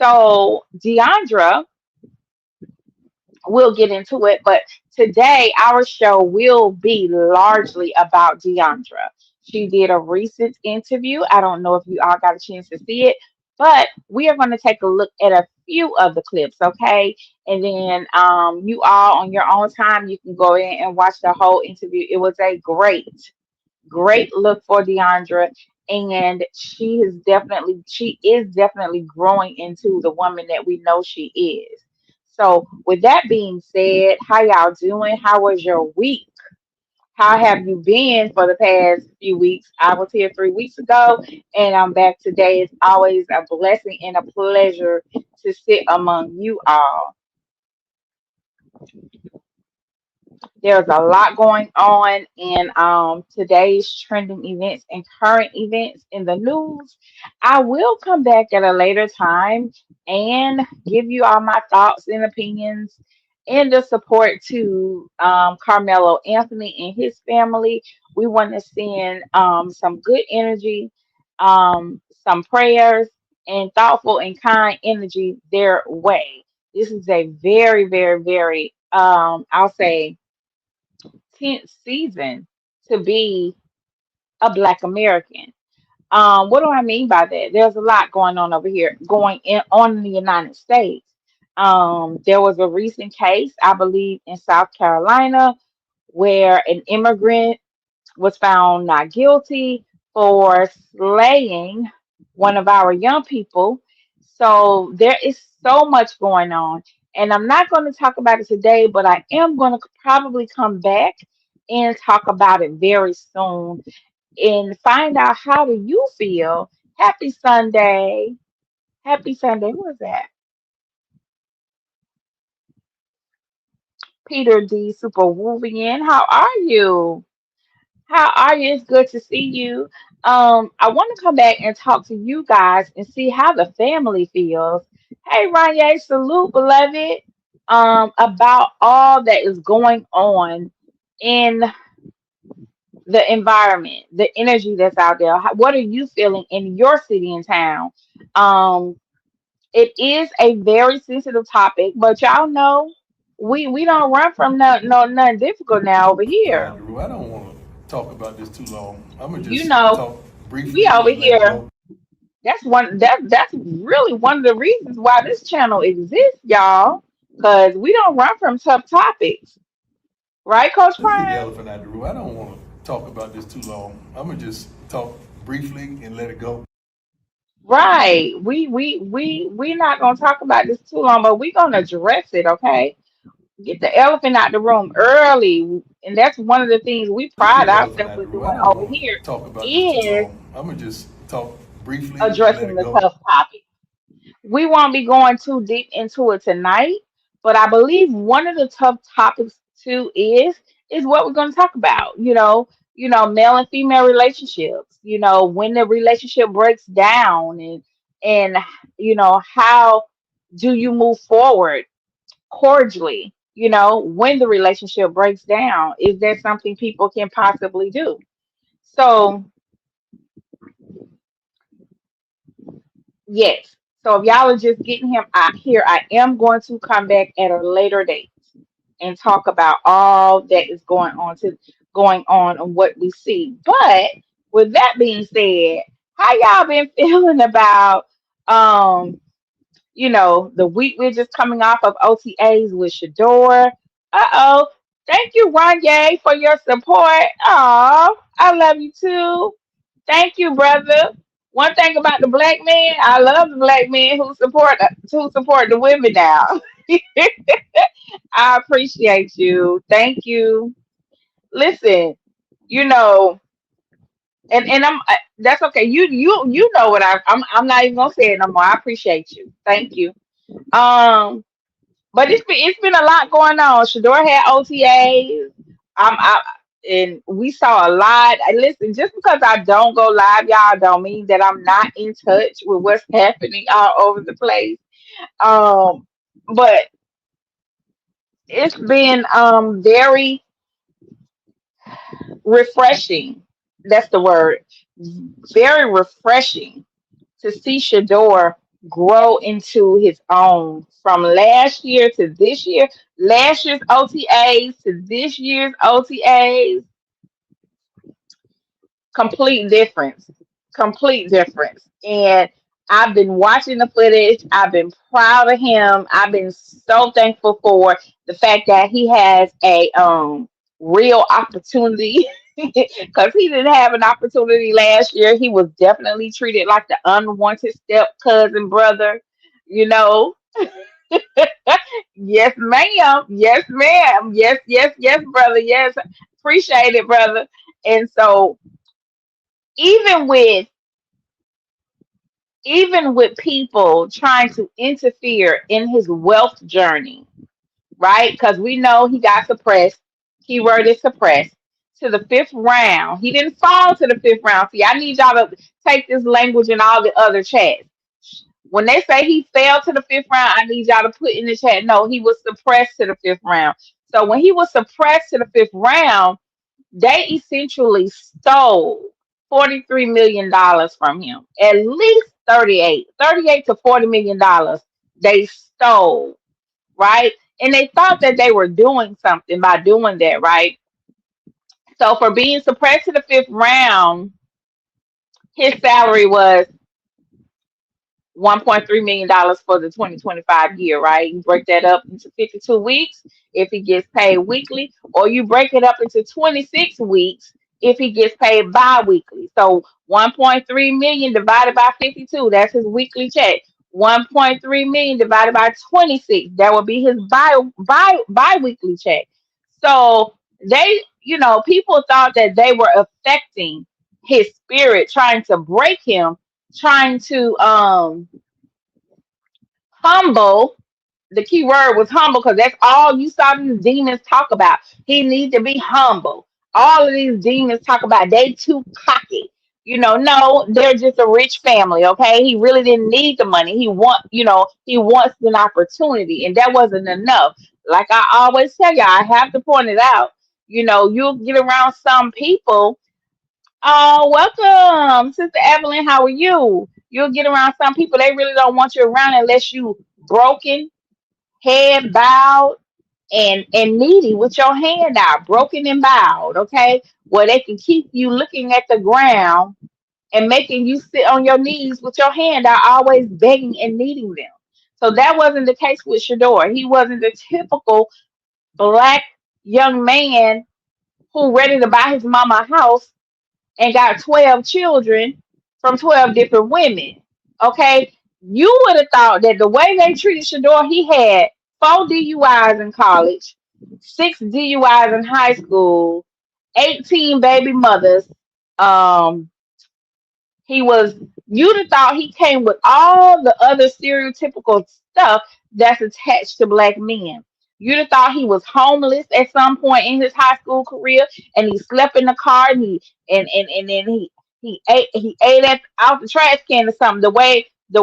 So Deandra, we'll get into it, but today our show will be largely about Deandra. She did a recent interview. I don't know if you all got a chance to see it, but we are going to take a look at a few of the clips, okay? And then you all on your own time, you can go in and watch the whole interview. It was a great look for Deandra, and she is definitely growing into the woman that we know she is. So, with that being said, how y'all doing? How was your week? How have you been for the past few weeks? I was here 3 weeks ago, and I'm back today. It's always a blessing and a pleasure to sit among you all. There's a lot going on in today's trending events and current events in the news. I will come back at a later time and give you all my thoughts and opinions and the support to Carmelo Anthony and his family. We want to send some good energy, some prayers, and thoughtful and kind energy their way. This is a very, very, very, I'll say, 10th season to be a Black American. What do I mean by that? There's a lot going on over here, on in the United States. There was a recent case, I believe, in South Carolina, where an immigrant was found not guilty for slaying one of our young people. So there is so much going on. And I'm not going to talk about it today, but I am going to probably come back and talk about it very soon and find out how do you feel. Happy Sunday. Happy Sunday. Who is that? Peter D. Superwovian. How are you? How are you? It's good to see you. I want to come back and talk to you guys and see how the family feels. Hey, Ranye, salute, beloved. About all that is going on in the environment, the energy that's out there. What are you feeling in your city and town? Um, it is a very sensitive topic, but y'all know we don't run from nothing difficult now over here. Drew, I don't want to talk about this too long. I'm gonna You just know, talk we briefly over and let it here. go. That's really one of the reasons why this channel exists, y'all. Because we don't run from tough topics, right, Coach Let's get the Prime? elephant out the room. I don't want to talk about this too long. I'm gonna just talk briefly and let it go. Right. We're not gonna talk about this too long, but we're gonna address it, okay? Get the elephant out the room early. And that's one of the things we Let's get pride the elephant ourselves out the with room. I doing don't over want here to talk about this too is long. I'm gonna just talk briefly and let addressing it the go. tough topics. We won't be going too deep into it tonight, but I believe one of the tough topics too is what we're going to talk about. Male and female relationships. When the relationship breaks down, and how do you move forward cordially? When the relationship breaks down, is there something people can possibly do? So yes. So if y'all are just getting him out here, I am going to come back at a later date and talk about all that is going on and what we see. But with that being said, how y'all been feeling about the week we're just coming off of OTAs with Shador? Uh-oh. Thank you, Ranye, for your support. Oh, I love you too. Thank you, brother. One thing about the black man, I love the black men who support the women now. I appreciate you. Thank you. Listen, you know, and that's okay. You know what I'm not even gonna say it no more. I appreciate you. Thank you. Um, but it's been a lot going on. Shador had OTAs. I and we saw a lot. Listen, just because I don't go live, y'all, don't mean that I'm not in touch with what's happening all over the place. Um, but it's been very refreshing. That's the word. Very refreshing to see Shador. grow into his own from last year to this year, last year's OTAs to this year's OTAs. Complete difference. Complete difference. And I've been watching the footage. I've been proud of him. I've been so thankful for the fact that he has a real opportunity because he didn't have an opportunity last year. He was definitely treated like the unwanted step cousin brother, you know. Yes, ma'am. Yes, ma'am. Yes, yes, yes, brother. Yes. Appreciate it, brother. And so even with even with people trying to interfere in his wealth journey, right? Because we know he got suppressed. Keyword is suppressed to the fifth round. He didn't fall to the fifth round. See, I need y'all to take this language in all the other chats. When they say he fell to the fifth round, I need y'all to put in the chat. No, he was suppressed to the fifth round. So when he was suppressed to the fifth round, they essentially stole $43 million from him. At least 38 to $40 million they stole, right? And they thought that they were doing something by doing that, right? So for being suppressed to the fifth round, his salary was $1.3 million for the 2025 year, right? You break that up into 52 weeks if he gets paid weekly, or you break it up into 26 weeks if he gets paid bi-weekly. So 1.3 million divided by 52, that's his weekly check. 1.3 million divided by 26, that would be his bi-weekly check. So they, people thought that they were affecting his spirit, trying to break him, trying to humble. The key word was humble because that's all you saw these demons talk about. He needs to be humble. All of these demons talk about they too cocky. No, they're just a rich family, okay? He really didn't need the money. He wants an opportunity, and that wasn't enough. Like I always tell you, I have to point it out. You'll get around some people. Oh, welcome, Sister Evelyn. How are you? You'll get around some people, they really don't want you around unless you broken, head bowed, and needy with your hand out, broken and bowed, okay? Where they can keep you looking at the ground and making you sit on your knees with your hand out, always begging and needing them. So that wasn't the case with Shador. He wasn't the typical black young man who ready to buy his mama a house and got 12 children from 12 different women. Okay. You would have thought that the way they treated Shador, he had 4 DUIs in college, 6 DUIs in high school, 18 baby mothers. Um, he was, you'd have thought he came with all the other stereotypical stuff that's attached to black men. You'd have thought he was homeless at some point in his high school career, and he slept in the car, and and then he ate out the trash can or something. The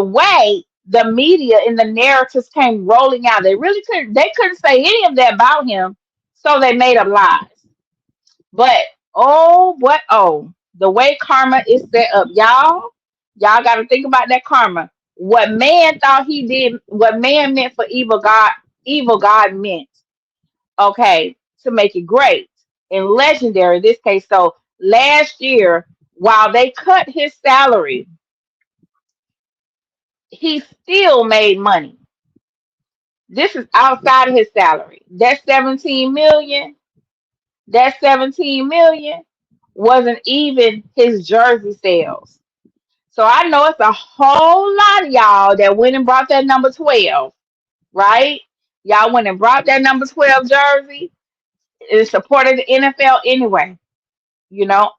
way the media and the narratives came rolling out, they couldn't say any of that about him, so they made up lies. But the way karma is set up, y'all got to think about that karma. What man thought he did, what man meant for evil God meant, okay, to make it great and legendary in this case. So last year, while they cut his salary, he still made money. This is outside of his salary. That 17 million wasn't even his jersey sales. So I know it's a whole lot of y'all that went and brought that number 12, right? Y'all went and brought that number 12 jersey in support of the NFL anyway, you know,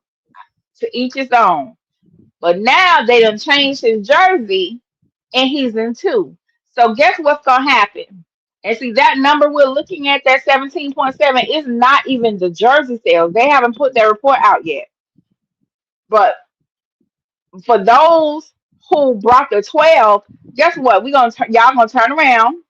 to each his own. But now they done changed his jersey and he's in two. So guess what's gonna happen? And see that number we're looking at, that 17.7, is not even the jersey sales. They haven't put their report out yet. But for those who brought the 12, guess what? Y'all gonna turn around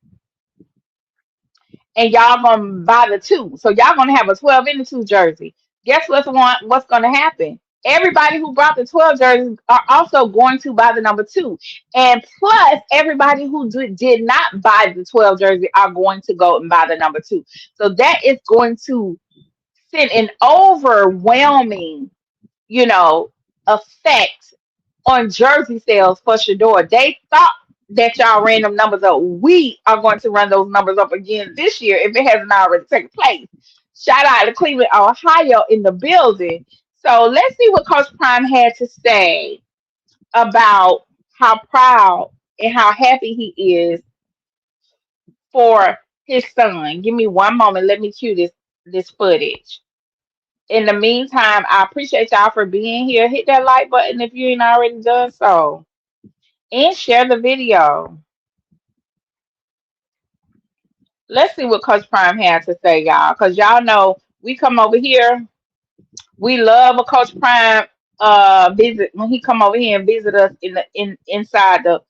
and y'all gonna buy the two. So y'all gonna have a 12 and a 2 jersey. Guess what's gonna happen? Everybody who brought the 12 jerseys are also going to buy the number 2. And plus, everybody who did not buy the 12 jersey are going to go and buy the number 2. So that is going to send an overwhelming, effect on jersey sales for Shador. They thought that y'all ran them numbers up. We are going to run those numbers up again this year if it hasn't already taken place. Shout out to Cleveland, Ohio in the building. So let's see what Coach Prime had to say about how proud and how happy he is for his son. Give me one moment. Let me cue this footage. In the meantime, I appreciate y'all for being here. Hit that like button if you ain't already done so. And share the video. Let's see what Coach Prime had to say, y'all. Because y'all know we come over here. We love a Coach Prime visit when he come over here and visit us inside the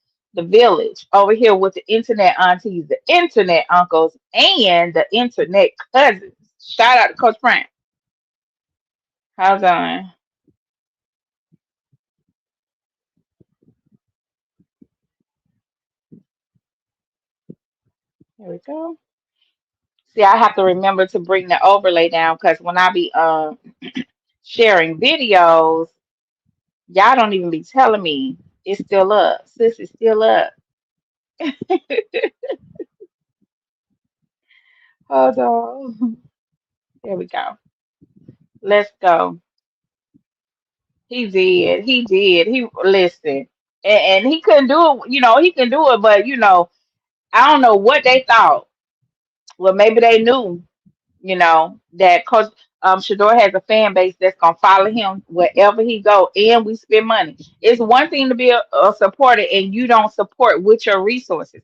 village over here with the internet aunties, the internet uncles, and the internet cousins. Shout out to Coach Prime. How's on? Here we go. See, I have to remember to bring the overlay down because when I be sharing videos, y'all don't even be telling me it's still up. Sis, it's still up. Hold on. There we go. Let's go. He did. He did. He listen. And he couldn't do it, he can do it, but I don't know what they thought. Well, maybe they knew, that Coach Shador has a fan base that's gonna follow him wherever he go, and we spend money. It's one thing to be a supporter and you don't support with your resources.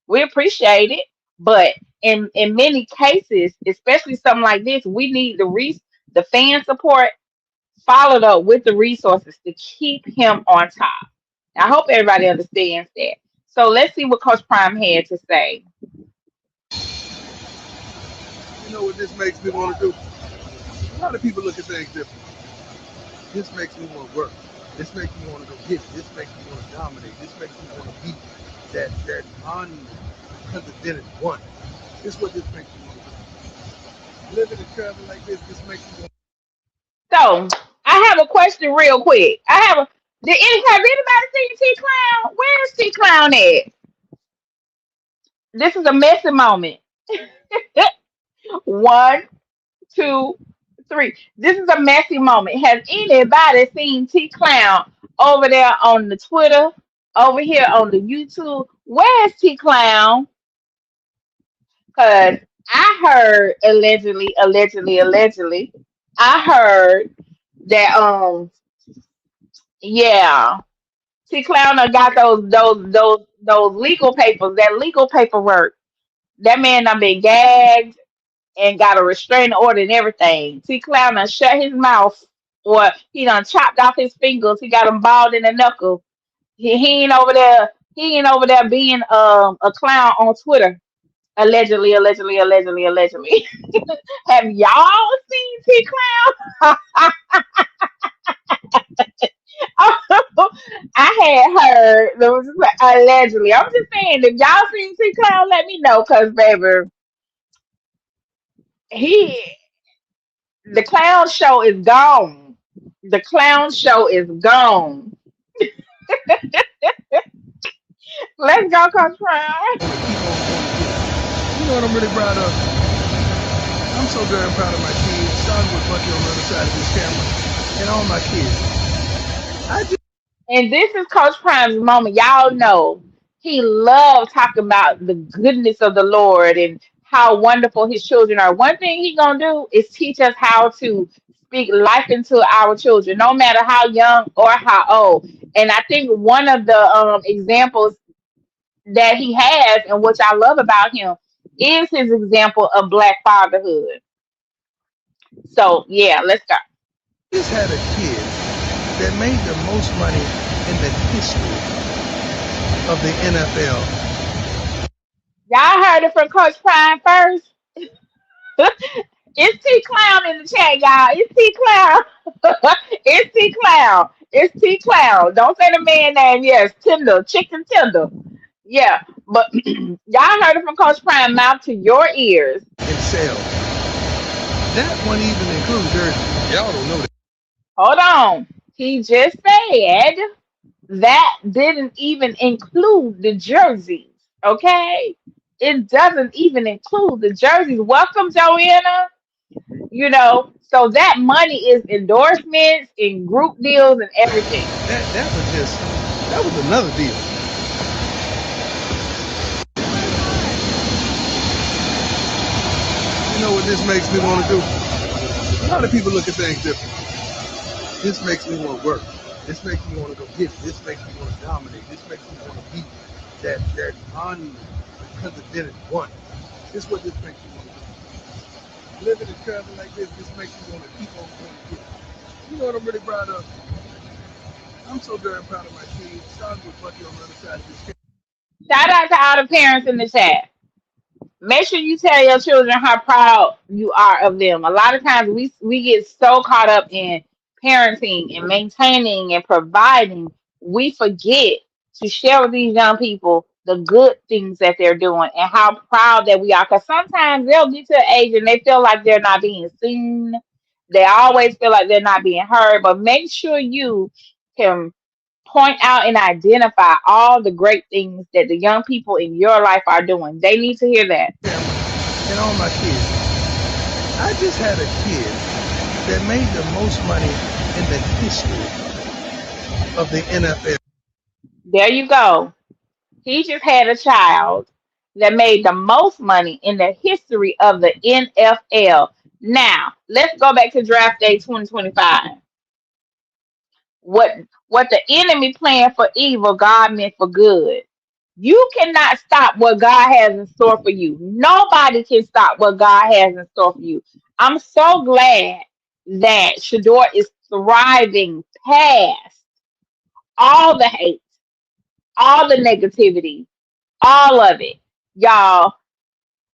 We appreciate it, but in many cases, especially something like this, we need the fan support followed up with the resources to keep him on top. I hope everybody understands that. So let's see what Coach Prime had to say. You know what this makes me want to do? A lot of people look at things different. This makes me want to work. This makes me want to go get it. This makes me want to dominate. This makes me want to be that unprecedented one. This is what this makes me want to do. Living and traveling like this makes me want. So I have a question real quick. Have anybody seen T Clown? Where's T Clown at? This is a messy moment. One, two, three. This is a messy moment. Has anybody seen T Clown over there on the Twitter, over here on the YouTube? Where's T Clown? Because I heard allegedly, I heard that yeah, T Clown done got those legal papers, that legal paperwork. That man done been gagged and got a restraining order and everything. T Clown done shut his mouth, or he done chopped off his fingers. He got them bald in the knuckle. He ain't over there. He ain't over there being a clown on Twitter. Allegedly. Have y'all seen T Clown? I had heard there was allegedly. I'm just saying, if y'all seen T Clown, let me know, cause baby, he the clown show is gone. The clown show is gone. Let's go, Coach Prime. You know what I'm really proud of? I'm so very proud of my kids. Starting with Bucky on the other side of this camera, and all my kids. I just And this is Coach Prime's moment. Y'all know he loves talking about the goodness of the Lord and how wonderful his children are. One thing he gonna do is teach us how to speak life into our children, no matter how young or how old. And I think one of the examples that he has, and which I love about him, is his example of Black fatherhood. So yeah, let's go. just had a kid that made the most money in the history of the NFL. Y'all heard it from Coach Prime first. It's T Clown in the chat, y'all. It's T Clown. It's T Clown. It's T Clown. Don't say the man name. Yes, Tinder, chicken tender. Yeah, but y'all heard it from Coach Prime, mouth to your ears. in sales. That one even includes jerseys. Y'all don't know that. Hold on. He just said that didn't even include the jerseys. Okay? It doesn't even include the jerseys. Welcome, Joanna. So that money is endorsements and group deals and everything. That was another deal. You know what this makes me want to do? A lot of people look at things different. This makes me want to work. This makes me want to go get it. This makes me want to dominate. This makes me want to be that on because it did it once. This is what this makes me want to do. Living and traveling like this makes me want to keep on going to get it. You know what I'm really proud of? I'm so very proud of my kids. Starting with Bucky on the other side of this. Shout out to all the parents in the chat. Make sure you tell your children how proud you are of them. A lot of times we get so caught up in parenting and maintaining and providing, we forget to share with these young people the good things that they're doing and how proud that we are. Because sometimes they'll get to an age and they feel like they're not being seen. They always feel like they're not being heard. But make sure you can point out and identify all the great things that the young people in your life are doing. They need to hear that. And all my kids. I just had a kid that made the most money in the history of the NFL. There you go. He just had a child that made the most money in the history of the NFL. Now, let's go back to draft day 2025. What what the enemy planned for evil, God meant for good. You cannot stop what God has in store for you. Nobody can stop what God has in store for you. I'm so glad that Shador is thriving past all the hate, all the negativity, all of it. Y'all,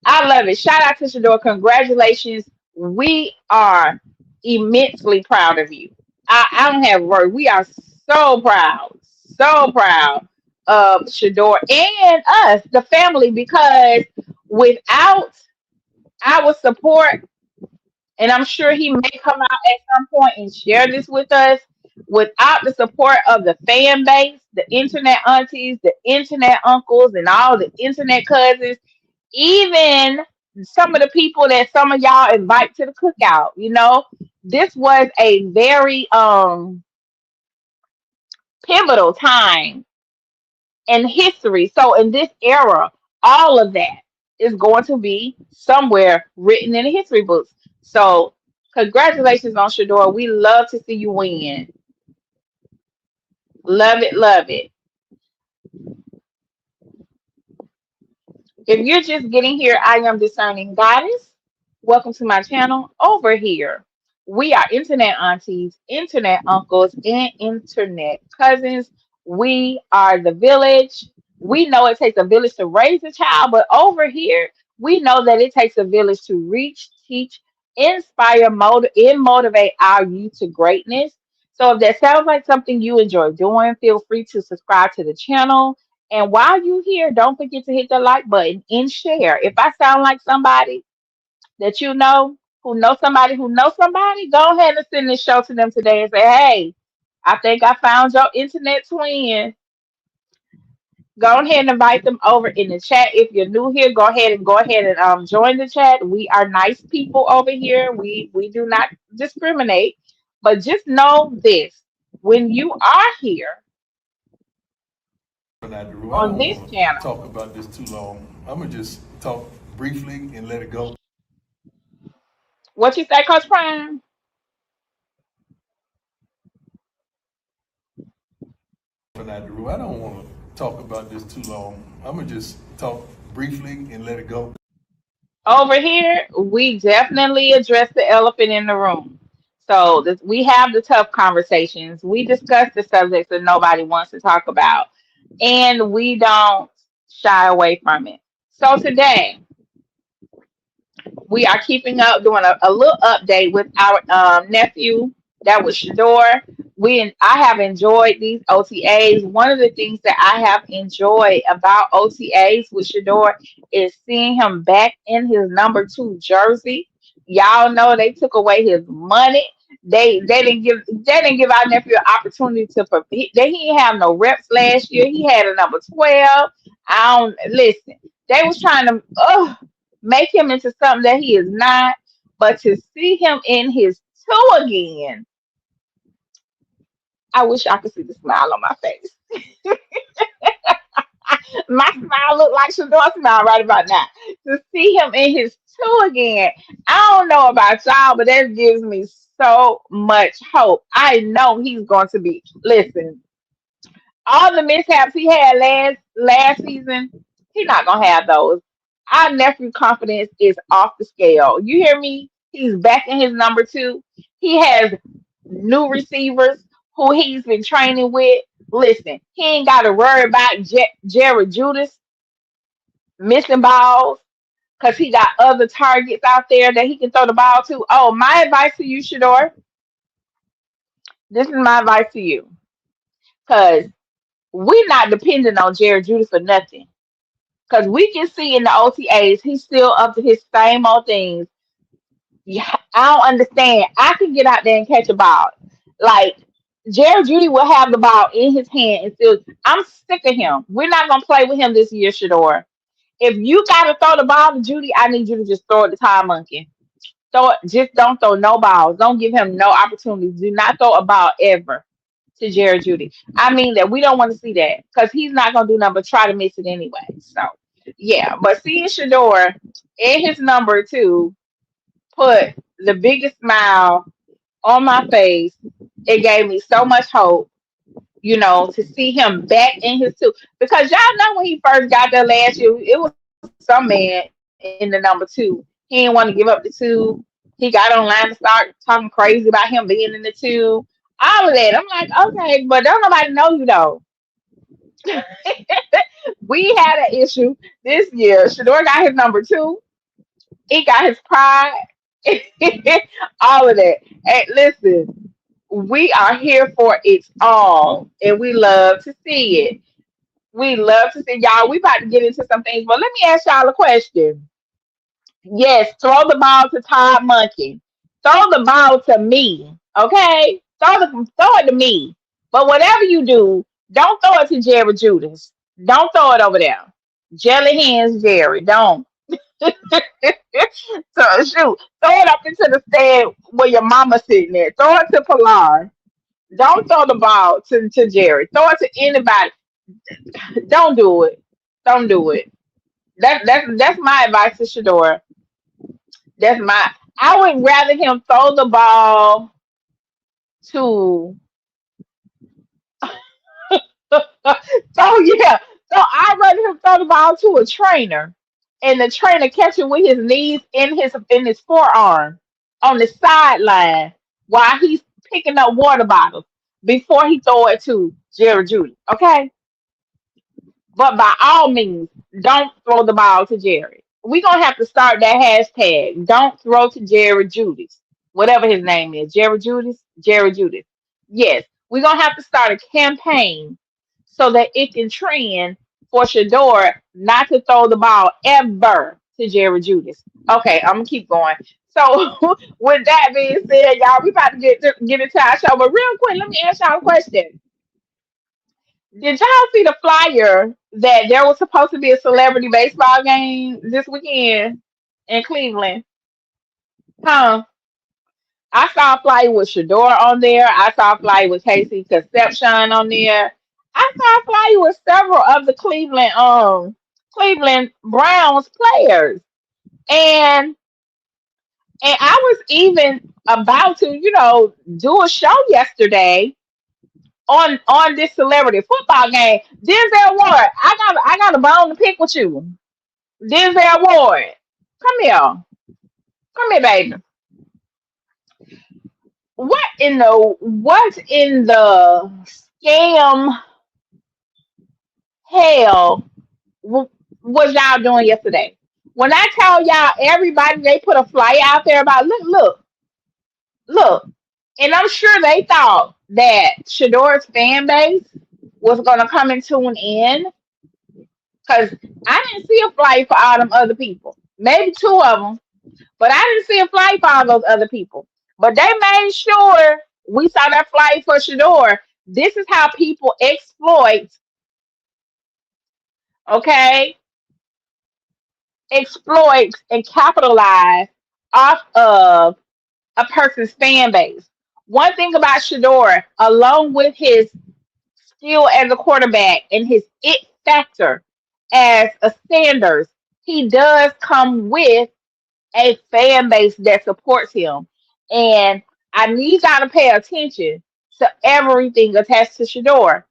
I love it. Shout out to Shador. Congratulations. We are immensely proud of you. I don't have words. We are so proud of Shador and us, the family, because without our support, and I'm sure he may come out at some point and share this with us, without the support of the fan base, the internet aunties, the internet uncles, and all the internet cousins, even some of the people that some of y'all invite to the cookout, this was a very pivotal time in history. So in this era, all of that is going to be somewhere written in the history books. So congratulations on Shador. We love to see you win. Love it, love it. If you're just getting here, I am Discerning Goddess. Welcome to my channel. Over here, we are internet aunties, internet uncles, and internet cousins. We are the village. We know it takes a village to raise a child, but over here, we know that it takes a village to reach, teach, inspire, and motivate our youth to greatness. So if that sounds like something you enjoy doing, feel free to subscribe to the channel, and while you here, don't forget to hit the like button and share. If I sound like somebody that you know, who knows somebody, go ahead and send this show to them today and say, hey, I think I found your internet twin. Go ahead and invite them over in the chat. If you're new here, go ahead and join the chat. We are nice people over here. We do not discriminate. But just know this. When you are here I on don't this want to channel, talk about this too long. I'm gonna just talk briefly and let it go. what you say, Coach Prime? I don't want to talk about this too long. I'm gonna just talk briefly and let it go. Over here, we definitely address the elephant in the room. So we have the tough conversations. We discuss the subjects that nobody wants to talk about, and we don't shy away from it. So today, We are keeping up, doing a little update with our nephew. That was Shador. I have enjoyed these OTAs. One of the things that I have enjoyed about OTAs with Shador is seeing him back in his number 2 jersey. Y'all know they took away his money. They didn't give our nephew an opportunity to he didn't have no reps last year. He had a number 12. I don't listen. They was trying to make him into something that he is not. But to see him in his 2 again, I wish I could see the smile on my face. My smile look like Shador's smile right about now. To see him in his 2 again, I don't know about y'all, but that gives me so much hope. I know he's going to be. Listen, all the mishaps he had last season, he's not gonna have those. Our nephew confidence is off the scale. You hear me? He's back in his number 2. He has new receivers who he's been training with. Listen, he ain't got to worry about Jared Judas missing balls because he got other targets out there that he can throw the ball to. Oh, my advice to you, Shador, this is my advice to you because we're not dependent on Jared Judas for nothing. Because we can see in the OTAs, he's still up to his same old things. Yeah, I don't understand. I can get out there and catch a ball. Like, Jared Judy will have the ball in his hand and still. I'm sick of him. We're not going to play with him this year, Shador. If you got to throw the ball to Judy, I need you to just throw it to Ty Monkey. Throw it. Just don't throw no balls. Don't give him no opportunities. Do not throw a ball ever to Jared Judy. I mean that we don't want to see that because he's not going to do nothing but try to miss it anyway. So, yeah. But seeing Shador in his number 2 put the biggest smile on my face. It gave me so much hope, to see him back in his 2. Because y'all know when he first got there last year, it was some man in the number 2. He didn't want to give up the 2. He got online and start talking crazy about him being in the 2. All of that. I'm like, okay, but don't nobody know you though. We had an issue this year. Shador got his number 2. He got his pride. All of that. And listen, we are here for it all, and we love to see it. We love to see y'all. We about to get into some things, but let me ask y'all a question. Yes, throw the ball to Todd Monkey. Throw the ball to me, okay? Throw it to me. But whatever you do, don't throw it to Jerry Judas. Don't throw it over there. Jelly hands, Jerry. Don't. So shoot, throw it up into the stand where your mama sitting there. Throw it to Pilar. Don't throw the ball to Jerry. Throw it to anybody. Don't do it. Don't do it. That's my advice to Shador. That's my. I would rather him throw the ball to. So yeah. So I'd rather him throw the ball to a trainer, and the trainer catch him with his knees in his forearm on the sideline while he's picking up water bottles before he throw it to Jerry Judy. Okay, but by all means, don't throw the ball to Jerry. We're gonna have to start that hashtag. Don't throw to Jerry Judy's, whatever his name is. Jerry Judy's, Jerry Judy's. Yes, we're gonna have to start a campaign so that it can trend for Shador not to throw the ball ever to Jerry Judy's. Okay, I'm gonna keep going. So with that being said, y'all, we about to get into our show. But real quick, let me ask y'all a question. Did y'all see the flyer that there was supposed to be a celebrity baseball game this weekend in Cleveland? Huh? I saw a flyer with Shador on there. I saw a flyer with Casey Conception on there. I saw a flyer with several of the Cleveland Browns players. And I was even about to, do a show yesterday on this celebrity football game. Denzel Ward, I got a bone to pick with you. Denzel Ward, come here, baby. What in the scam hell was y'all doing yesterday? When I tell y'all everybody they put a flyer out there about look, and I'm sure they thought that Shadora's fan base was gonna come and tune in because I didn't see a flight for all them other people. Maybe two of them, but I didn't see a flight for all those other people. But they made sure we saw that flight for Shador. This is how people exploit, okay, exploit and capitalize off of a person's fan base. One thing about Shador, along with his skill as a quarterback and his it factor as a Sanders, he does come with a fan base that supports him. And I need y'all to pay attention to everything attached to Shador.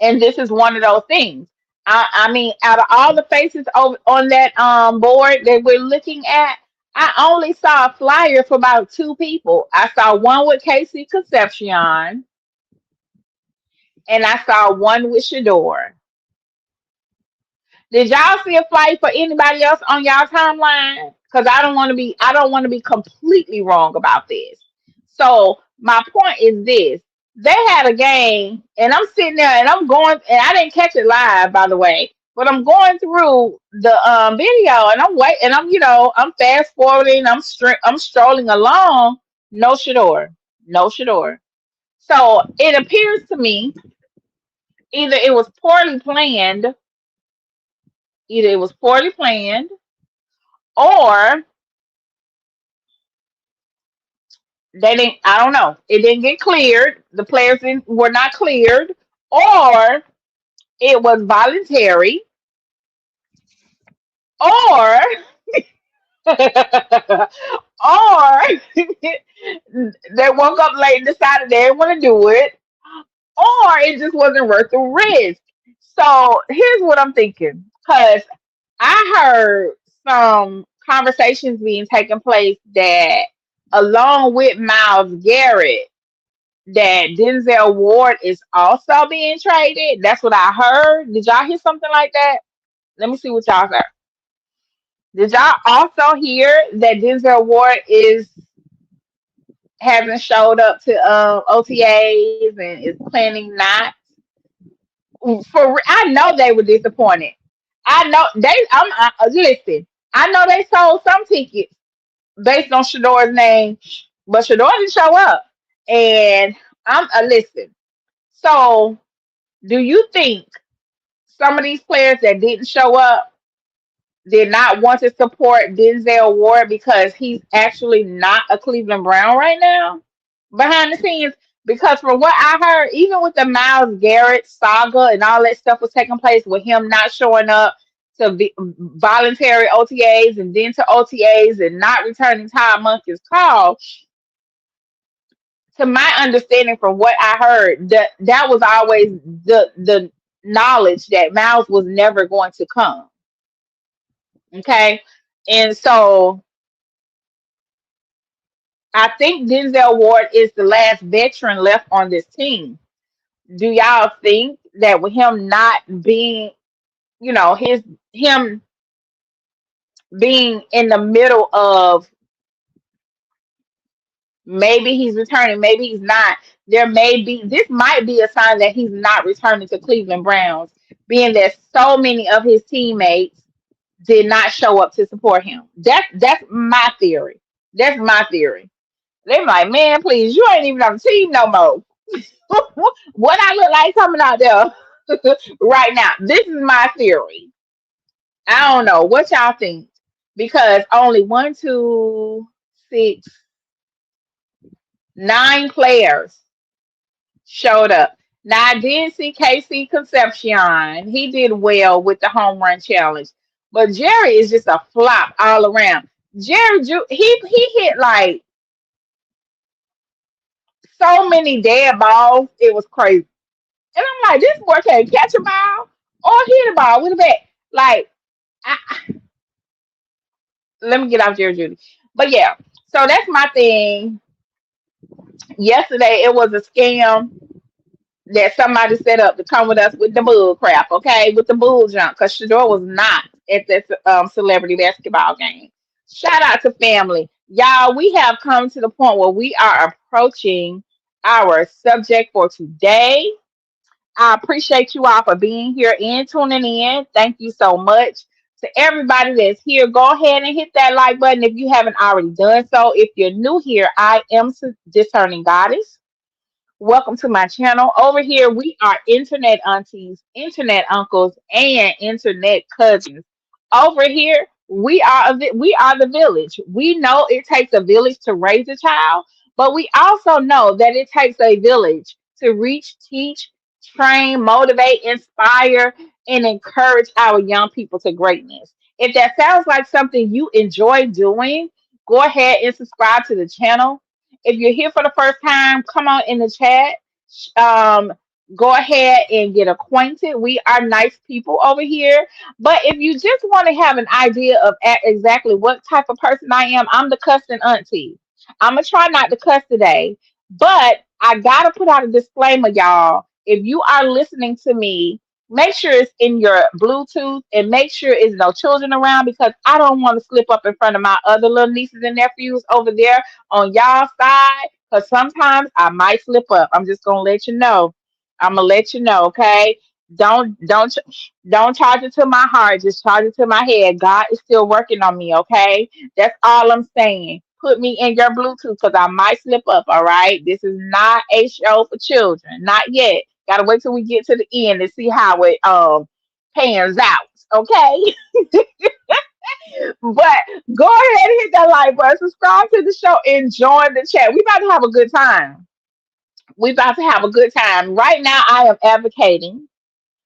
And this is one of those things. I mean, out of all the faces over on that board that we're looking at, I only saw a flyer for about two people. I saw one with Casey Concepcion, and I saw one with Shador. Did y'all see a flight for anybody else on y'all timeline? Because I don't want to be completely wrong about this. So my point is this. They had a game, and I'm sitting there and I'm going, and I didn't catch it live, by the way, but I'm going through the video and I'm waiting, and I'm fast forwarding, I'm strolling along. No Shador. No Shador. So it appears to me either it was poorly planned, either it was poorly planned, or they didn't. I don't know. It didn't get cleared. The players were not cleared, or it was voluntary, or or they woke up late and decided they didn't want to do it, or it just wasn't worth the risk. So here's what I'm thinking, because I heard some conversations being taken place that, along with Miles Garrett, that Denzel Ward is also being traded. That's what I heard. Did y'all hear something like that? Let me see what y'all heard. Did y'all also hear that Denzel Ward is hasn't showed up to OTAs and is planning not? I know they were disappointed. I know they. Listen. I know they sold some tickets based on Shador's name, but Shador didn't show up. And I'm listen. So, do you think some of these players that didn't show up did not want to support Denzel Ward because he's actually not a Cleveland Brown right now behind the scenes? Because from what I heard, even with the Miles Garrett saga and all that stuff was taking place with him not showing up to voluntary OTAs and then to OTAs and not returning Todd Monken's call, to my understanding, from what I heard, that was always the knowledge that Miles was never going to come. Okay, and so I think Denzel Ward is the last veteran left on this team. Do y'all think that with him not being, him being in the middle of, maybe he's returning, maybe he's not, this might be a sign that he's not returning to Cleveland Browns, being that so many of his teammates did not show up to support him. That's my theory. That's my theory. They're like, man, please, you ain't even on the team no more. What I look like coming out there right now. This is my theory. I don't know what y'all think, because only one, two, six, 9 players showed up. Now I did see KC Concepcion. He did well with the home run challenge, but Jerry is just a flop all around. Jerry, he hit like so many dead balls. It was crazy. And I'm like, this boy can't catch a ball or hit a ball with a bat. Like, I, let me get off Jerry Judy. But yeah, so that's my thing. Yesterday, it was a scam that somebody set up to come with us with the bull crap, okay, with the bull junk, because Shador was not at this celebrity basketball game. Shout out to family. Y'all, we have come to the point where we are approaching our subject for today. I appreciate you all for being here and tuning in. Thank you so much. To everybody that's here, go ahead and hit that like button if you haven't already done so. If you're new here, I am Discerning Goddess. Welcome to my channel. Over here, we are internet aunties, internet uncles, and internet cousins. Over here, we are the village. We know it takes a village to raise a child, but we also know that it takes a village to reach, teach, train, motivate, inspire, and encourage our young people to greatness. If that sounds like something you enjoy doing, go ahead and subscribe to the channel. If you're here for the first time, come on in the chat. Um, Go ahead and get acquainted. We are nice people over here. But if you just want to have an idea of exactly what type of person I am, I'm the cussing auntie. I'm gonna try not to cuss today, but I gotta put out a disclaimer, y'all. If you are listening to me, make sure it's in your Bluetooth and make sure it's no children around because I don't want to slip up in front of my other little nieces and nephews over there on y'all side because sometimes I might slip up. I'm just gonna let you know. I'm gonna let you know, okay? Don't charge it to my heart. Just charge it to my head. God is still working on me, okay? That's all I'm saying. Put me in your Bluetooth because I might slip up. All right. This is not a show for children. Not yet. Gotta wait till we get to the end and see how it pans out. Okay. But go ahead and hit that like button, subscribe to the show, and join the chat. We about to have a good time. We about to have a good time. Right now, I am advocating.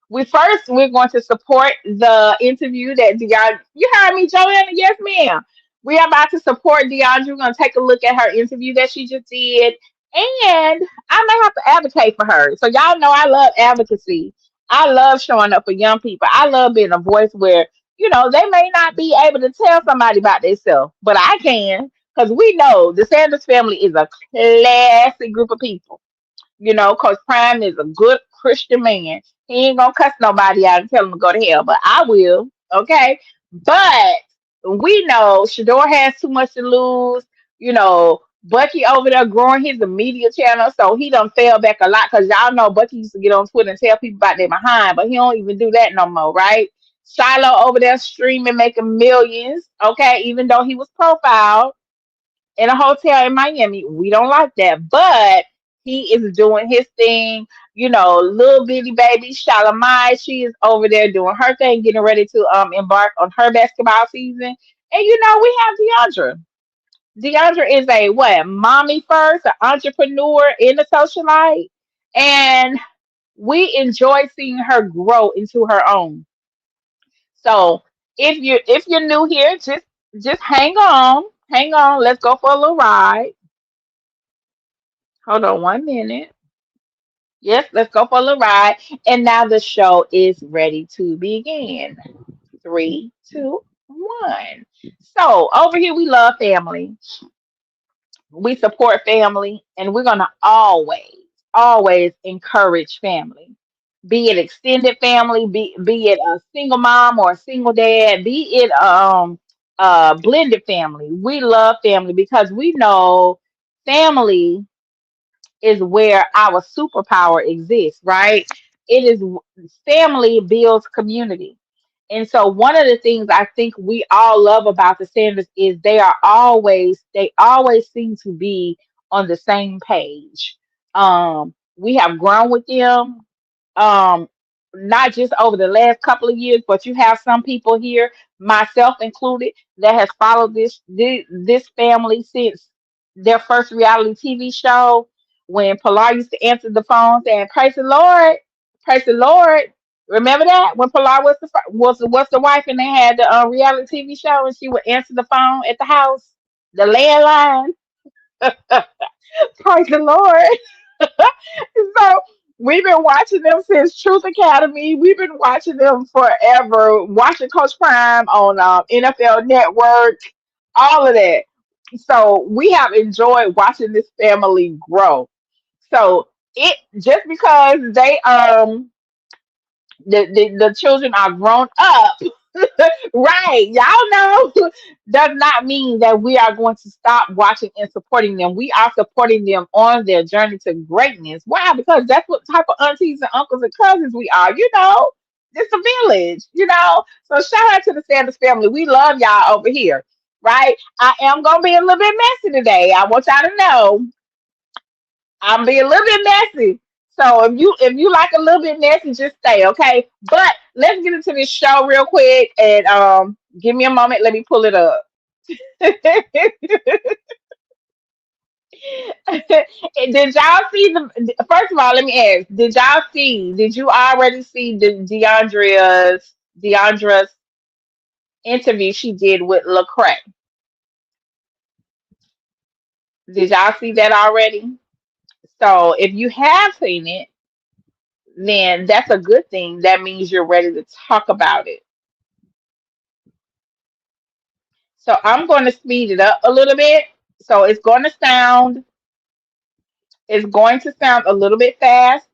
We're going to support the interview that Deandra. You heard me, Joanna? Yes, ma'am. We are about to support Deandra. We're going to take a look at her interview that she just did, and I may have to advocate for her. So y'all know I love advocacy. I love showing up for young people. I love being a voice where they may not be able to tell somebody about themselves, but I can because we know the Sanders family is a classic group of people. Because Prime is a good Christian man. He ain't gonna cuss nobody out and tell him to go to hell, but I will. Okay. But we know Shador has too much to lose. Bucky over there growing his media channel, so he done fell back a lot because y'all know Bucky used to get on Twitter and tell people about their behind, but he don't even do that no more, right? Shiloh over there streaming, making millions, okay, even though he was profiled in a hotel in Miami. We don't like that, but he is doing his thing. Little bitty baby Shalamai, she is over there doing her thing, getting ready to embark on her basketball season. And we have Deandra. Deandra is a what? Mommy first, an entrepreneur in the socialite, and we enjoy seeing her grow into her own. So if you're new here, just hang on. Let's go for a little ride. Hold on 1 minute. Yes, let's go for a little ride. And now the show is ready to begin. Three, two, one. So over here, we love family. We support family, and we're gonna always encourage family. Be it extended family, be it a single mom or a single dad, be it blended family. We love family because we know family is where our superpower exists, right? It is family builds community. And so one of the things I think we all love about the Sanders is they always seem to be on the same page. We have grown with them, um not just over the last couple of years, but you have some people here, myself included, that has followed this family since their first reality TV show when Pilar used to answer the phone saying praise the Lord, praise the Lord. Remember that when Pilar was the wife and they had the reality TV show and she would answer the phone at the house, the landline. Praise the Lord. So we've been watching them since Truth Academy. We've been watching them forever. Watching Coach Prime on NFL Network, all of that. So we have enjoyed watching this family grow. So it just because they the children are grown up Right. Y'all know does not mean that we are going to stop watching and supporting them. We are supporting them on their journey to greatness. Why? Because that's what type of aunties and uncles and cousins we are. It's a village. So shout out to the Sanders family. We love y'all over here. Right. I am gonna be a little bit messy today. I want y'all to know I'm being a little bit messy. So if you like a little bit messy, just stay, okay? But let's get into this show real quick and give me a moment. Let me pull it up. And did y'all see the first of all, let me ask, did you already see the Deondra's interview she did with Lecrae? Did y'all see that already? So if you have seen it, then that's a good thing. That means you're ready to talk about it. So I'm going to speed it up a little bit. So it's going to sound a little bit fast,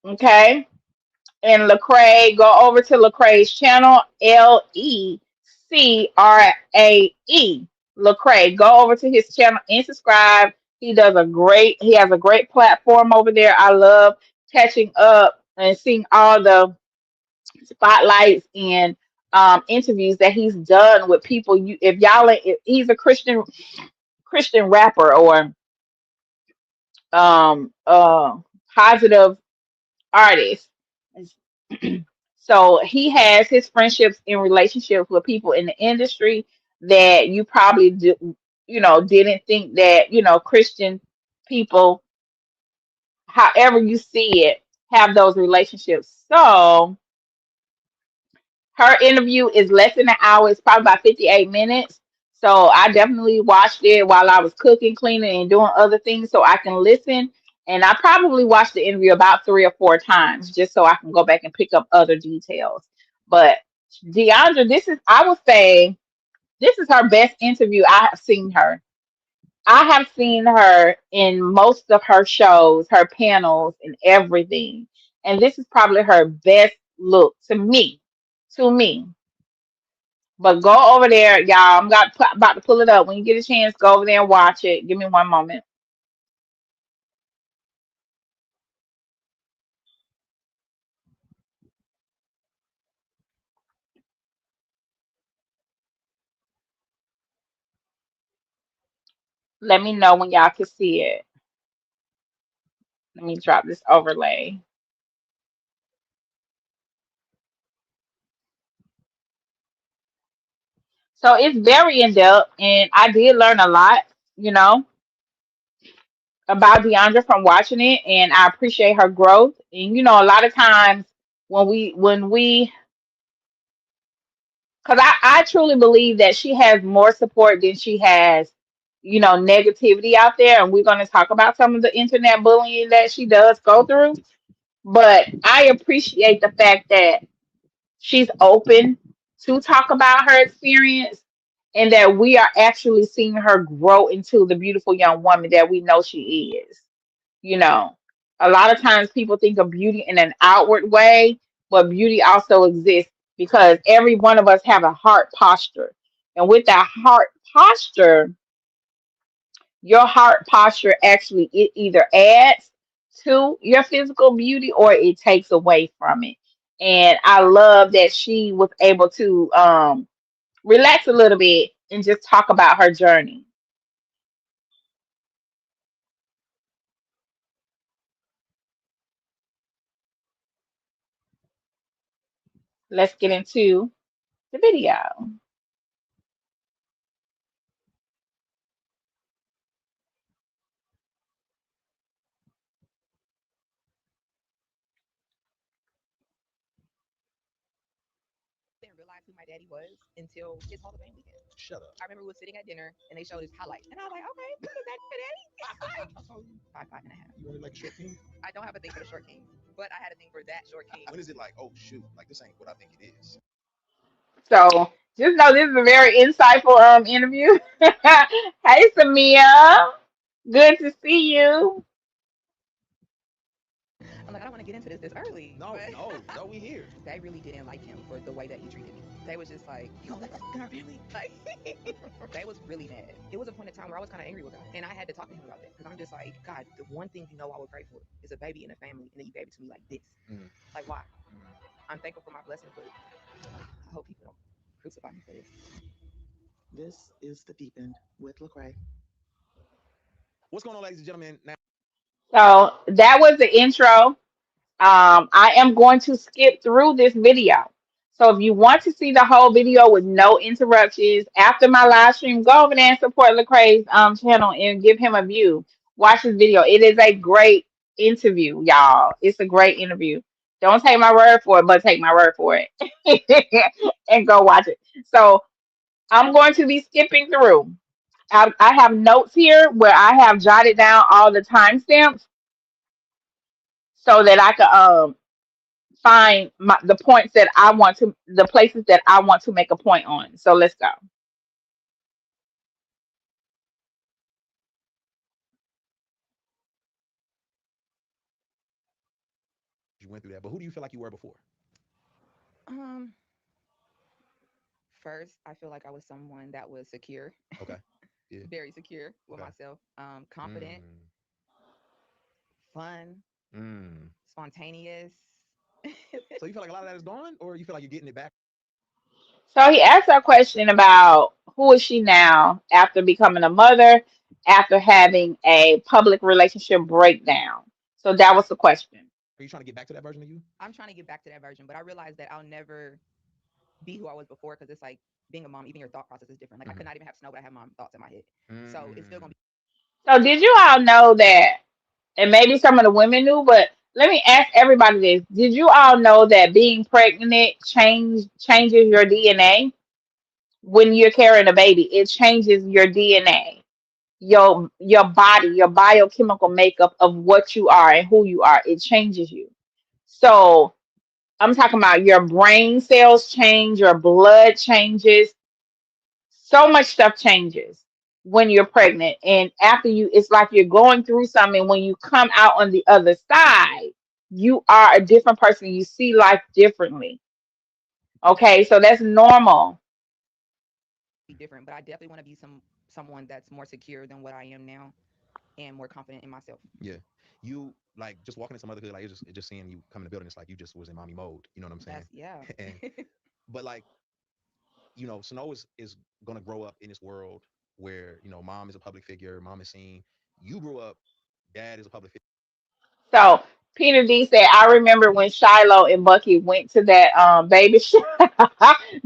okay? And Lecrae, go over to Lecrae's channel, Lecrae. Lecrae, go over to his channel and subscribe. He has a great platform over there. I love catching up and seeing all the spotlights and interviews that he's done with people. If he's a Christian rapper or positive artist. So he has his friendships and relationships with people in the industry that you probably didn't think that Christian people, however you see it, have those relationships. So her interview is less than an hour. It's probably about 58 minutes. So I definitely watched it while I was cooking, cleaning, and doing other things so I can listen. And I probably watched the interview about 3 or 4 times just so I can go back and pick up other details. But Deandra, I would say, this is her best interview I have seen her. I have seen her in most of her shows, her panels, and everything. And this is probably her best look to me. To me. But go over there, y'all. About to pull it up. When you get a chance, go over there and watch it. Give me one moment. Let me know when y'all can see it. Let me drop this overlay. So it's very in depth, and I did learn a lot, you know, about Deandra from watching it, and I appreciate her growth. And a lot of times when we because I truly believe that she has more support than she has, negativity out there. And we're going to talk about some of the internet bullying that she does go through. But I appreciate the fact that she's open to talk about her experience and that we are actually seeing her grow into the beautiful young woman that we know she is. You know, a lot of times people think of beauty in an outward way, but beauty also exists because every one of us have a heart posture. And with that heart posture, your heart posture actually it either adds to your physical beauty or it takes away from it. And I love that she was able to relax a little bit and just talk about her journey. Let's get into the video. Shut up. You only like short king? When is it like, oh shoot, like this ain't what I think it is? So just know this is a very insightful interview. Hey Samia, good to see you. No, no, no, we here. they was just like, "You gonna let that in our family?" Like, they was really mad. It was a point in time where I was kind of angry with God, and I had to talk to him about that because I'm just like, God, the one thing I would pray for is a baby in a family, and then you gave it to me like this. Mm. Like, why? I'm thankful for my blessings, but I hope people don't crucify me for this. This is the deep end with Lecrae. What's going on, ladies and gentlemen? Now, So that was the intro. I am going to skip through this video. So if you want to see the whole video with no interruptions after my live stream, go over there and support Lecrae's channel and give him a view. Watch this video. It is a great interview, y'all. It's a great interview. Don't take my word for it, but take my word for it and go watch it. So I'm going to be skipping through. I have notes here where I have jotted down all the timestamps so that I could find the points that I want to, the places that I want to make a point on. So let's go. you went through that, but who do you feel like you were before? Um, First, I feel like I was someone that was secure, Okay. Yeah. very secure with Okay. myself, confident, fun, Mm. spontaneous. So you feel like a lot of that is gone, or you feel like you're getting it back? So he asked a question about who is she now after becoming a mother, after having a public relationship breakdown. So that was the question. Are you trying to get back to that version of you? I'm trying to get back to that version, but I realized that I'll never be who I was before because it's like being a mom, even your thought process is different. Like I could not even have snow, but I have mom thoughts in my head. So it's still gonna Mm. be So did you all know that, and maybe some of the women knew, but let me ask everybody this. Did you all know that being pregnant changes your DNA when you're carrying a baby? It changes your DNA, your body, your biochemical makeup of what you are and who you are. It changes you. So I'm talking about your brain cells change, your blood changes, so much stuff changes when you're pregnant. And after you, it's like you're going through something. When you come out on the other side, you are a different person. You see life differently. Okay, so that's normal. different. But I definitely want to be someone that's more secure than what I am now and more confident in myself. Yeah. You like just walking in some motherhood, like it's just seeing you come in the building. It's like you just was in mommy mode. You know what I'm saying? That's yeah. And but like Snow is gonna grow up in this world where mom is a public figure, mom is seen. You grew up, dad is a public figure. So Peter D said, I remember when Shiloh and Bucky went to that baby shower.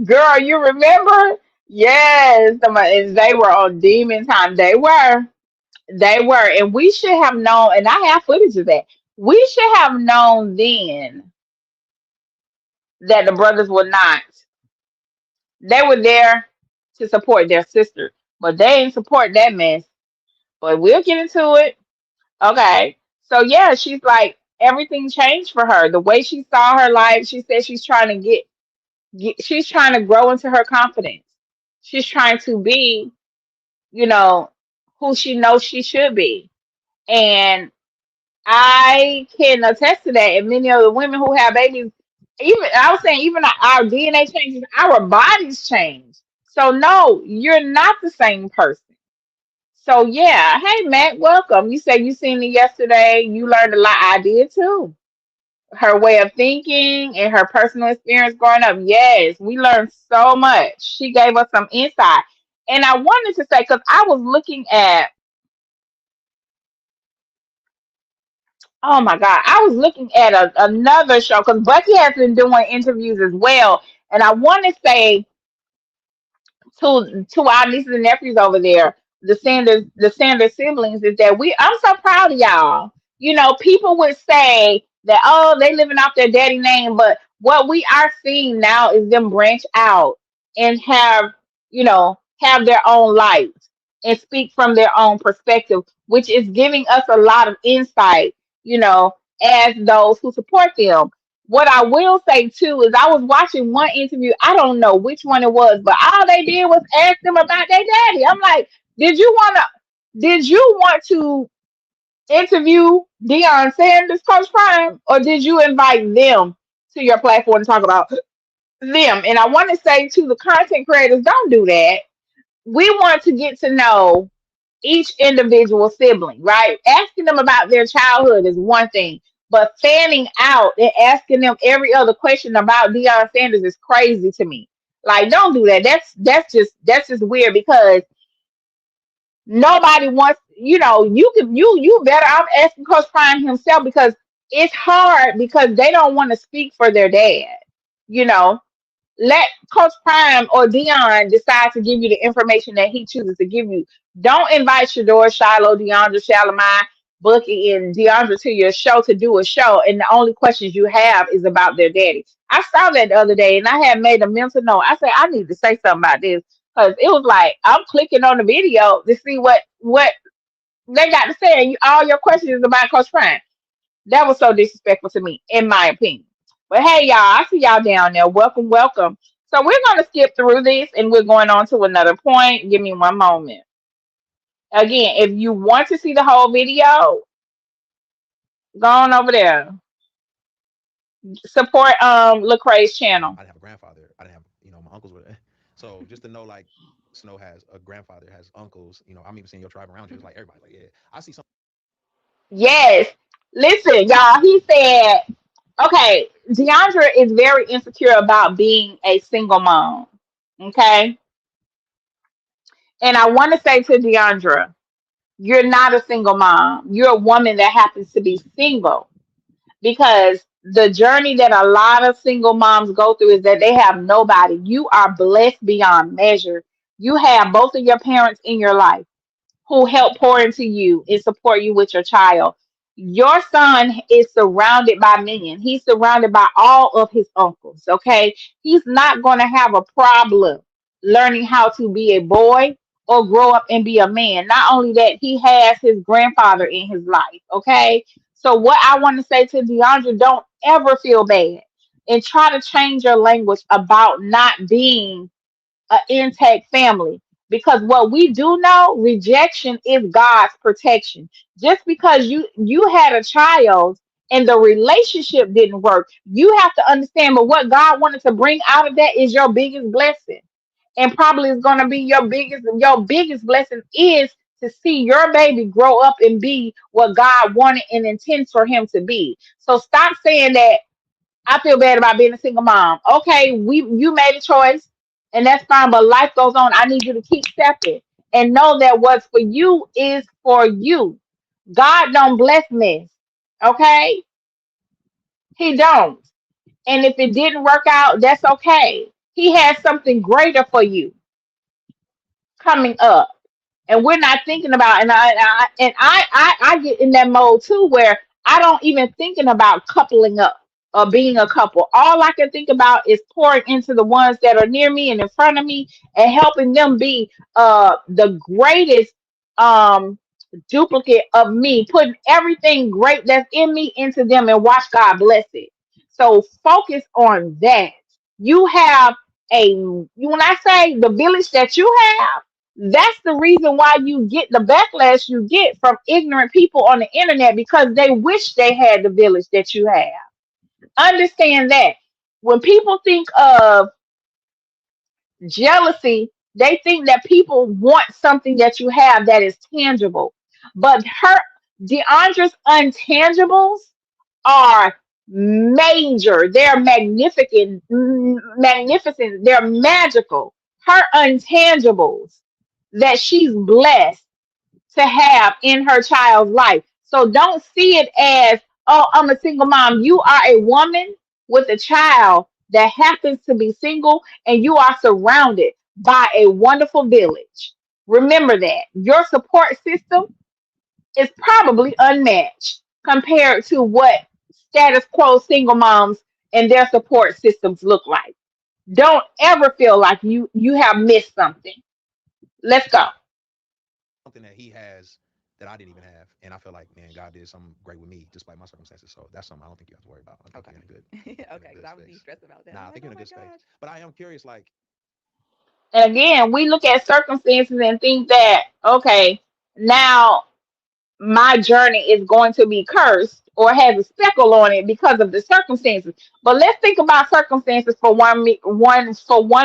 Girl, you remember? Yes, and they were on demon time. They were. They were. And we should have known, and I have footage of that. We should have known then that the brothers were not. They were there to support their sister, but they ain't support that mess. But we'll get into it. Okay. So yeah, she's like everything changed for her. The way she saw her life, she said she's trying to she's trying to grow into her confidence. She's trying to be, you know, who she knows she should be. And I can attest to that. And many of the women who have babies, even I was saying, even our DNA changes, our bodies change. So no, you're not the same person. So yeah, hey Matt, welcome. You said you seen it yesterday. You learned a lot. I did too. Her way of thinking and her personal experience growing up. Yes, we learned so much. She gave us some insight. And I wanted to say, because I was looking at, oh my God, I was looking at another show because Bucky has been doing interviews as well. And I want to say to our nieces and nephews over there, the Sanders siblings, is that I'm so proud of y'all. People would say that, oh, they living off their daddy name, but what we are seeing now is them branch out and have their own light and speak from their own perspective, which is giving us a lot of insight, you know, as those who support them. What I will say too is I was watching one interview. I don't know which one it was, but all they did was ask them about their daddy. I'm like, did you want to interview Deion Sanders, Coach Prime, or did you invite them to your platform to talk about? them. And I want to say to the content creators, don't do that. We want to get to know each individual sibling, right? Asking them about their childhood is one thing, but fanning out and asking them every other question about Deion Sanders is crazy to me. Like, don't do that. That's just weird because nobody wants. You better off asking Coach Prime himself because it's hard because they don't want to speak for their dad. You know, let Coach Prime or Dion decide to give you the information that he chooses to give you. Don't invite Shador, Shiloh, Deandra, Shalimai, Bookie, and Deandra to your show to do a show, and the only questions you have is about their daddy. I saw that the other day, and I had made a mental note. I said I need to say something about this because it was like I'm clicking on the video to see what they got to say, and all your questions is about Coach Prime. That was so disrespectful to me, in my opinion. But hey, y'all, I see y'all down there. Welcome, welcome. So we're going to skip through this and we're going on to another point. Give me one moment. Again, if you want to see the whole video, go on over there. Support Lecrae's channel. I didn't have a grandfather. I didn't have, my uncles were. So just to know, like, Snow has a grandfather, has uncles. I'm even seeing your tribe around you. It's like everybody, like, yeah, I see some. Yes. Listen, y'all, he said, okay, Deandra is very insecure about being a single mom. Okay. And I want to say to Deandra, you're not a single mom. You're a woman that happens to be single because the journey that a lot of single moms go through is that they have nobody. You are blessed beyond measure. You have both of your parents in your life who help pour into you and support you with your child. Your son is surrounded by men. He's surrounded by all of his uncles. Okay. He's not going to have a problem learning how to be a boy or grow up and be a man. Not only that, he has his grandfather in his life. Okay. So, what I want to say to Deandra, don't ever feel bad and try to change your language about not being an intact family because what we do know, rejection is God's protection. Just because you had a child and the relationship didn't work, you have to understand, but what God wanted to bring out of that is your biggest blessing, and probably is going to be your biggest blessing is to see your baby grow up and be what God wanted and intends for him to be. So stop saying that I feel bad about being a single mom. Okay, you made a choice, and that's fine. But life goes on. I need you to keep stepping and know that what's for you is for you. God don't bless mess. Okay, He don't. And if it didn't work out, that's okay. He has something greater for you coming up. And we're not thinking about and I get in that mode too where I don't even thinking about coupling up or being a couple. All I can think about is pouring into the ones that are near me and in front of me and helping them be the greatest um duplicate of me, putting everything great that's in me into them and watch God bless it. So focus on that. You have when I say the village that you have, that's the reason why you get the backlash you get from ignorant people on the internet because they wish they had the village that you have. Understand that. When people think of jealousy, they think that people want something that you have that is tangible. But Deandra's untangibles are major. They're magnificent. They're magical. Her untangibles that she's blessed to have in her child's life. So don't see it as, oh, I'm a single mom. You are a woman with a child that happens to be single, and you are surrounded by a wonderful village. Remember that your support system is probably unmatched compared to what status quo single moms and their support systems look like. Don't ever feel like you have missed something. Let's go. Something that he has that I didn't even have, and I feel like, man, God did something great with me despite my circumstances. So that's something I don't think you have to worry about. I think Okay. you're in a good, Okay, because I would be space. stressed about that. Nah, I'm I think like, you're oh in a my good space. gosh. But I am curious, like, And again, we look at circumstances and think that, okay, now my journey is going to be cursed or has a speckle on it because of the circumstances. But let's think about circumstances for one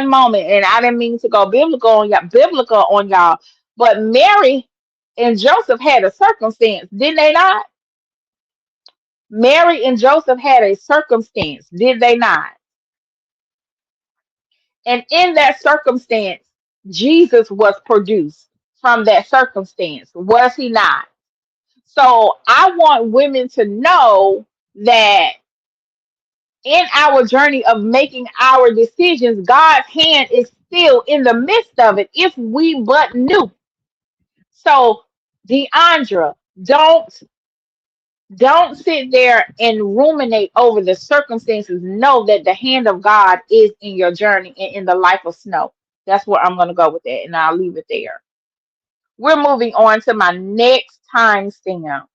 moment. And I didn't mean to go biblical on y'all. But Mary and Joseph had a circumstance, did they not? Mary and Joseph had a circumstance, did they not? And in that circumstance, Jesus was produced from that circumstance, was he not? So I want women to know that in our journey of making our decisions, God's hand is still in the midst of it if we but knew. So, Deandra, don't sit there and ruminate over the circumstances. Know that the hand of God is in your journey and in the life of Snow. That's where I'm going to go with that, and I'll leave it there. We're moving on to my next time stamp.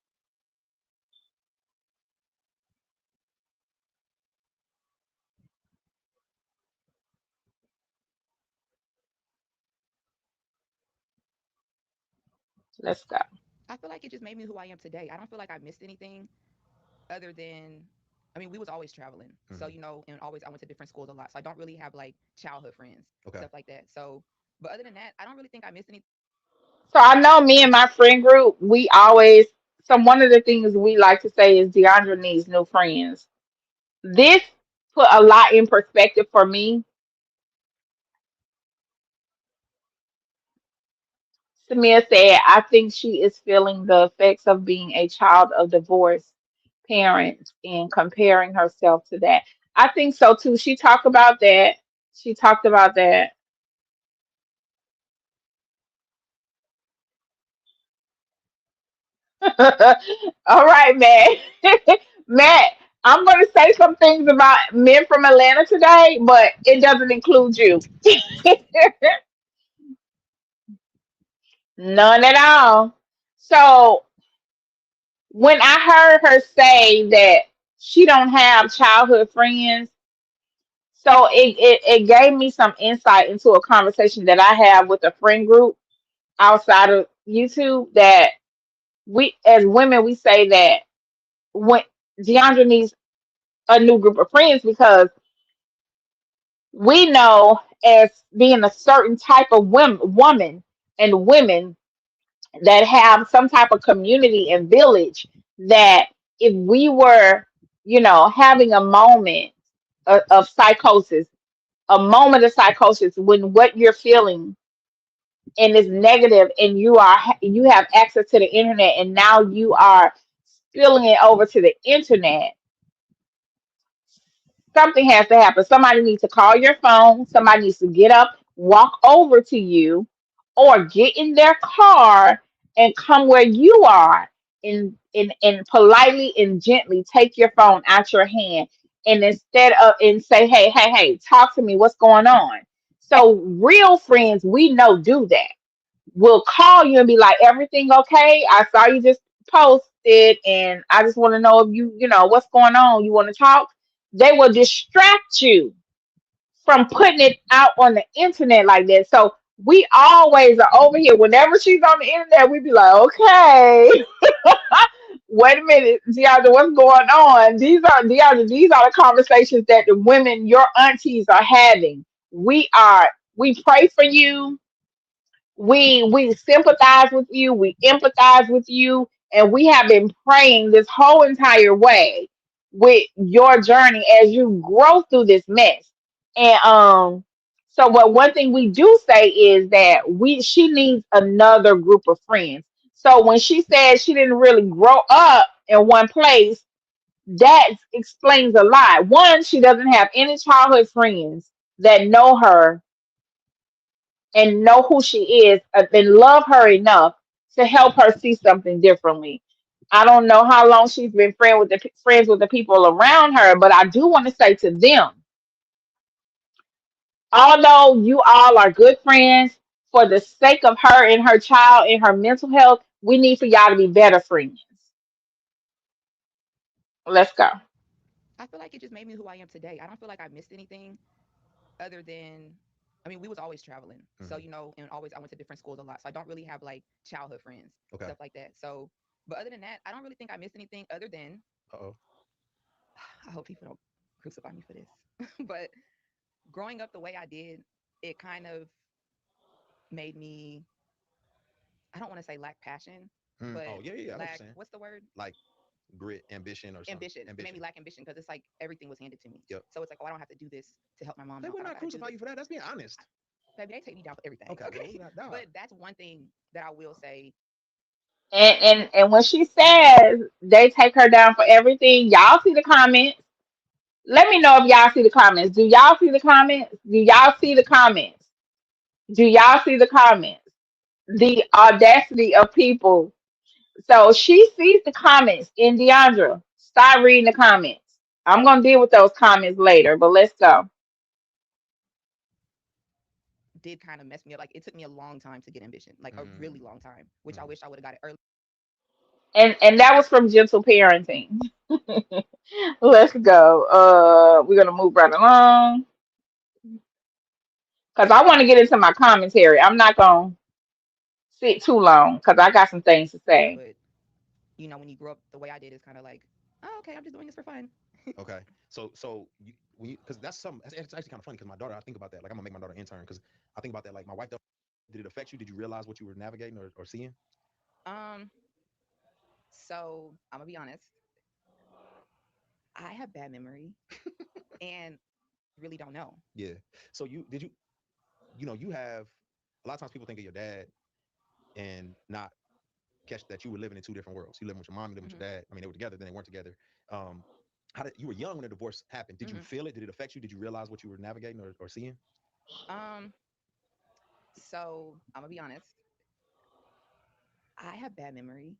Let's go. I feel like it just made me who I am today. I don't feel like I missed anything other than, I mean, we was always traveling. So, Mhm. and always I went to different schools a lot. So I don't really have like childhood friends, Okay. stuff like that. So, but other than that, I don't really think I missed anything. So I know me and my friend group, we always, so one of the things we like to say is Deandra needs new friends. This put a lot in perspective for me. Samia said, I think she is feeling the effects of being a child of divorced parents and comparing herself to that. I think so too. She talked about that. She talked about that. All right, Matt. Matt, I'm going to say some things about men from Atlanta today, but it doesn't include you. None at all. So when I heard her say that she don't have childhood friends, so it gave me some insight into a conversation that I have with a friend group outside of YouTube that we as women we say that when Deandra needs a new group of friends because we know as being a certain type of woman and women that have some type of community and village that if we were, having a moment of psychosis, a moment of psychosis when what you're feeling and is negative and you have access to the internet and now you are spilling it over to the internet, something has to happen. Somebody needs to call your phone. Somebody needs to get up, walk over to you, or get in their car and come where you are and politely and gently take your phone out your hand and instead of and say, hey, talk to me. What's going on? So real friends we know do that will call you and be like, everything okay? I saw you just posted and I just want to know if what's going on. You want to talk? They will distract you from putting it out on the internet like that. So we always are over here. Whenever she's on the internet, we be like, okay, wait a minute, Deandra, what's going on? These are the conversations that the women, your aunties, are having. We pray for you, we sympathize with you, we empathize with you, and we have been praying this whole entire way with your journey as you grow through this mess. And so what one thing we do say is that she needs another group of friends. So when she said she didn't really grow up in one place, that explains a lot. One, she doesn't have any childhood friends that know her and know who she is and love her enough to help her see something differently. I don't know how long she's been friends with the people around her, but I do want to say to them, although you all are good friends, for the sake of her and her child and her mental health, we need for y'all to be better friends. Let's go. I feel like it just made me who I am today. I don't feel like I missed anything other than, I mean, we was always traveling. So, Mhm. and always I went to different schools a lot. So I don't really have like childhood friends, Okay. stuff like that. So, but other than that, I don't really think I missed anything other than Uh-oh. I hope people don't crucify me for this. But growing up the way I did, it kind of made me, I don't want to say lack passion, Oh, but yeah, yeah, yeah. I know what you're lack, saying. what's the word? Like grit, ambition, or something. Ambition. It made me Ambition. lack ambition because it's like everything was handed to me. Yep. So it's like, oh, I don't have to do this to help my mom They out. would I don't not got to do crucify this. you for that. That's being honest. Baby, they take me down for everything. Okay, well, Okay. we got die. But that's one thing that I will say. And when she says they take her down for everything, y'all see the comments. Let me know if y'all see the comments. Do y'all see the comments? Do y'all see the comments? Do y'all see the comments? The audacity of people. So she sees the comments in Deandra. Start reading the comments. I'm gonna deal with those comments later, but let's go. Did kind of mess me up. Like it took me a long time to get ambition, like a really Mm, long time, which I mm. wish I would have got it early. And that was from Gentle Parenting. Let's go. We're gonna move right along because I want to get into my commentary. I'm not gonna sit too long because I got some things to say. But when you grow up the way I did, it's kind of like, oh, okay, I'm just doing this for fun. Okay. So you, when you, because that's some, it's actually kind of funny because my daughter, I think about that. Like, I'm gonna make my daughter intern because I think about that. Like, my wife, did it affect you? Did you realize what you were navigating or seeing? Um, so I'm gonna be honest. I have bad memory, and really don't know. Yeah. So you have a lot of times people think of your dad and not catch that you were living in two different worlds. You living with your mom, you living with Hmm. your dad. I mean, they were together, then they weren't together. Um, how did you were young when the divorce happened? Did you Hmm. feel it? Did it affect you? Did you realize what you were navigating or seeing? Um, so I'm gonna be honest. I have bad memory,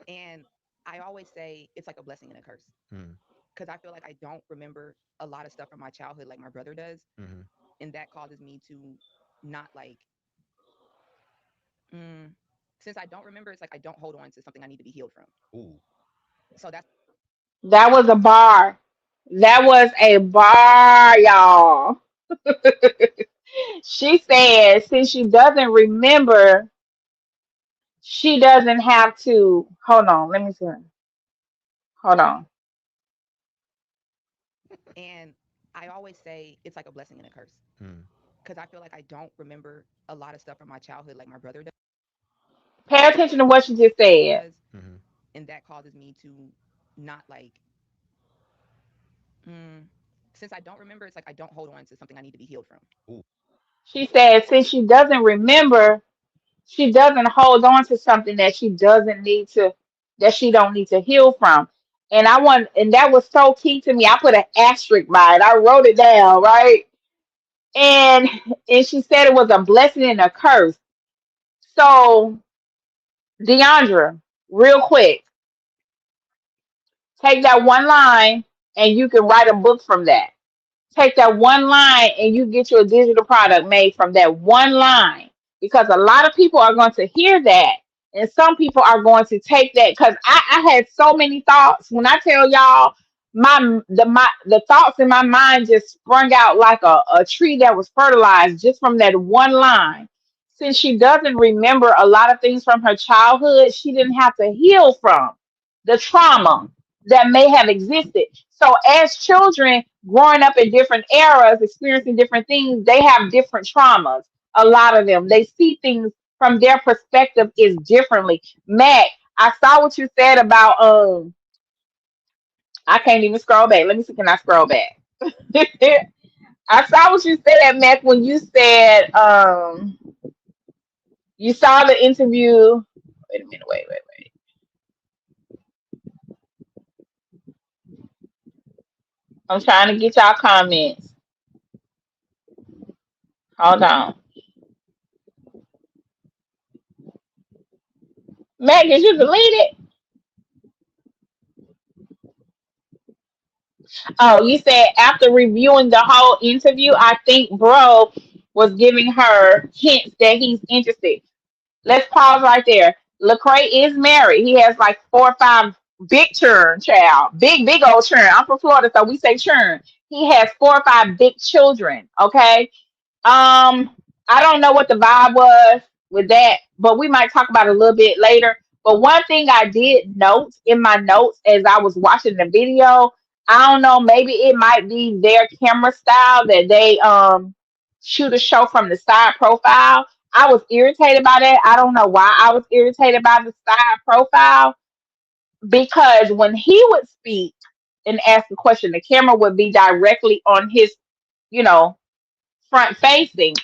and I always say it's like a blessing and a curse Mm, because I feel like I don't remember a lot of stuff from my childhood like my brother does, mm-hmm. and that causes me to not like. Mm, since I don't remember, it's like I don't hold on to something I need to be healed from. Ooh. So that's That was a bar. That was a bar, y'all. She said since she doesn't remember, she doesn't have to. Hold on, let me see. Hold on. and I always say it's like a blessing and a curse Mm. because I feel like I don't remember a lot of stuff from my childhood like my brother Pay attention to what she just said. does, Mm-hmm. and that causes me to not like. Mm, since I don't remember, it's like I don't hold on to something I need to be healed from. Ooh. She said since she doesn't remember, she doesn't hold on to something that she doesn't need to, that she don't need to heal from. And that was so key to me. I put an asterisk by it. I wrote it down, right? And and she said it was a blessing and a curse. So, Deandra, real quick, take that one line and you can write a book from that. Take that one line and you get your digital product made from that one line, because a lot of people are going to hear that and some people are going to take that, because I had so many thoughts when I tell y'all the thoughts in my mind just sprung out like a tree that was fertilized just from that one line. Since she doesn't remember a lot of things from her childhood, she didn't have to heal from the trauma that may have existed. So, as children growing up in different eras, experiencing different things, they have different traumas. A lot of them, they see things from their perspective is differently. Mac, I saw what you said about I can't even scroll back. Let me see, can I scroll back? I saw what you said, Mac, when you said you saw the interview. Wait a minute, wait. I'm trying to get y'all comments. Hold on. Mac, did you delete it? Oh, you said after reviewing the whole interview, I think bro was giving her hints that he's interested. Let's pause right there. Lecrae is married. He has like 4 or 5 big churn child. Big old churn. I'm from Florida, so we say churn. He has 4 or 5 big children. Okay. I don't know what the vibe was with that, but we might talk about it a little bit later. But one thing I did note in my notes as I was watching the video, I don't know, maybe it might be their camera style that they shoot a show from the side profile. I was irritated by that. I don't know why I was irritated by the side profile, because when he would speak and ask a question, the camera would be directly on his, you know, front facing.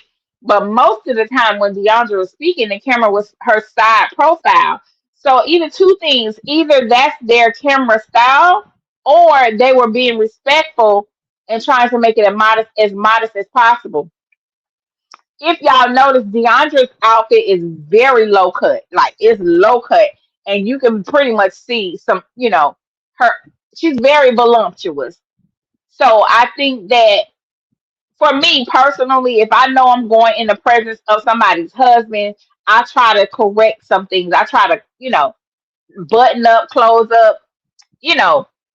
But most of the time when Deiondra was speaking, the camera was her side profile. So either two things, either that's their camera style, or they were being respectful and trying to make it as modest as possible. If y'all notice, Deandra's outfit is very low cut, like it's low cut, and you can pretty much see some, her. She's very voluptuous. So I think that for me personally, if I know I'm going in the presence of somebody's husband, I try to correct some things. I try to, button up, close up,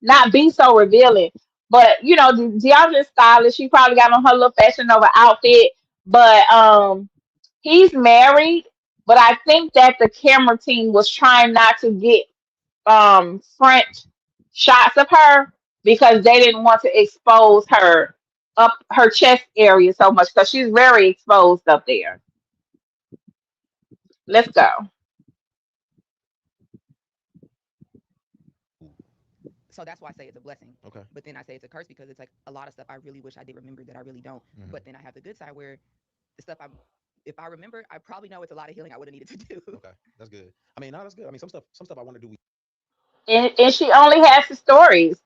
not be so revealing. But Deandra's stylish. She probably got on her little Fashion Nova outfit, but he's married. But I think that the camera team was trying not to get front shots of her because they didn't want to expose her up her chest area so much because she's very exposed up there. Let's go. So that's why I say it's a blessing. Okay. But then I say it's a curse because it's like a lot of stuff I really wish I did remember that I really don't. But then I have the good side where the stuff if I remember, I probably know it's a lot of healing I would have needed to do. Okay, that's good. I mean, no, that's good. I mean, some stuff I want to do. And she only has the stories.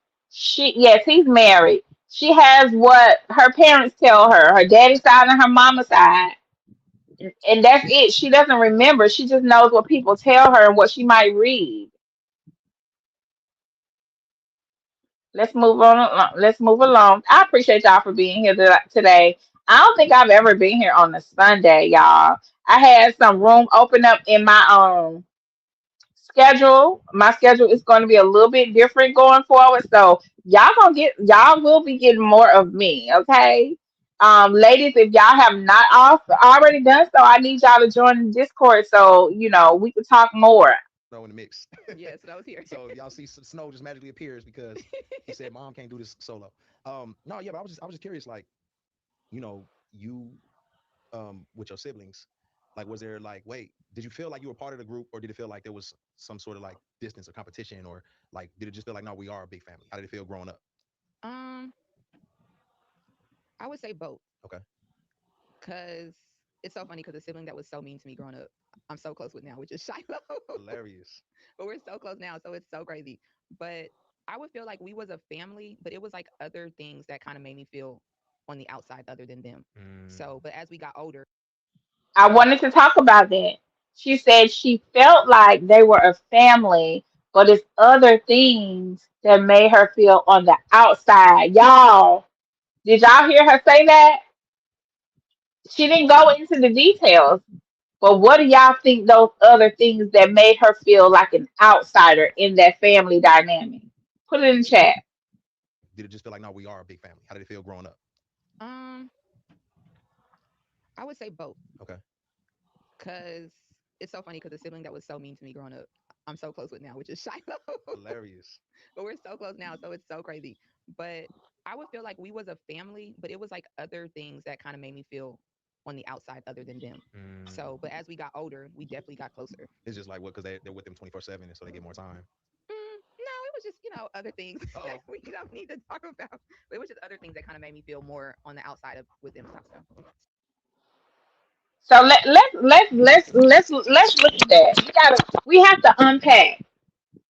Yes, he's married. She has what her parents tell her, her daddy's side and her mama's side. And that's it. She doesn't remember. She just knows what people tell her and what she might read. Let's move on. Let's move along. I appreciate y'all for being here today. I don't think I've ever been here on a Sunday, y'all. I had some room open up in my schedule. My schedule is going to be a little bit different going forward. So y'all will be getting more of me, okay? Ladies, if y'all have not already done so, I need y'all to join the Discord so we can talk more. Snow in the mix. Yes, that was here. So y'all see Snow just magically appears because he said mom can't do this solo. No, yeah, but I was just curious, like, you with your siblings, like, was there like, wait, did you feel like you were part of the group, or did it feel like there was some sort of like distance or competition, or like did it just feel like, no, we are a big family? How did it feel growing up? um, I would say both. Okay. Cause it's so funny because the sibling that was so mean to me growing up, I'm so close with now, which is Shiloh. Hilarious. But we're so close now, so it's so crazy. But I would feel like we was a family, but it was like other things that kind of made me feel on the outside other than them. So, but as we got older, I wanted to talk about that. She said she felt like they were a family, but it's other things that made her feel on the outside. Y'all, did y'all hear her say that? She didn't go into the details, but what do y'all think those other things that made her feel like an outsider in that family dynamic? Put it in the chat. Did it just feel like, no, we are a big family? How did it feel growing up? um, I would say both. Okay. Cause it's so funny because the sibling that was so mean to me growing up, I'm so close with now, which is Shiloh. Hilarious. But we're so close now, so it's so crazy. But I would feel like we was a family, but it was like other things that kind of made me feel on the outside other than them. So, but as we got older, we definitely got closer. It's just like what, because they're with them 24/7, and so they get more time. No, it was just other things Oh, that we don't need to talk about. But it was just other things that kind of made me feel more on the outside of with them stuff. So So let's look at that. We have to unpack.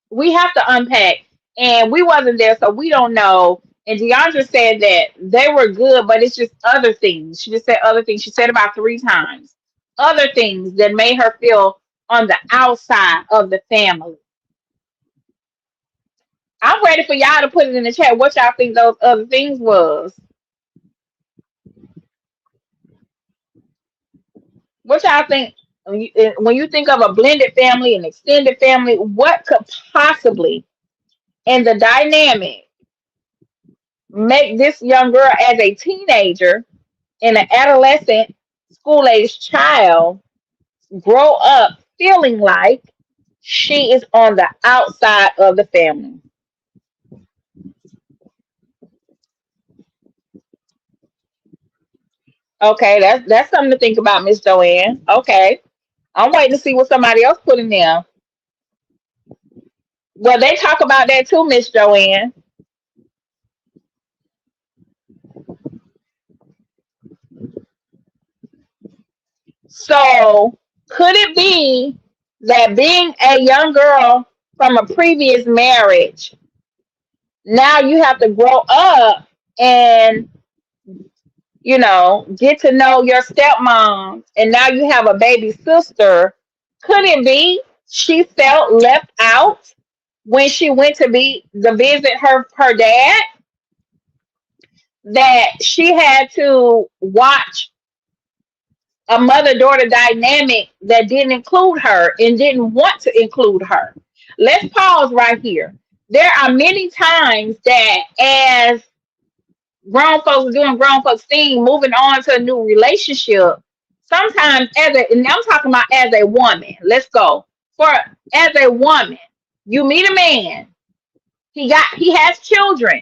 We have to unpack. And we wasn't there, so we don't know. And Deandra said that they were good, but it's just other things. She just said other things. She said about three times. Other things that made her feel on the outside of the family. I'm ready for y'all to put it in the chat what y'all think those other things was. What y'all think when you think of a blended family, an extended family, what could possibly in the dynamic make this young girl as a teenager and an adolescent school age child grow up feeling like She is on the outside of the family. Okay, that's something to think about, Miss Joanne. Okay. I'm waiting to see what somebody else put in there. Well, they talk about that too, Miss Joanne. So could it be that being a young girl from a previous marriage, now you have to grow up and get to know your stepmom, and now you have a baby sister. Could it be she felt left out when she went to visit her dad? That she had to watch a mother daughter dynamic that didn't include her and didn't want to include her. Let's pause right here. There are many times that as grown folks doing grown folks thing, moving on to a new relationship, sometimes and I'm talking about as a woman, let's go. For as a woman, you meet a man, he has children,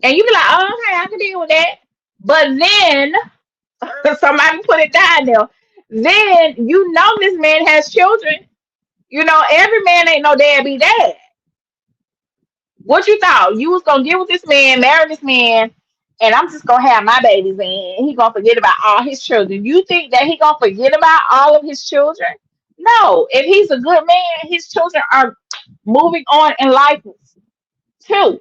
and you be like, oh, okay, I can deal with that. But then somebody put it down there. Then this man has children. Every man ain't no deadbeat dad. What you thought? You was gonna get with this man, marry this man, and I'm just gonna have my babies and he gonna forget about all his children. You think that he gonna forget about all of his children? No. If he's a good man, his children are moving on in life too.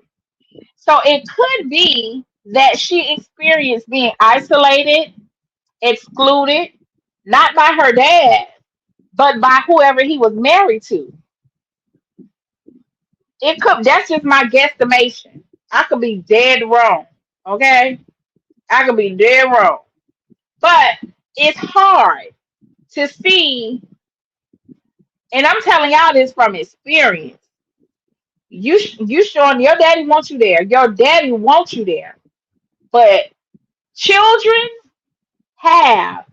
So it could be that she experienced being isolated, excluded, not by her dad, but by whoever he was married to. It could That's just my guesstimation. I could be dead wrong. Okay? I could be dead wrong. But it's hard to see, and I'm telling y'all this from experience. You showing your daddy wants you there. Your daddy wants you there. But children have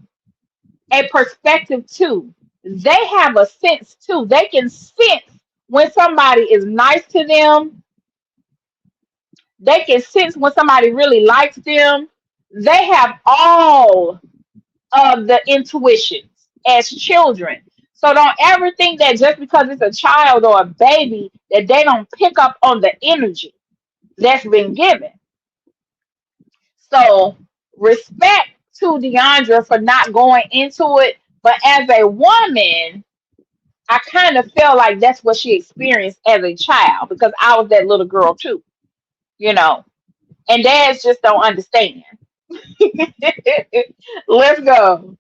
a perspective too. They have a sense too. They can sense when somebody is nice to them. They can sense when somebody really likes them. They have all of the intuitions as children. So don't ever think that just because it's a child or a baby that they don't pick up on the energy that's been given. So respect to Deiondra for not going into it. But as a woman, I kind of felt like that's what she experienced as a child because I was that little girl too, you know. And dads just don't understand. Let's go.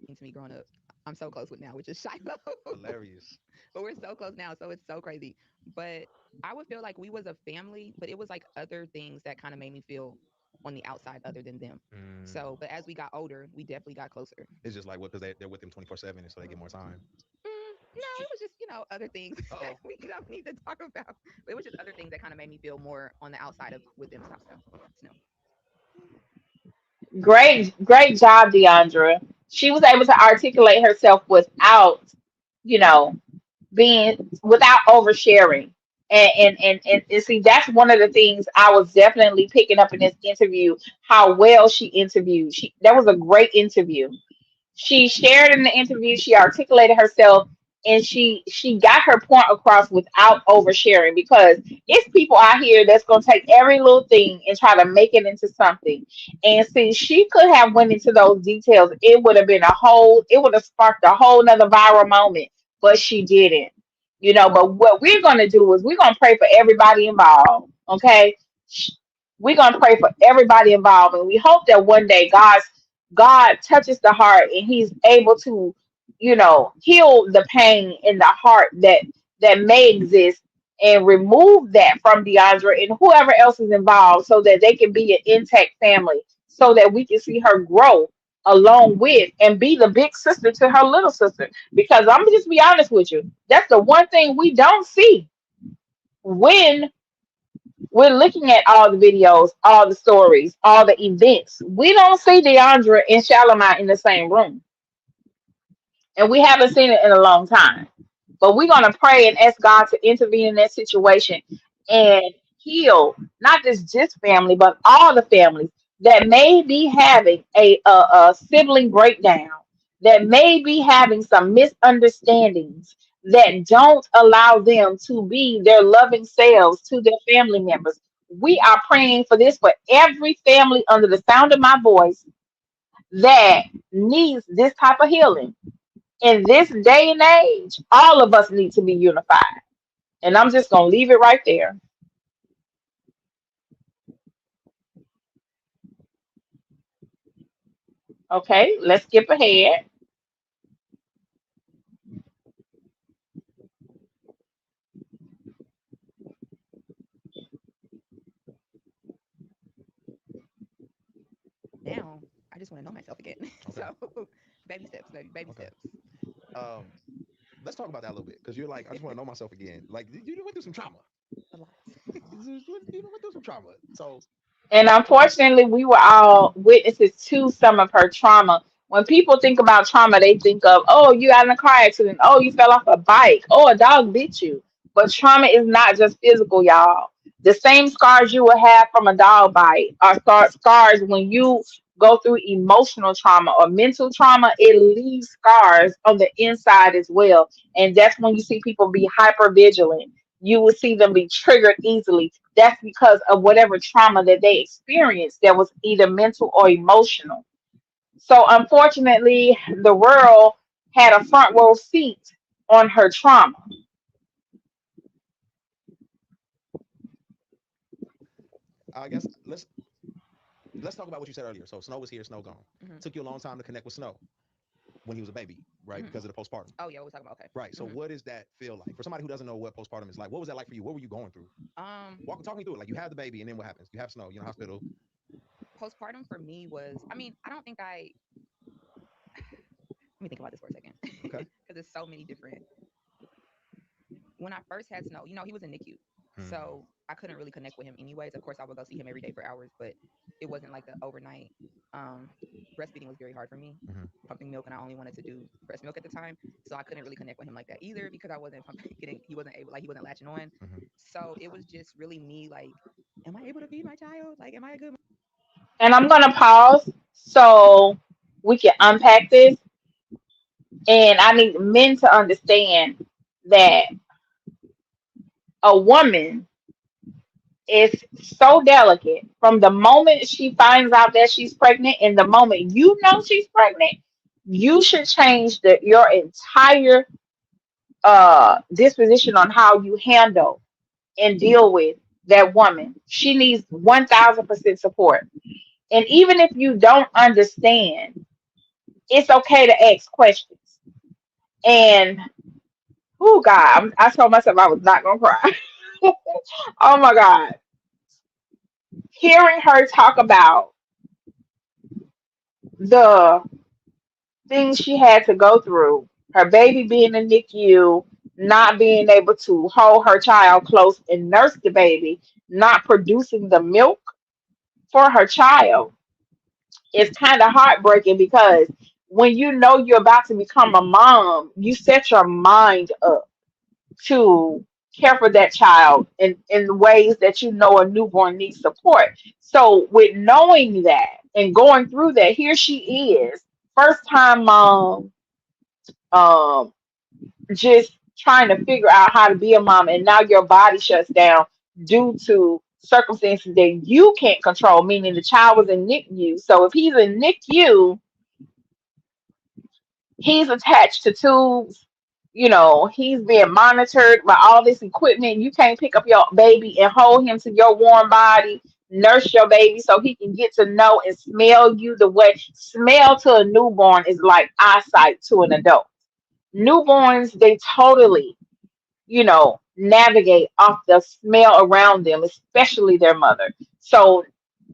To me growing up, I'm so close with now, which is Shiloh. Hilarious. But we're so close now, so it's so crazy. But I would feel like we was a family, but it was like other things that kind of made me feel on the outside other than them. Mm. So, but as we got older, we definitely got closer. It's just like what because they're with him 24/7, and so they get more time. No, it was just other things that Oh, we don't need to talk about. But it was just other things that kind of made me feel more on the outside of with them. Stop, stop, Snow. Great job, Deandra. She was able to articulate herself without, you know, being without oversharing. And see, that's one of the things I was definitely picking up in this interview, how well she interviewed. That was a great interview. She shared in the interview, she articulated herself, and she got her point across without oversharing, because it's people out here that's going to take every little thing and try to make it into something. And see, she could have went into those details, it would have sparked a whole nother viral moment, but she didn't. But what we're going to do is we're going to pray for everybody involved. Okay, we're going to pray for everybody involved, and we hope that one day God touches the heart and he's able to, heal the pain in the heart that may exist, and remove that from Deandra and whoever else is involved, so that they can be an intact family, so that we can see her grow along with and be the big sister to her little sister. Because I'm gonna just be honest with you, that's the one thing we don't see when we're looking at all the videos, all the stories, all the events. We don't see Deandra and Shalimar in the same room. and we haven't seen it in a long time. But we're going to pray and ask God to intervene in that situation and heal not just this family, but all the families that may be having a sibling breakdown, that may be having some misunderstandings that don't allow them to be their loving selves to their family members. We are praying for this for every family under the sound of my voice that needs this type of healing. In this day and age, all of us need to be unified. And I'm just going to leave it right there. Okay, let's skip ahead. Now I just want to know myself again. Okay. So baby steps, baby Okay. steps. Um, let's talk about that a little bit because you're like, I just want to know myself again. Like, you went through some trauma. A lot. You went through some trauma. So, And unfortunately, we were all witnesses to some of her trauma. When people think about trauma, they think of, oh, you got in a car accident. Oh, you fell off a bike. Oh, a dog bit you. But trauma is not just physical, y'all. The same scars you will have from a dog bite are scars when you go through emotional trauma or mental trauma. It leaves scars on the inside as well. And that's when you see people be hyper vigilant. You will see them be triggered easily. That's because of whatever trauma that they experienced that was either mental or emotional. So unfortunately, the world had a front row seat on her trauma. I guess let's talk about what you said earlier. So, Snow was here, Snow gone. Hmm. Took you a long time to connect with Snow when he was a baby, right? Hmm. Because of the postpartum. Oh yeah, we're talking about okay. Right. So, Hmm. what does that feel like for somebody who doesn't know what postpartum is like? What was that like for you? What were you going through? Talk me through it. Like, you have the baby, and then what happens? You have Snow, you're in the hospital. Postpartum for me was, I mean, I don't think I, let me think about this for a second Okay. because there's so many different. When I first had Snow, he was in NICU, Hmm. so I couldn't really connect with him anyways. Of course, I would go see him every day for hours, but it wasn't like the overnight. Um, Breastfeeding was very hard for me, Hmm. pumping milk, and I only wanted to do breast milk at the time, so I couldn't really connect with him like that either because I wasn't pumping, getting, he wasn't able, like he wasn't latching on. Hmm. So it was just really me, like, am I able to feed my child? Like, am I a good? And I'm going to pause so we can unpack this. And I need men to understand that a woman is so delicate from the moment she finds out that she's pregnant and the moment you know she's pregnant, you should change your entire disposition on how you handle and deal with that woman. She needs 1000% support. And even if you don't understand, it's okay to ask questions. And oh God, I told myself I was not gonna cry. Oh my God, hearing her talk about the things she had to go through, her baby being in NICU, not being able to hold her child close and nurse the baby, not producing the milk for her child, it's kind of heartbreaking because when you know you're about to become a mom, you set your mind up to care for that child in ways that you know a newborn needs support. So with knowing that and going through that, here she is, first time mom, um, just trying to figure out how to be a mom, and now your body shuts down due to circumstances that you can't control, meaning the child was in NICU. So if he's in NICU, he's attached to tubes. He's being monitored by all this equipment. You can't pick up your baby and hold him to your warm body, nurse your baby so he can get to know and smell you the way smell to a newborn is like eyesight to an adult. Newborns, they totally, navigate off the smell around them, especially their mother. So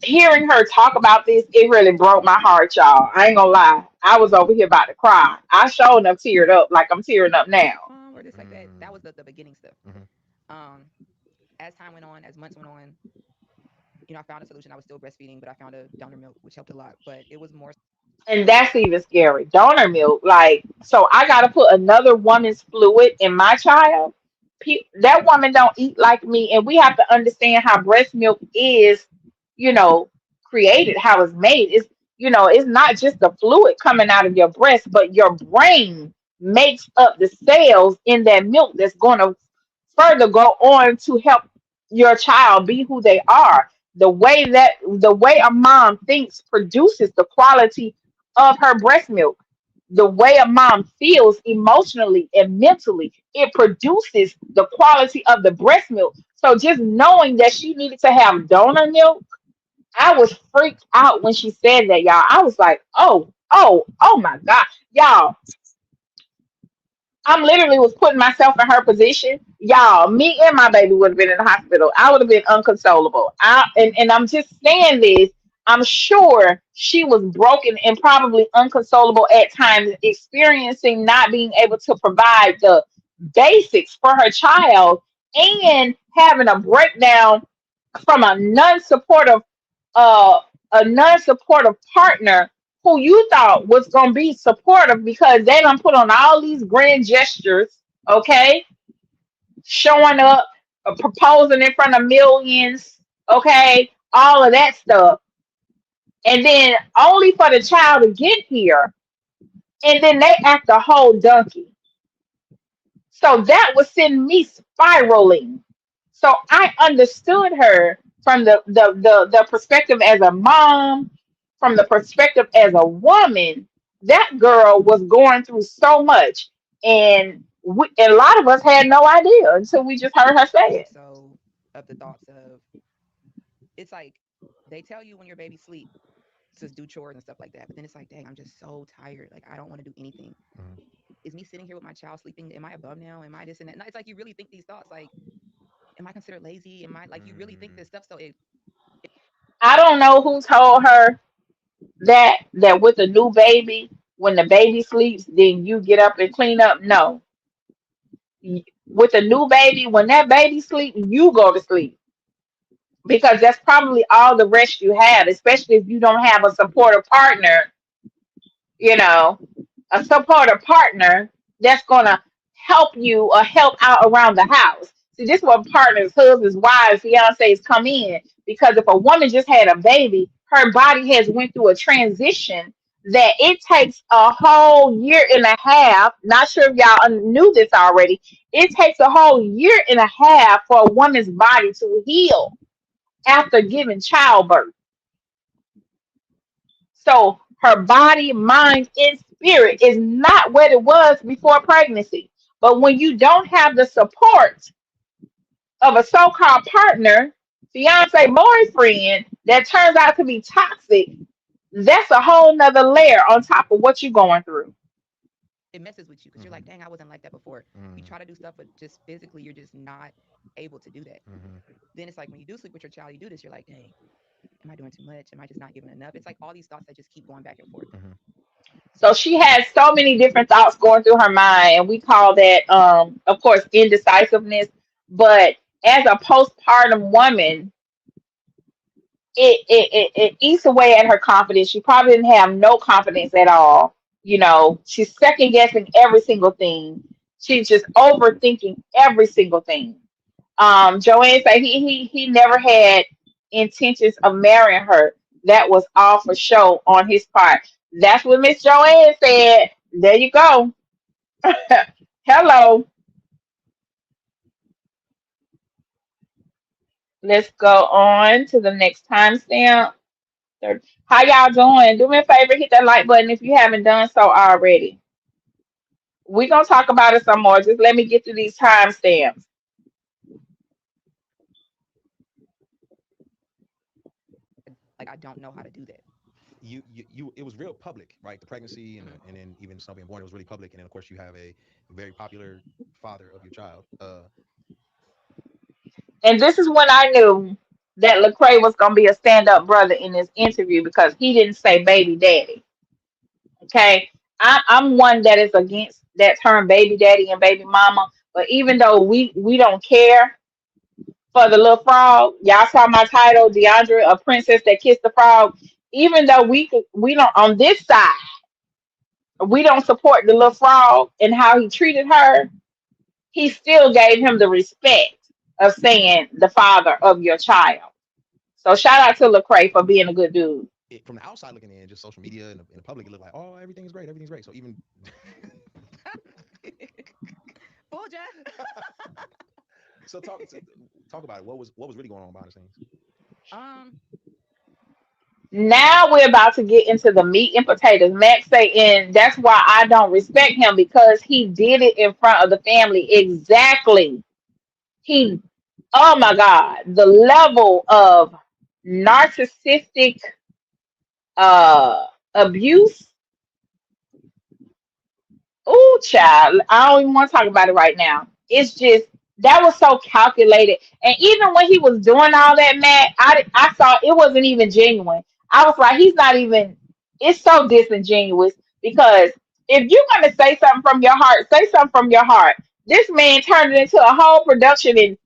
hearing her talk about this, it really broke my heart, y'all. I ain't gonna lie. I was over here about to cry. I showed up teared up like I'm tearing up now. Or just like that. That was Mm. the beginning stuff. Hmm. Um, as time went on, as months went on, I found a solution. I was still breastfeeding, but I found a donor milk, which helped a lot. But it was more. And that's even scary. Donor milk, like, so I got to put another woman's fluid in my child. That woman don't eat like me, and we have to understand how breast milk is, you know, created, how it's made. It's, it's not just the fluid coming out of your breast, but your brain makes up the cells in that milk that's going to further go on to help your child be who they are. The way a mom thinks produces the quality of her breast milk. The way a mom feels emotionally and mentally, it produces the quality of the breast milk. So just knowing that she needed to have donor milk, I was freaked out when she said that, y'all. I was like, oh my God. Y'all, I'm literally was putting myself in her position. Y'all, me and my baby would have been in the hospital. I would have been unconsolable. And I'm just saying this. I'm sure she was broken and probably unconsolable at times, experiencing not being able to provide the basics for her child and having a breakdown from uh, a non-supportive partner who you thought was gonna be supportive because they done put on all these grand gestures, okay, showing up, proposing in front of millions, okay, all of that stuff, and then only for the child to get here, and then they act a whole donkey. So that was sending me spiraling. So I understood her from the perspective as a mom, from the perspective as a woman. That girl was going through so much, and a lot of us had no idea until we just heard her say I'm it. so of the thoughts of, it's like they tell you when your baby sleep to do chores and stuff like that, but then it's like, dang, I'm just so tired. Like I don't want to do anything. Mhm. Is me sitting here with my child sleeping? Am I above now? Am I this and that? And it's like you really think these thoughts. Like, am I considered lazy? Am I like you really think Mhm. this stuff? So it I don't know who told her that with a new baby, when the baby sleeps, then you get up and clean up. No, with a new baby, when that baby sleep, you go to sleep because that's probably all the rest you have, especially if you don't have a supportive partner, you know, a supportive partner that's gonna help you or help out around the house. See, this is what partners, husbands, wives, fiancés come in, because if a woman just had a baby, her body has went through a transition that it takes a whole year and a half. Not sure if y'all knew this already. It takes a whole year and a half for a woman's body to heal after giving childbirth. So her body, mind, and spirit is not what it was before pregnancy. But when you don't have the support of a so-called partner, fiance, boyfriend that turns out to be toxic, that's a whole nother layer on top of what you're going through. it messes with you because you're like, Mhm. dang, I wasn't like that before. You Mhm. try to do stuff, but just physically, you're just not able to do that. Mhm. Then it's like when you do sleep with your child, you do this, you're like, dang, am I doing too much? Am I just not giving enough? It's like all these thoughts that just keep going back and forth. Mhm. So she has so many different thoughts going through her mind, and we call that, of course, indecisiveness. But as a postpartum woman, it eats away at her confidence. She probably didn't have no confidence at all. She's second guessing every single thing. She's just overthinking every single thing. Joanne said he never had intentions of marrying her. That was all for show on his part. That's what Miss Joanne said. There you go. Hello. Let's go on to the next timestamp. How y'all doing? Do me a favor, hit that like button if you haven't done so already. We're gonna talk about it some more. Just let me get to these timestamps. Like I don't know how to do that. It was real public, right? The pregnancy and then even the snow being born, it was really public. And then of course you have a very popular father of your child. And this is when I knew that Lecrae was gonna be a stand-up brother in this interview because he didn't say baby daddy. Okay. I'm one that is against that term baby daddy and baby mama. But even though we don't care for the little frog, y'all saw my title, Deiondra, a princess that kissed the frog. even though we don't on this side, we don't support the little frog and how he treated her, he still gave him the respect of saying the father of your child. So shout out to Lecrae for being a good dude. From the outside looking in, just social media and the public, it looked like, oh, everything's great, everything's great. So even Full Jeff. so talk about it. What was really going on behind the scenes? Um, Now we're about to get into the meat and potatoes. Max say, and that's why I don't respect him because he did it in front of the family. Exactly. He, oh my God, the level of narcissistic uh abuse. Oh, child, I don't even want to talk about it right now. It's just that was so calculated, and even when he was doing all that, Matt, I saw it wasn't even genuine. I was like, he's not even. It's so disingenuous because if you're gonna say something from your heart, say something from your heart. This man turned it into a whole production and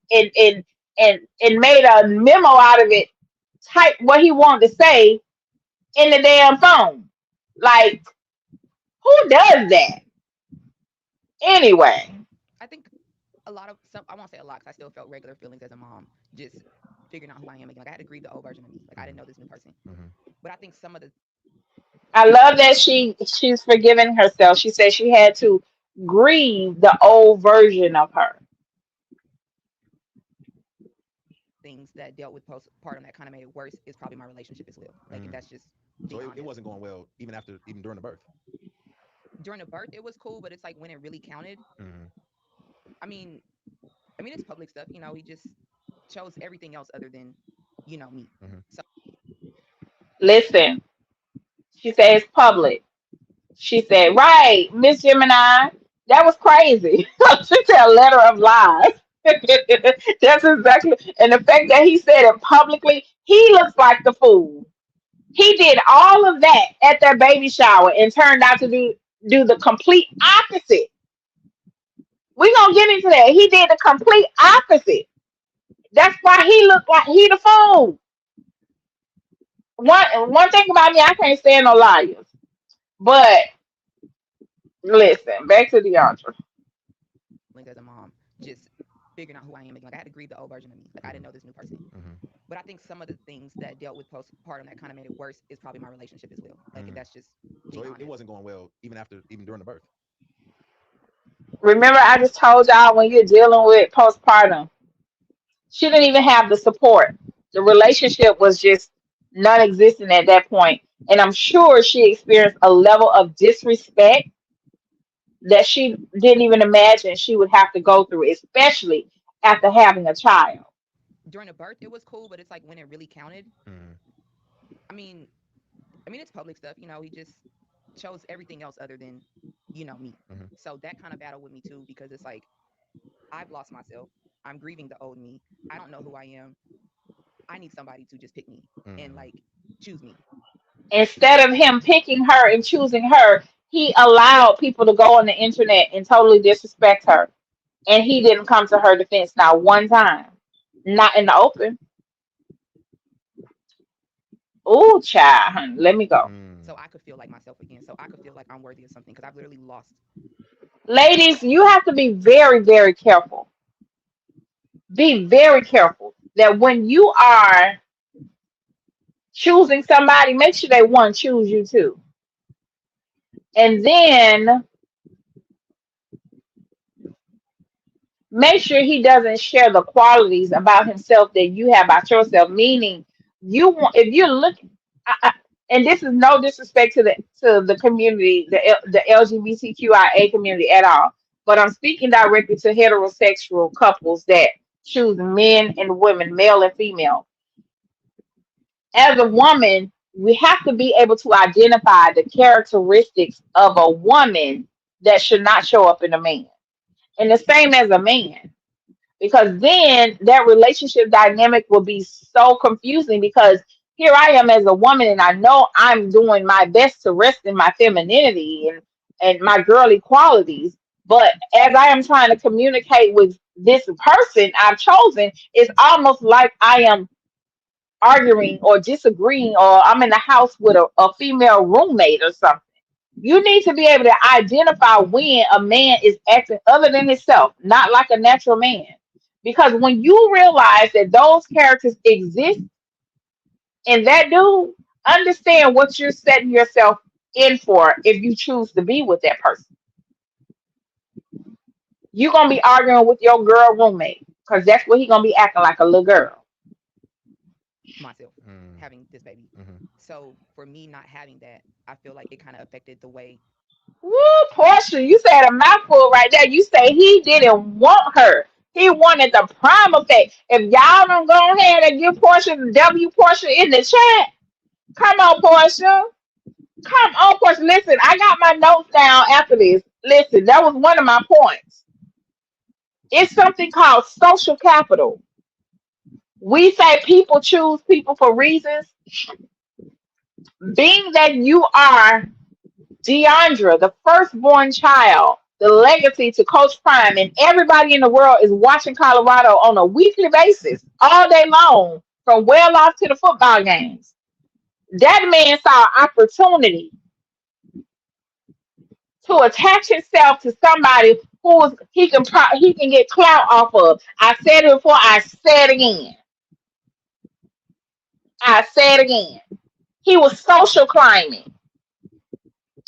made a memo out of it. Type what he wanted to say in the damn phone. Like, who does that anyway? I think a lot of some. I won't say a lot because I still felt regular feelings as a mom, just figuring out who I am again. Like I had to grieve the old version of me. Like I didn't know this new person. Mm-hmm. But I think some of the I love that she's forgiving herself. She said she had to grieve the old version of her. things that dealt with postpartum that kind of made it worse is probably my relationship as well. Like if Mm. that's just So being it honest. wasn't going well even during the birth. During the birth, it was cool, but it's like when it really counted. Mm-hmm. I mean, it's public stuff. He just chose everything else other than, me. Mm-hmm. So Listen, she said it's public. She said, right, Miss Gemini, that was crazy. She said a letter of lies. That's exactly, and the fact that he said it publicly, he looks like the fool. He did all of that at their baby shower and turned out to do the complete opposite. We're gonna get into that. He did the complete opposite. That's why he looked like he the fool. One thing about me, I can't stand no liars. But listen, back to Deandra. like as a mom, just figuring out who I am again. Like I had to grieve the old version of me. Like I didn't know this new person. Mm-hmm. But I think some of the things that dealt with postpartum that kind of made it worse is probably my relationship as well. Like if Mm. that's just So being it honest. wasn't going well even during the birth. Remember, I just told y'all when you're dealing with postpartum, she didn't even have the support. The relationship was just non-existent at that point, and I'm sure she experienced a level of disrespect that she didn't even imagine she would have to go through, especially after having a child. During the birth, it was cool, but it's like when it really counted. Mm-hmm. I mean, it's public stuff. He just chose everything else other than, me. Mm-hmm. So that kind of battle with me too, because it's like I've lost myself. I'm grieving the old me. I don't know who I am. I need somebody to just pick me and Mm-hmm. like choose me. Instead of him picking her and choosing her, he allowed people to go on the internet and totally disrespect her. And he didn't come to her defense not one time. Not in the open. Oh, child, honey, let me go. So I could feel like myself again. So I could feel like I'm worthy of something because I've literally lost. Ladies, you have to be very, very careful. Be very careful that when you are choosing somebody, make sure they one choose you too. And then make sure he doesn't share the qualities about himself that you have about yourself. Meaning, you want if you're looking, and this is no disrespect to the community, the LGBTQIA community at all, but I'm speaking directly to heterosexual couples that choose men and women, male and female. As a woman, we have to be able to identify the characteristics of a woman that should not show up in a man. And the same as a man. Because then that relationship dynamic will be so confusing because here I am as a woman and I know I'm doing my best to rest in my femininity and my girly qualities. But as I am trying to communicate with this person I've chosen, it's almost like I am arguing or disagreeing, or I'm in the house with a female roommate or something. You need to be able to identify when a man is acting other than himself, not like a natural man. Because when you realize that those characters exist in that dude, understand what you're setting yourself in for if you choose to be with that person. You're gonna be arguing with your girl roommate because that's what he gonna be acting like, a little girl. myself Mm, having this baby. mhm. So for me not having that, I feel like it kind of affected the way. Woo, Portia, you said a mouthful right there. You say he didn't want her. He wanted the prime effect. If y'all don't go ahead and give Portia the W Portia in the chat, come on, Portia. Come on, Portia. Listen, I got my notes down after this. Listen, that was one of my points. It's something called social capital. We say people choose people for reasons. Being that you are Deiondra, the firstborn child, the legacy to Coach Prime, and everybody in the world is watching Colorado on a weekly basis, all day long, from well off to the football games. That man saw opportunity to attach himself to somebody who he can get clout off of. I said it before. I said it again. I said it again. He was social climbing.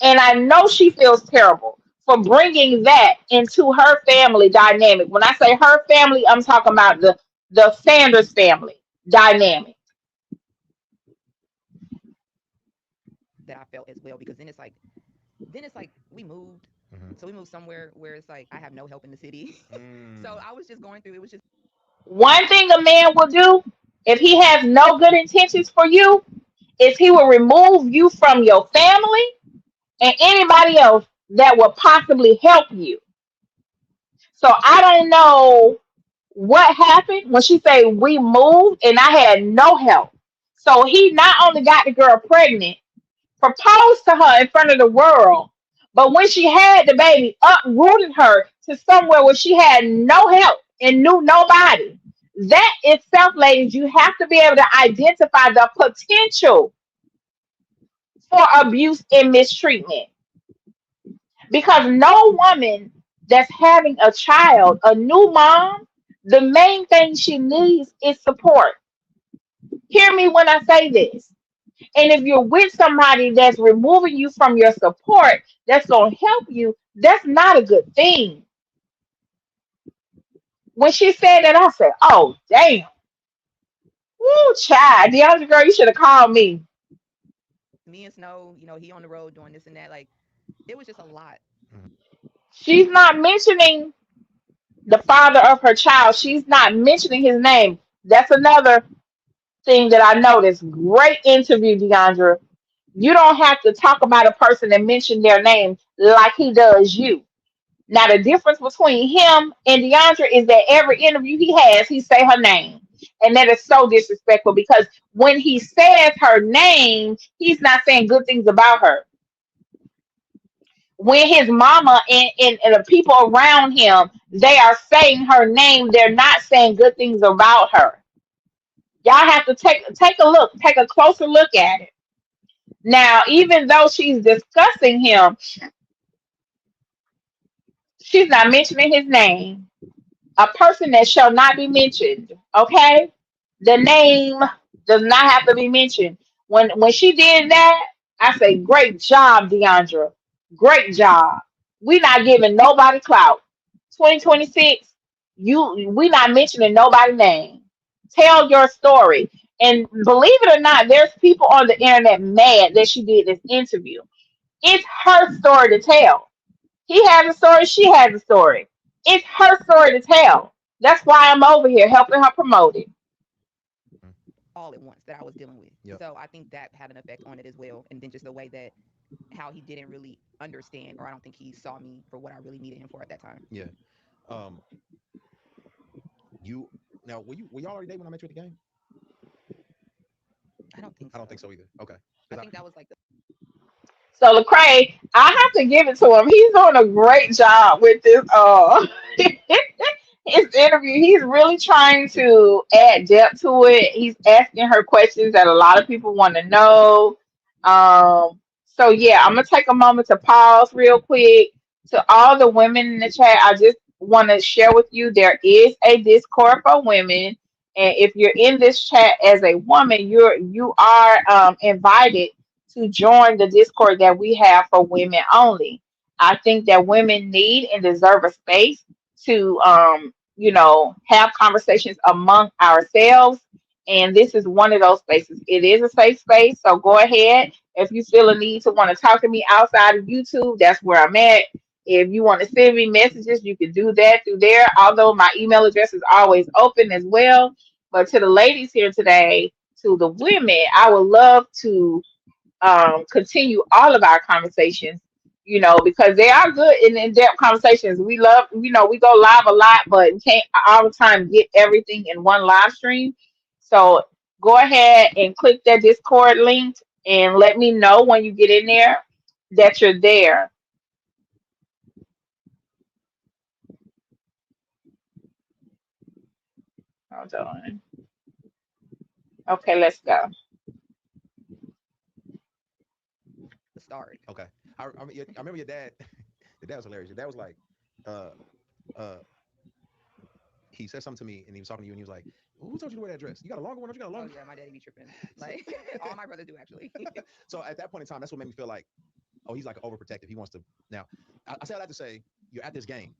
And I know she feels terrible for bringing that into her family dynamic. When I say her family, I'm talking about the Sanders family dynamic. That I felt as well, because then it's like we moved. Mhm. So we moved somewhere where it's like I have no help in the city. So Mm. I was just going through, it was just One thing a man will do if he has no good intentions for you is he will remove you from your family and anybody else that will possibly help you. So I don't know what happened when she said we moved and I had no help. So he not only got the girl pregnant, proposed to her in front of the world, but when she had the baby, uprooted her to somewhere where she had no help and knew nobody. That itself, ladies, you have to be able to identify the potential for abuse and mistreatment. Because no woman that's having a child, a new mom, the main thing she needs is support. Hear me when I say this. And if you're with somebody that's removing you from your support, that's going to help you, that's not a good thing. When she said that, I said, oh, damn. Woo, child. DeAndre, girl, you should have called me. me and Snow, he on the road doing this and that. Like, it was just a lot. She's not mentioning the father of her child. She's not mentioning his name. That's another thing that I noticed. Great interview, DeAndre. You don't have to talk about a person and mention their name like he does you. Now the difference between him and DeAndre is that every interview he has, he say her name. And that is so disrespectful because when he says her name, he's not saying good things about her. When his mama and the people around him, they are saying her name, they're not saying good things about her. Y'all have to take a look, take a closer look at it. Now, even though she's discussing him, she's not mentioning his name. A person that shall not be mentioned. Okay, the name does not have to be mentioned. When she did that, I say, great job, DeAndra. Great job. We not giving nobody clout. 2026, we not mentioning nobody's name. Tell your story. And believe it or not, there's people on the internet mad that she did this interview. It's her story to tell. He has a story, she has a story. It's her story to tell. That's why I'm over here helping her promote it. Mm. All at once that I was dealing with. Yep. So I think that had an effect on it as well. And then just the way that how he didn't really understand, or I don't think he saw me for what I really needed him for at that time. Yeah. Um. You now were y'all already dating when I met you at the game? I don't think I so. don't think so either. Okay. I 'Cause think that was like the So Lecrae, I have to give it to him. He's doing a great job with this. his interview, he's really trying to add depth to it. He's asking her questions that a lot of people want to know. So yeah, I'm gonna take a moment to pause real quick. To all the women in the chat, I just want to share with you there is a Discord for women, and if you're in this chat as a woman, you are invited to join the Discord that we have for women only. I think that women need and deserve a space to have conversations among ourselves. And this is one of those spaces. It is a safe space. So go ahead. If you feel a need to want to talk to me outside of YouTube, that's where I'm at. If you want to send me messages, you can do that through there. Although my email address is always open as well. But to the ladies here today, to the women, I would love to continue all of our conversations, because they are good and in-depth conversations. We love, we go live a lot, but can't all the time get everything in one live stream. So go ahead and click that Discord link and let me know when you get in there that you're there. Hold on. Okay, let's go. The start. Okay. I remember your dad. Your dad was hilarious. Your dad was like, uh, uh, he said something to me, and he was talking to you, and he was like, "Who told you to wear that dress? You got a longer one? Don't you got a Oh longer?" yeah, my daddy be tripping. Like all my brothers do actually. So at that point in time, that's what made me feel like, oh, he's like overprotective. He wants to. Now, I say all that to say, you're at this game.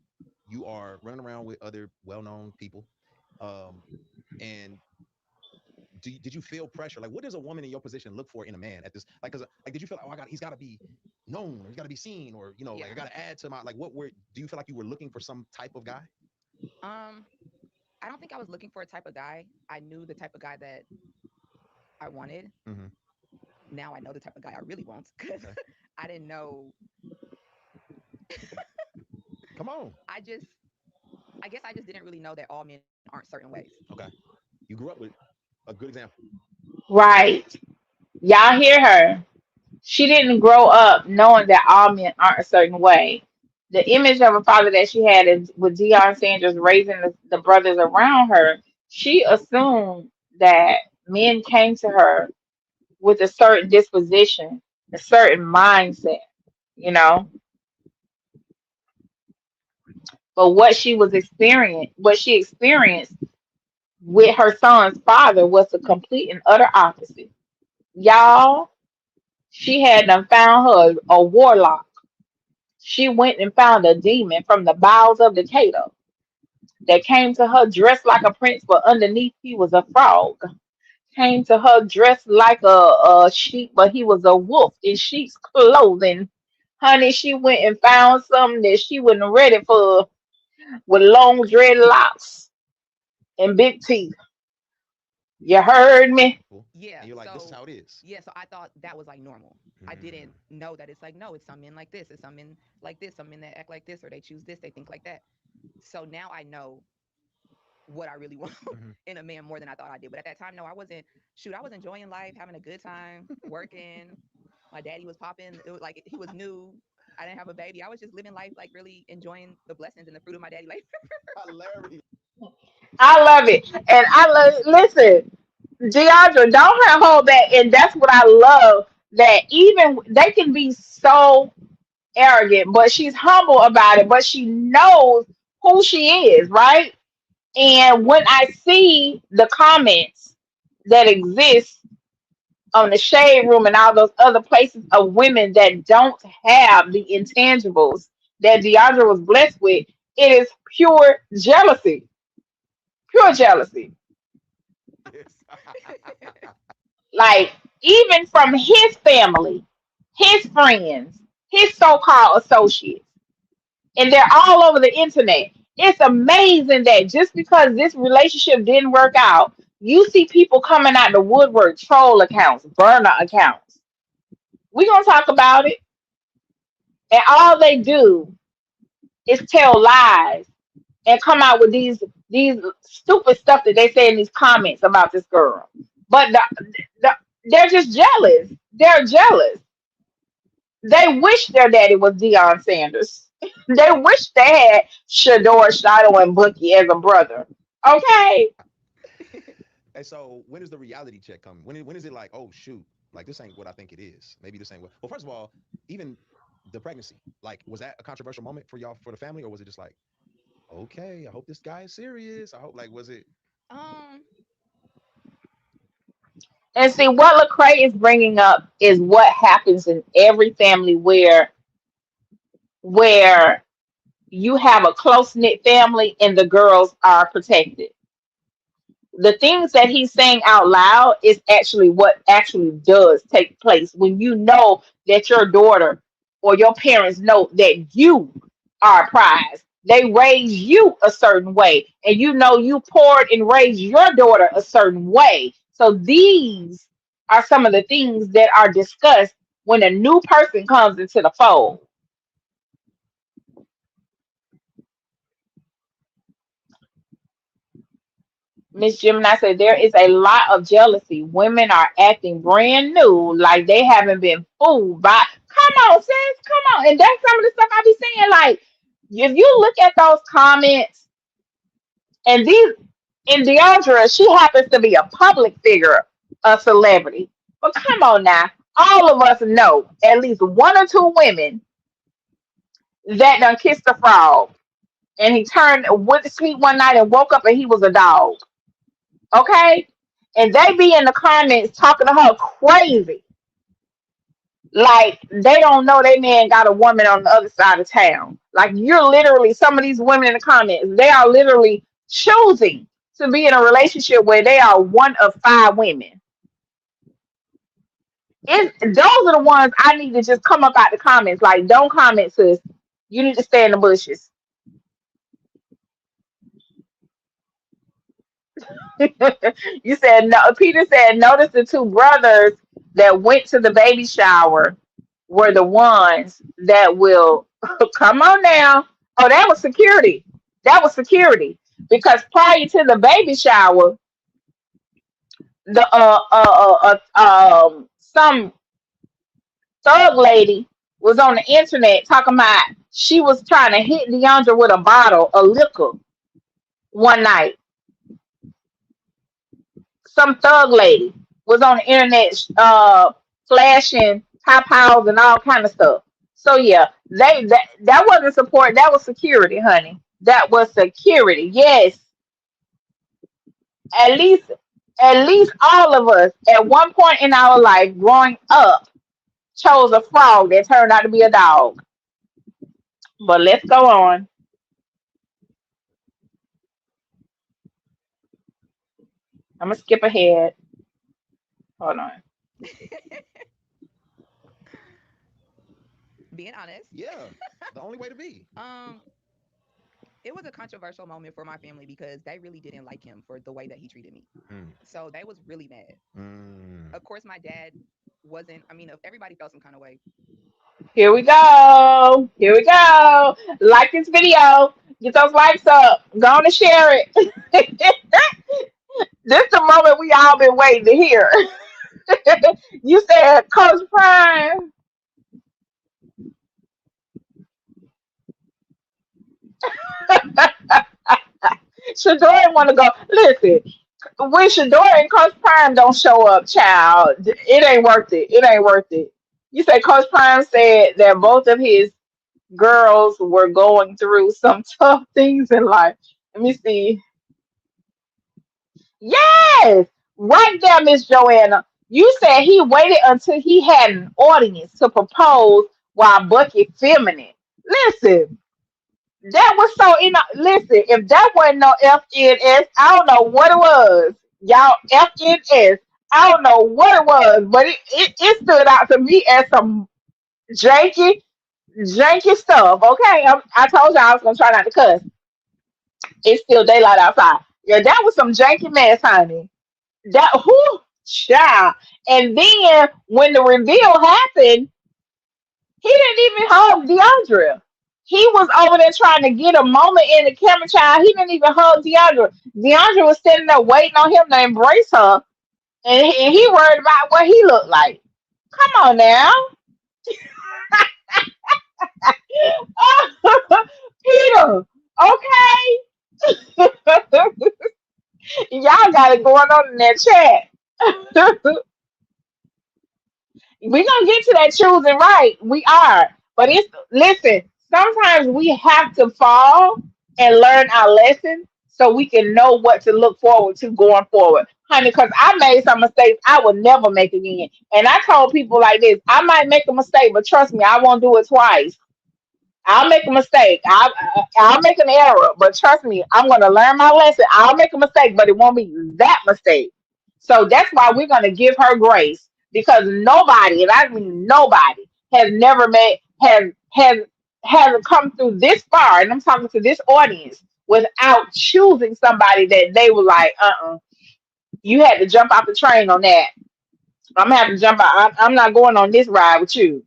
You are running around with other well-known people, um, and did you feel pressure? Like, what does a woman in your position look for in a man at this? Like, cause like, did you feel like, oh, he's got to be known, or he's got to be seen, or like I got to add to my like, do you feel like you were looking for some type of guy? Um, I don't think I was looking for a type of guy. I knew the type of guy that I wanted. Mm-hmm. Now I know the type of guy I really want because Okay. I didn't know. Come on. I guess I just didn't really know that all men aren't certain ways. Okay. You grew up with a good example. Right. Y'all hear her. She didn't grow up knowing that all men aren't a certain way. The image of a father that she had is with Deion Sanders raising the brothers around her, she assumed that men came to her with a certain disposition, a certain mindset, you know. But what she experienced with her son's father was the complete and utter opposite. Y'all, she had done found her a warlock. She went and found a demon from the bowels of Decatur that came to her dressed like a prince, but underneath he was a frog. Came to her dressed like a sheep, but he was a wolf in sheep's clothing. Honey, she went and found something that she wasn't ready for with long dreadlocks and big teeth. You heard me? Yeah. And you're like, this is So how it is. yeah, so I thought that was like normal. I didn't know that it's like no, it's some men like this, it's some men like this, some men that act like this, or they choose this, they think like that. So now I know what I really want Mm-hmm. in a man more than I thought I did. But at that time, no, I wasn't. Shoot, I was enjoying life, having a good time, working. My daddy was popping. It was like he was new. I didn't have a baby. I was just living life, like really enjoying the blessings and the fruit of my daddy life. Hilarious. I love it. And listen, Deandra, don't hold back. And that's what I love, that even they can be so arrogant, but she's humble about it, but she knows who she is, right? And when I see the comments that exist on the shade room and all those other places of women that don't have the intangibles that Deandra was blessed with, it is pure jealousy. Pure jealousy. Yes. Like, even from his family, his friends, his so-called associates, and they're all over the internet. It's amazing that just because this relationship didn't work out, you see people coming out the woodwork, troll accounts, burner accounts. We're gonna talk about it. And all they do is tell lies and come out with these stupid stuff that they say in these comments about this girl. But the, they're just jealous. They're jealous. They wish their daddy was Deion Sanders. They wish they had Shador, Shadow, and Bookie as a brother. Okay. And so when does the reality check come? When is it like, oh shoot, like this ain't what I think it is. Maybe this ain't what. Well, first of all, even the pregnancy, like, was that a controversial moment for y'all, for the family, or was it just like, okay, I hope this guy is serious. I hope, like, was it? Um, And see, what Lecrae is bringing up is what happens in every family where you have a close knit family and the girls are protected. The things that he's saying out loud is actually what actually does take place when you know that your daughter or your parents know that you are a prize. They raise you a certain way, and you know you poured and raised your daughter a certain way. So these are some of the things that are discussed when a new person comes into the fold. Miss Gemini said there is a lot of jealousy. Women are acting brand new, like they haven't been fooled by. Come on, sis, come on. And that's some of the stuff I be saying. Like, if you look at those comments, and these, and Deondra, she happens to be a public figure, a celebrity. But come on now, all of us know at least one or two women that done kissed a frog, and he turned went to sleep one night and woke up and he was a dog. Okay? And they be in the comments talking to her crazy. Like they don't know they man got a woman on the other side of town. Like you're literally some of these women in the comments, they are literally choosing to be in a relationship where they are one of five women. Those are the ones I need to just come up out the comments. Like, don't comment, sis. You need to stay in the bushes. You said no. Peter said, notice the two brothers that went to the baby shower were the ones that will come on now. Oh, that was security. That was security. Because prior to the baby shower, the some thug lady was on the internet talking about she was trying to hit Deondra with a bottle of liquor one night. Some thug lady was on the internet flashing top house and all kind of stuff. So yeah, that wasn't support, that was security, honey. That was security. Yes. At least all of us at one point in our life growing up chose a frog that turned out to be a dog. But let's go on. I'm gonna skip ahead. Hold on. being honest, Yeah, the only way to be. um, it was a controversial moment for my family because they really didn't like him for the way that he treated me. Mm, So they was really mad. mm. Of course, my dad wasn't. I mean, if everybody felt some kind of way. Here we go. Here we go. Like this video. Get those likes up. Go on and share it. This the moment we all been waiting to hear. You said Coach Prime. Shador want to go. Listen, when Shador and Coach Prime don't show up, child, it ain't worth it. It ain't worth it. You say Coach Prime said that both of his girls were going through some tough things in life. Let me see. Yes, right there, Miss Joanna. You said he waited until he had an audience to propose while Bucket feminine. Listen, that was so listen, if that wasn't no FNS, I don't know what it was. Y'all FNS. I don't know what it was, but it stood out to me as some janky, janky stuff. Okay. I told y'all I was gonna try not to cuss. It's still daylight outside. Yeah, that was some janky mess, honey. That who child. And then when the reveal happened, he didn't even hug Deandra. He was over there trying to get a moment in the camera, child. He didn't even hug Deandra. Deandra was sitting there waiting on him to embrace her, and he worried about what he looked like. Come on now. Peter, okay. Y'all got it going on in that chat. We're gonna get to that choosing right. We are. But it's listen, sometimes we have to fall and learn our lesson so we can know what to look forward to going forward. Honey, because I made some mistakes I will never make again. And I told people like this, I might make a mistake, but trust me, I won't do it twice. I'll make a mistake. I'll make an error, but trust me, I'm going to learn my lesson. I'll make a mistake, but it won't be that mistake. So that's why we're going to give her grace because nobody, and I mean nobody, has never met has come through this far, and I'm talking to this audience without choosing somebody that they were like, you had to jump off the train on that. I'm gonna have to jump out. I'm not going on this ride with you.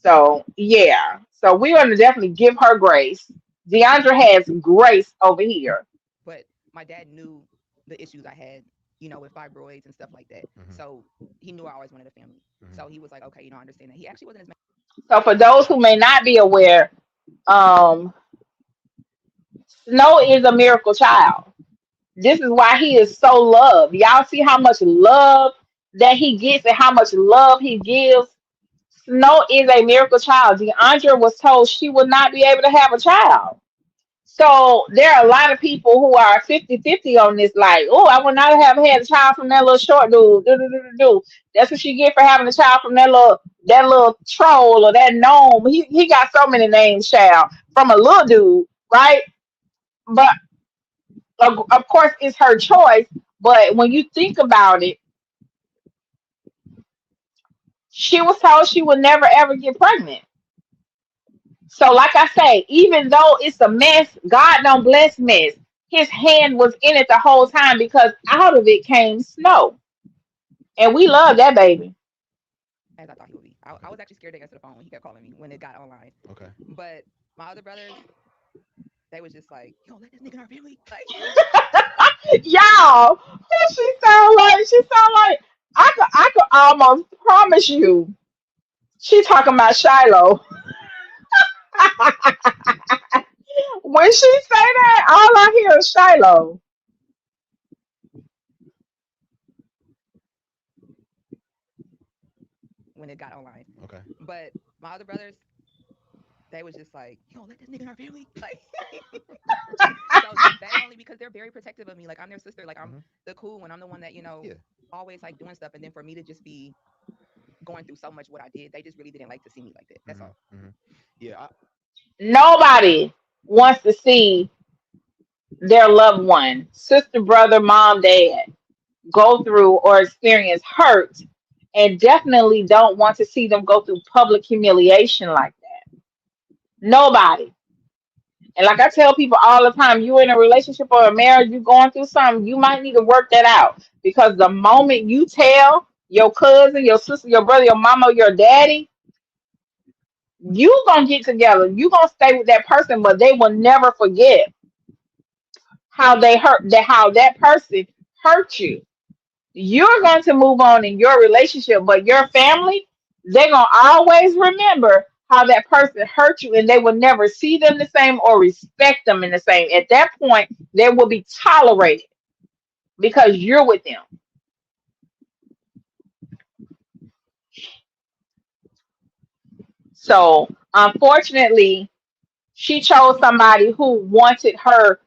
So yeah. So we're gonna definitely give her grace. Deandra has grace over here. But my dad knew the issues I had, with fibroids and stuff like that. Mhm. So he knew I always wanted a family. Mhm. So he was like, okay, I understand that. He actually wasn't as So for those who may not be aware, um, Snow is a miracle child. This is why he is so loved. Y'all see how much love that he gets and how much love he gives. Snow is a miracle child. Deandra was told she would not be able to have a child. So there are a lot of people who are 50-50 on this, like, oh, I would not have had a child from that little short dude. Do, do, do, do, do. That's what you get for having a child from that little troll or that gnome. He got so many names, child, from a little dude, right? But of course it's her choice. But when you think about it, she was told she would never ever get pregnant. So, like I say, even though it's a mess, God don't bless mess. His hand was in it the whole time because out of it came Snow. And we love that baby. as I thought he would be. I Okay. was actually scared to answer the phone when he kept calling me when it got online. Okay. But my other brothers, they was just like, yo, let this nigga in our family. Like, Y'all, who she sound like? She sound like I could almost promise you she talking about Shiloh. When she say that, all I hear is Shiloh. when it got online. Okay. But my other brothers, they was just like, yo, let this nigga in our family. Like, so that only because they're very protective of me. Like, I'm their sister. Like, I'm Mhm. the cool one. I'm the one that, Yeah. always like doing stuff. And then for me to just be going through so much what I did, they just really didn't like to see me like that. That's Mhm. all. Mhm. Yeah. Nobody wants to see their loved one, sister, brother, mom, dad, go through or experience hurt and definitely don't want to see them go through public humiliation like that. Nobody. And like I tell people all the time, you in a relationship or a marriage, you going through something, you might need to work that out. Because the moment you tell your cousin, your sister, your brother, your mama, your daddy, you gonna get together. You gonna stay with that person, but they will never forget how that person hurt you. You're going to move on in your relationship, but your family, they're going to always remember how that person hurt you and they will never see them the same or respect them in the same. At that point, they will be tolerated because you're with them. So, unfortunately, she chose somebody who wanted her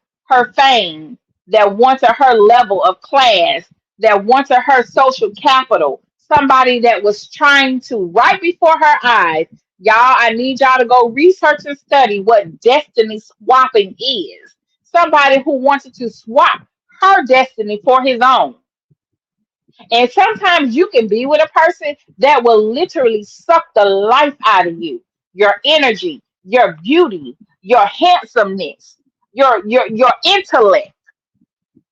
fame, that wanted her level of class, that wanted her social capital. Somebody that was trying to right before her eyes. Y'all, I need y'all to go research and study what destiny swapping is. Somebody who wanted to swap her destiny for his own. And sometimes you can be with a person that will literally suck the life out of you, your energy, your beauty, your handsomeness, your intellect,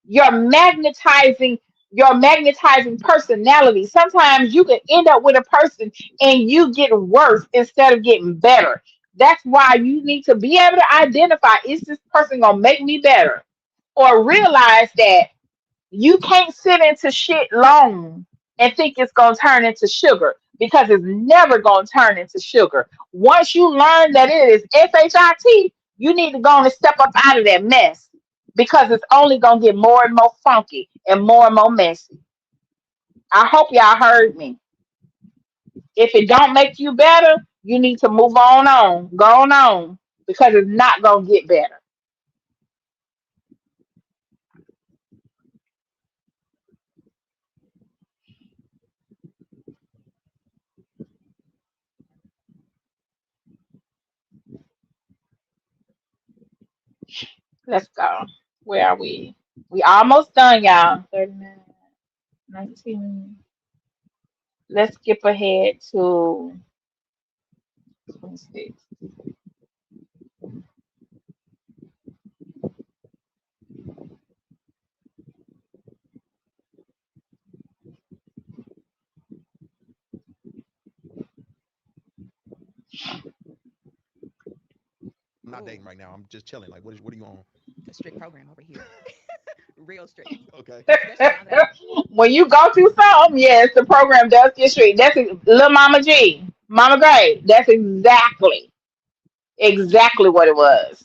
your magnetizing, your magnetizing personality. Sometimes you can end up with a person and you get worse instead of getting better. That's why you need to be able to identify, is this person gonna make me better? Or realize that you can't sit into shit long and think it's gonna turn into sugar because it's never going to turn into sugar. Once you learn that it is SHIT, you need to go on and step up out of that mess because it's only going to get more and more funky and more messy. I hope y'all heard me. If it don't make you better, you need to move go on, because it's not going to get better. Let's go. Where are we? We almost done, y'all. 39, 19. Let's skip ahead to 26. I'm not Ooh, dating right now. I'm just chilling. Like, what are you on? a strict program over here. Real strict. Okay. Especially now that When you go through something, yes, the program does get strict. That's little Mama G, Mama Gray. That's exactly what it was.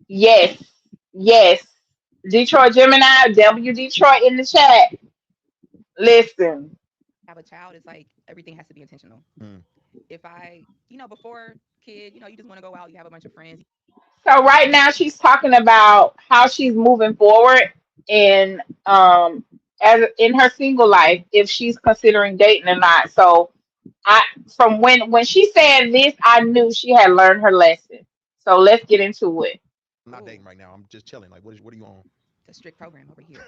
Yes, yes. Detroit Gemini, W Detroit in the chat. Listen. I have a child, it's like everything has to be intentional. Mm. If I, before kid, you just want to go out, you have a bunch of friends. So right now she's talking about how she's moving forward in as in her single life, if she's considering dating or not. So I from when she said this, I knew she had learned her lesson. So let's get into it. I'm not Ooh, dating right now. I'm just chilling. Like, what are you on? a strict program over here.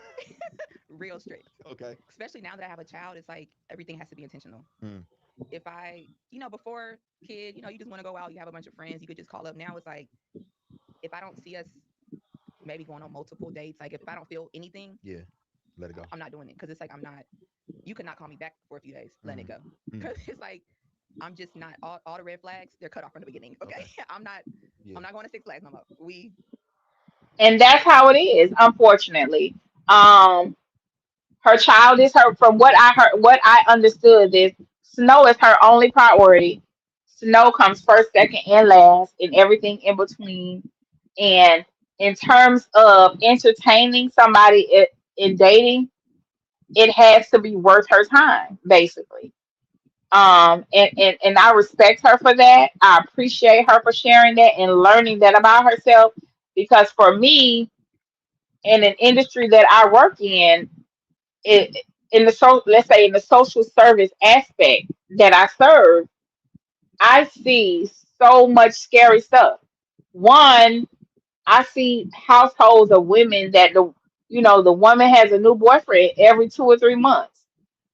Real strict. Okay. Especially now that I have a child, it's like everything has to be intentional. Mm. If I, before kid, you just want to go out, you have a bunch of friends, you could just call up. Now it's like if I don't see us maybe going on multiple dates, like if I don't feel anything, Yeah. Let it go. I'm not doing it because it's like I'm not. You could not call me back for a few days, letting it Mm. go Mm. because it's like I'm just not all the red flags. They're cut off from the beginning. Okay, Okay. I'm not. Yeah. I'm not going to Six Flags no more. We And that's how it is, unfortunately. Um Her child is her, from what I heard, what I understood is Snow is her only priority. Snow comes first, second, and last, and everything in between. And in terms of entertaining somebody in dating, it has to be worth her time, basically. And I respect her for that. I appreciate her for sharing that and learning that about herself. Because for me, in an industry that I work it in the let's say in the social service aspect that I serve, I see so much scary stuff. One, I see households of women that the woman has a new boyfriend every 2 or 3 months.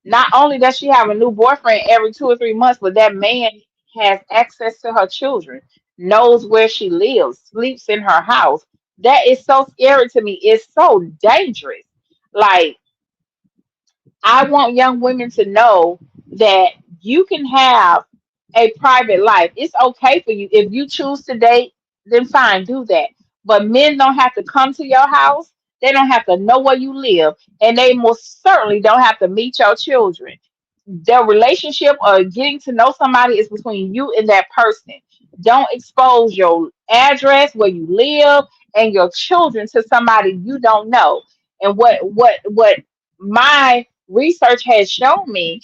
Not only does she have a new boyfriend every 2 or 3 months, but that man has access to her children, knows where she lives, sleeps in her house. That is so scary to me. It's so dangerous. Like, I want young women to know that you can have a private life. It's okay for you. If you choose to date, then fine, do that. But men don't have to come to your house. They don't have to know where you live. And they most certainly don't have to meet your children. The relationship or getting to know somebody is between you and that person. Don't expose your address, where you live, and your children to somebody you don't know. And what my research has shown me,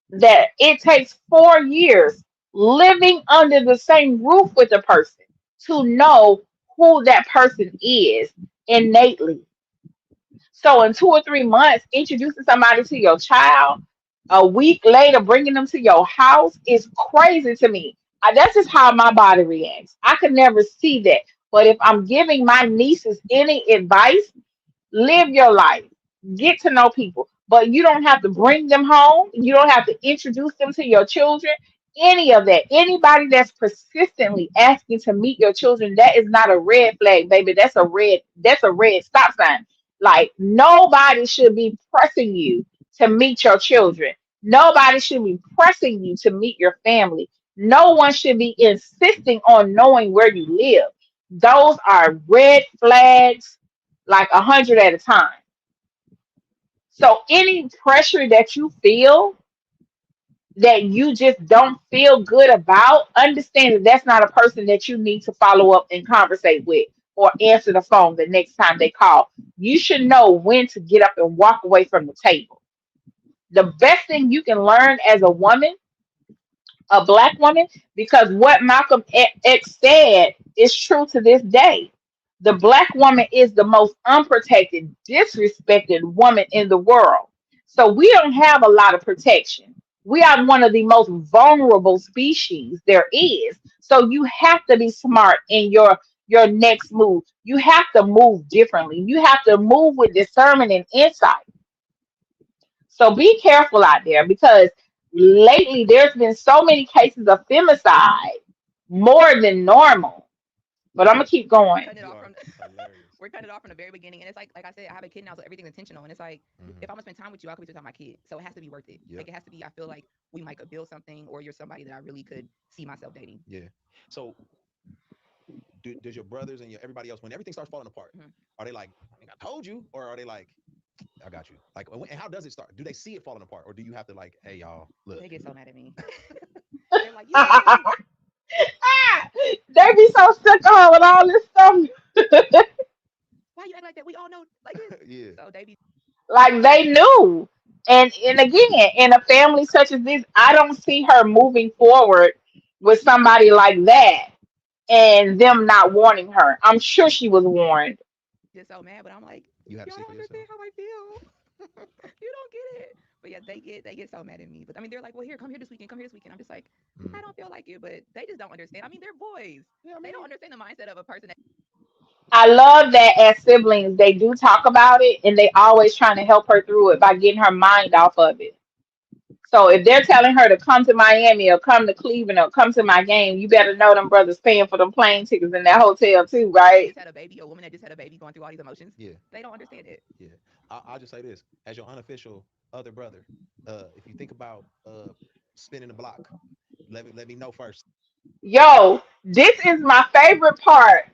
that it takes 4 years living under the same roof with a person to know who that person is innately. So in 2 or 3 months, introducing somebody to your child, a week later bringing them to your house is crazy to me. That's just how my body reacts. I could never see that. But if I'm giving my nieces any advice, live your life, get to know people, but you don't have to bring them home. You don't have to introduce them to your children. Any of that. Anybody that's persistently asking to meet your children, that is not a red flag, baby. That's a red stop sign. Like, nobody should be pressing you to meet your children. Nobody should be pressing you to meet your family. No one should be insisting on knowing where you live. Those are red flags, like 100 at a time. So any pressure that you feel that you just don't feel good about, understand that that's not a person that you need to follow up and conversate with or answer the phone the next time they call. You should know when to get up and walk away from the table. The best thing you can learn as a woman, a black woman, because what Malcolm X said is true to this day. The black woman is the most unprotected, disrespected woman in the world. So we don't have a lot of protection. We are one of the most vulnerable species there is. So you have to be smart in your next move. You have to move differently. You have to move with discernment and insight. So be careful out there because lately there's been so many cases of femicide, more than normal. But I'm gonna keep We're going. cutting it You off are from hilarious. we're cutting it off from the very beginning, and it's like I said, I have a kid now, so everything's intentional, and it's like Hmm. if I'm gonna spend time with you, I could be spending time with my kid, so it has to be worth it. Yep. Like it has to be. I feel like we might could build something, or you're somebody that I really could see myself dating. Yeah. So does your brothers and your everybody else, when everything starts falling apart, Mhm. are they like, I think I told you, or are they like, I got you? Like, and how does it start? Do they see it falling apart, or do you have to like, hey y'all, look? They get so mad at me. They're like, you always, They be so sick of her with all this stuff. why you act like that? We all know like this. Yeah. So they be Like they knew. And again, in a family such as this, I don't see her moving forward with somebody like that and them not warning her. I'm sure she was warned. just so mad, but I'm like, You have to y'all see don't for understand yourself. how I feel. You don't get it. But yeah, they get so mad at me. But I mean, they're like, well, here, come here this weekend, come here this weekend. I'm just like, Hmm. I don't feel like it, but they just don't understand. I mean, they're boys. Yeah, I They mean, don't understand the mindset of a person that I love that as siblings, they do talk about it and they always trying to help her through it by getting her mind off of it. So if they're telling her to come to Miami or come to Cleveland or come to my game, you better know them brothers paying for them plane tickets in that hotel too, right? just had a baby, a woman that just had a baby, going through all these emotions. yeah, They don't understand it. yeah. I'll just say this as your unofficial other brother. If you think about spinning the block, let me know first. Yo, this is my favorite part.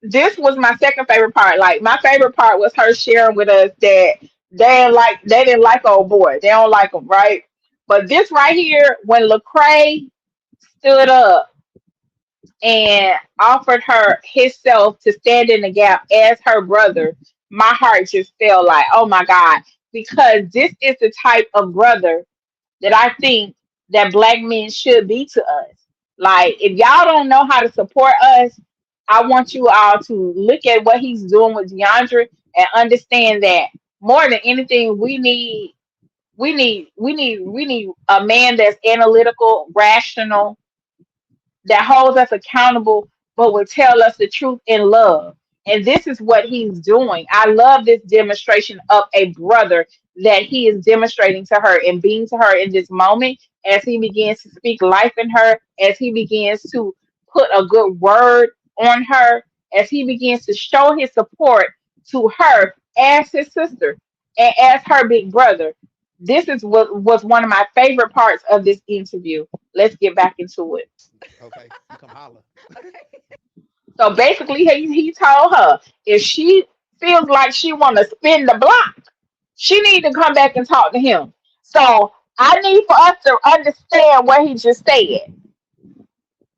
This was my second favorite part. Like my favorite part was her sharing with us that they didn't like old boy. They don't like him, right? But this right here, when Lecrae stood up and offered her himself to stand in the gap as her brother, my heart just felt like, oh my God, because this is the type of brother that I think that black men should be to us. Like, if y'all don't know how to support us, I want you all to look at what he's doing with Deiondra and understand that more than anything, we need a man that's analytical, rational, that holds us accountable, but will tell us the truth in love. And this is what he's doing. I love this demonstration of a brother that he is demonstrating to her and being to her in this moment as he begins to speak life in her, as he begins to put a good word on her, as he begins to show his support to her as his sister and as her big brother. This is what was one of my favorite parts of this interview. Let's get back into it. Okay, you come holler. Okay. So basically, he told her if she feels like she want to spin the block, she need to come back and talk to him. So I need for us to understand what he just said.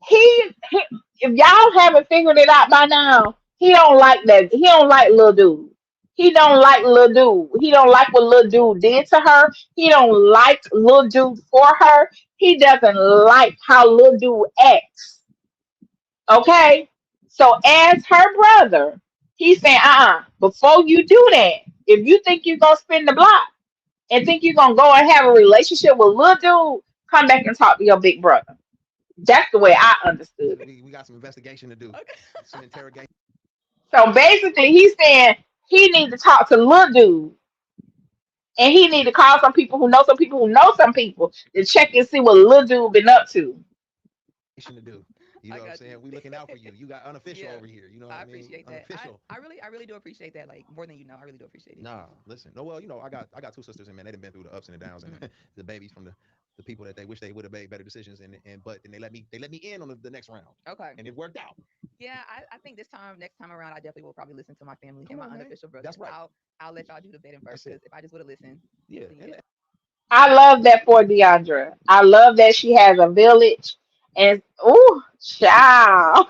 He if y'all haven't figured it out by now, he don't like that. He don't like little dude. He don't like little dude. He don't like what little dude did to her. He don't like little dude for her. He doesn't like how little dude acts. Okay? So as her brother, he's saying, before you do that, if you think you're gonna spin the block and think you're gonna go and have a relationship with little dude, come back and talk to your big brother. That's the way I understood it. We got some investigation to do, Okay. some interrogation. So basically he's saying he needs to talk to little dude and he need to call some people who know some people to check and see what little dude been up to. To do. You I know what I'm got you. saying? We looking out for you. You got unofficial Yeah, over here. You know what I I mean? appreciate that. Unofficial. I really do appreciate that. Like more than you know, I really do appreciate it. Nah, listen. No, well, I got two sisters, and man, they've been through the ups and the downs, and Mhm. the babies from the people that they wish they would have made better decisions, and but then they let me in on the next round, Okay. and it worked out. I think next time around, I definitely will probably listen to my family Come and my on, man. unofficial brothers. That's right. I'll let y'all do the vetting first That's it. because if I just would have listened, Yeah. then yeah. I love that for Deandra. I love that she has a village. And, ooh, child.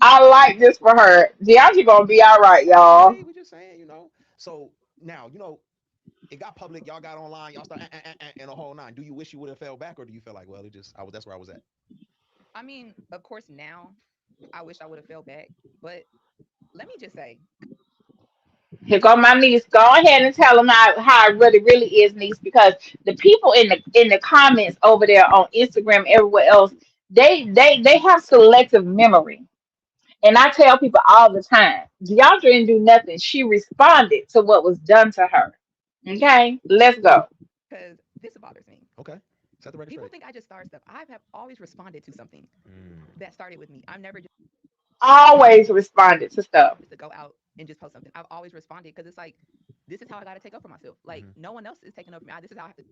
I like this for her. Deandra gonna be all right, y'all. Okay, we're just saying, So now, it got public. Y'all got online. Y'all start and a whole nine. Do you wish you would have fell back, or do you feel like, well, it just I was that's where I was at? I mean, of course, now I wish I would have fell back, but let me just say, Here go my niece. Go ahead and tell them how it really is, niece, because the people in the comments over there on Instagram, everywhere else, they have selective memory. And I tell people all the time, Deandra didn't do nothing. She responded to what was done to her. Okay, let's go. because this bothers me. Okay, set the record People straight. think I just start stuff. I have always responded to something Mm. that started with me. I'm never Always responded to stuff. just to go out and just post something. I've always responded because it's like, this is how I got to take up for myself. Like, Mm-hmm. no one else is taking up for me. This is how I have to.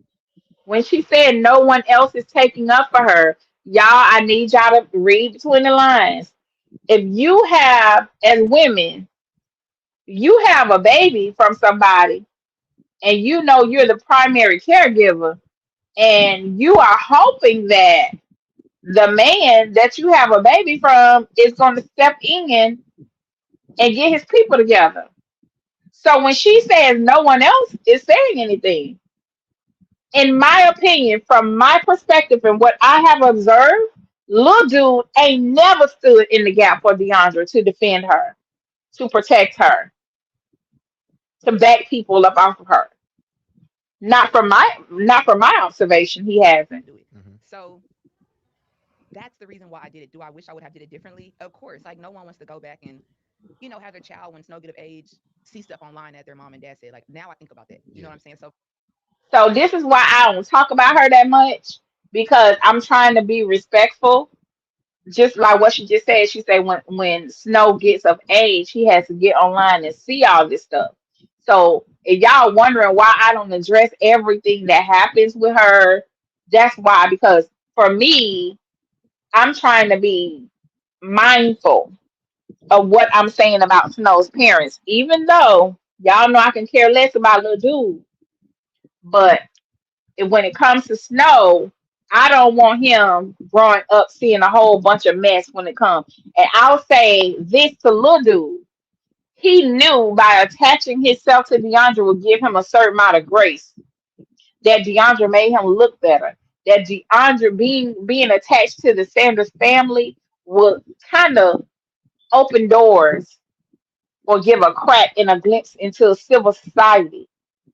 When she said no one else is taking up for her, y'all, I need y'all to read between the lines. If you have, as women, you have a baby from somebody and you know you're the primary caregiver and you are hoping that the man that you have a baby from is going to step in and get his people together. So when she says no one else is saying anything, in my opinion, from my perspective and what I have observed, Lil Dude ain't never stood in the gap for Deandra to defend her, to protect her, to back people up off of her. Not from my observation, he hasn't. Do it. Mm-hmm. So that's the reason why I did it. Do I wish I would have did it differently? Of course. Like, no one wants to go back and have their child when it's no good of age see stuff online that their mom and dad said. Like, now I think about that. You know Yeah. what I'm saying? So So this is why I don't talk about her that much because I'm trying to be respectful. Just like what she just said, she said when Snow gets of age, he has to get online and see all this stuff. So if y'all wondering why I don't address everything that happens with her, that's why. Because for me, I'm trying to be mindful of what I'm saying about Snow's parents, even though y'all know I can care less about little dude. But when it comes to Snow, I don't want him growing up seeing a whole bunch of mess when it comes. And I'll say this to Lil Dude. He knew by attaching himself to Deandra would give him a certain amount of grace. That Deandra made him look better. That Deandra being attached to the Sanders family would kind of open doors or give a crack and a glimpse into a civil society.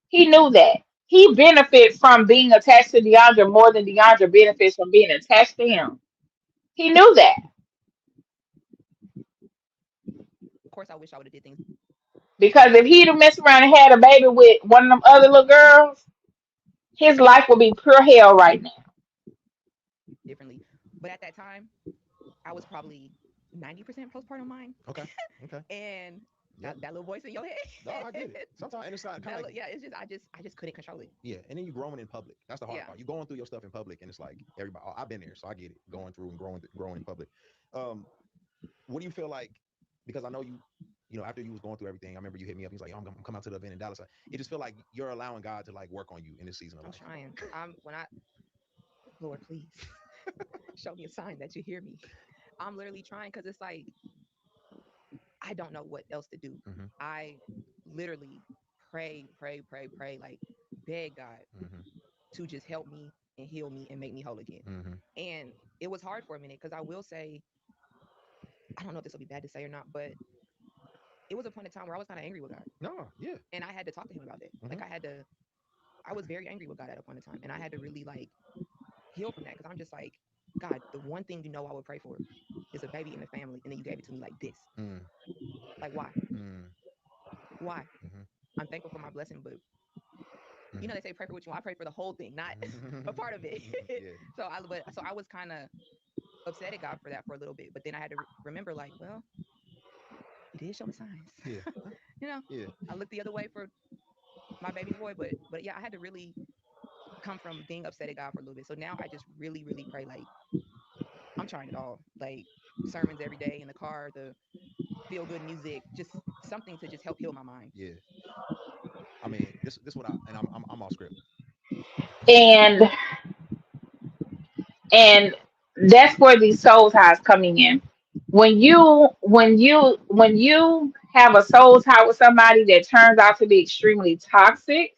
He knew that. He benefits from being attached to Deandra more than Deandra benefits from being attached to him. He knew that. of course I wish I would have did things Because if he'd have messed around and had a baby with one of them other little girls, his life would be pure hell right now. differently. But at that time, I was probably 90% postpartum mind. Okay. Okay. And Yeah. that little voice in your head. No, I get it. Sometimes and it's kind of like Yeah, it's just I just couldn't control it. yeah, and then you growing in public. That's the hard Yeah. part. You going through your stuff in public, and it's like everybody. Oh, I've been there, so I get it. Going through and growing in public. Um, what do you feel like? Because I know after you was going through everything, I remember you hit me up. He's like, I'm coming out to the event in Dallas. It just feel like you're allowing God to like work on you in this season of I'm life. trying. Lord, please show me a sign that you hear me. I'm literally trying because it's like I don't know what else to do. Mm-hmm. I literally pray, like beg God Mm-hmm. to just help me and heal me and make me whole again. Mm-hmm. And it was hard for a minute because I will say, I don't know if this will be bad to say or not, but it was a point in time where I was kind of angry with God. No, yeah. And I had to talk to him about that. Mm-hmm. I was very angry with God at a point in time. And I had to really like heal from that because I'm just like, God, the one thing I would pray for is a baby in the family. And then you gave it to me like this. Mm. Like, why? Mm. Why? Mm-hmm. I'm thankful for my blessing, but Mm-hmm. they say pray for what you want. I pray for the whole thing, not a part of it. Yeah. So I was kind of upset at God for that for a little bit, but then I had to remember, like, well, He did show me signs. Yeah. Yeah. I looked the other way for my baby boy, but yeah, I had to really come from being upset at God for a little bit. So now I just really, really pray. Like, I'm trying it all. Like sermons every day in the car, the feel good music, just something to just help heal my mind. Yeah. I mean, this what I and I'm off script. And and that's where these soul ties coming in. When you have a soul tie with somebody that turns out to be extremely toxic,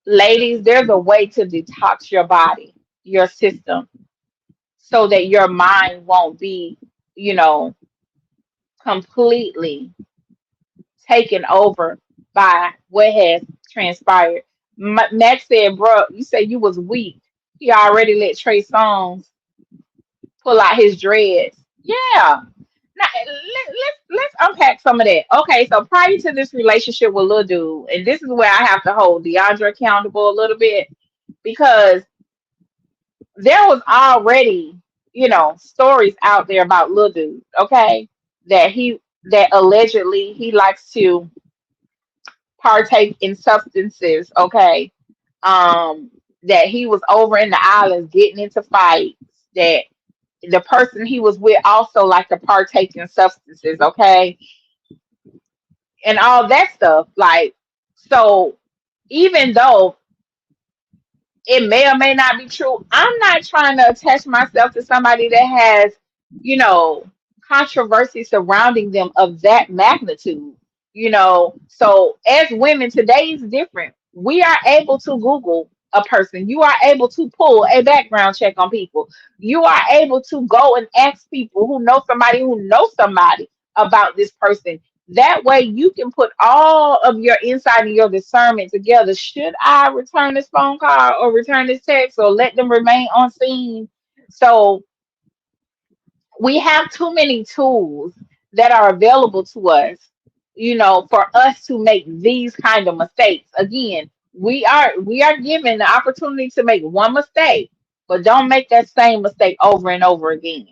ladies, there's a way to detox your body, your system, so that your mind won't be, you know, completely taken over by what has transpired. Max said, "Bro, you said you was weak. He already let Trey Songz pull out his dreads." Yeah. Now, let's unpack some of that. Okay, so prior to this relationship with Lil Dude, and this is where I have to hold Deiondra accountable a little bit because there was already, stories out there about Lil Dude, okay, that allegedly he likes to partake in substances, okay, that he was over in the islands getting into fights, that the person he was with also liked to partake in substances, okay, and all that stuff. Like, so even though it may or may not be true, I'm not trying to attach myself to somebody that has, you know, controversy surrounding them of that magnitude. So as women, today is different. We are able to Google a person. You are able to pull a background check on people. You are able to go and ask people who knows somebody about this person. That way you can put all of your insight and your discernment together. Should I return this phone call or return this text or let them remain on scene? So we have too many tools that are available to us, for us to make these kind of mistakes. Again, we are given the opportunity to make one mistake, but don't make that same mistake over and over again.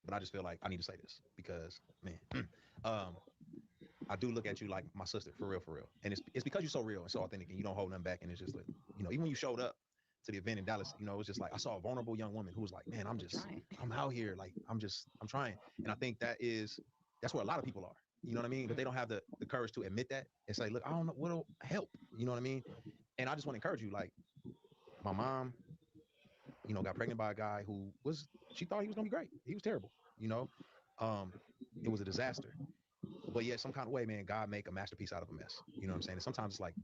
But I just feel like I need to say this because man, um, I do look at you like my sister for real, and it's because you're so real and so authentic, and you don't hold nothing back, and it's just like even when you showed up to the event in Dallas, it was just like I saw a vulnerable young woman who was like, man, Trying. I'm out here, like I'm trying, and I think that's where a lot of people are. You know what I mean? But they don't have the courage to admit that and say, look, I don't know what'll help. You know what I mean? And I just want to encourage you, like my mom, got pregnant by a guy who she thought he was gonna be great. He was terrible. You know, um, it was a disaster. But yet, some kind of way, man, God make a masterpiece out of a mess. You know what I'm saying? And sometimes it's like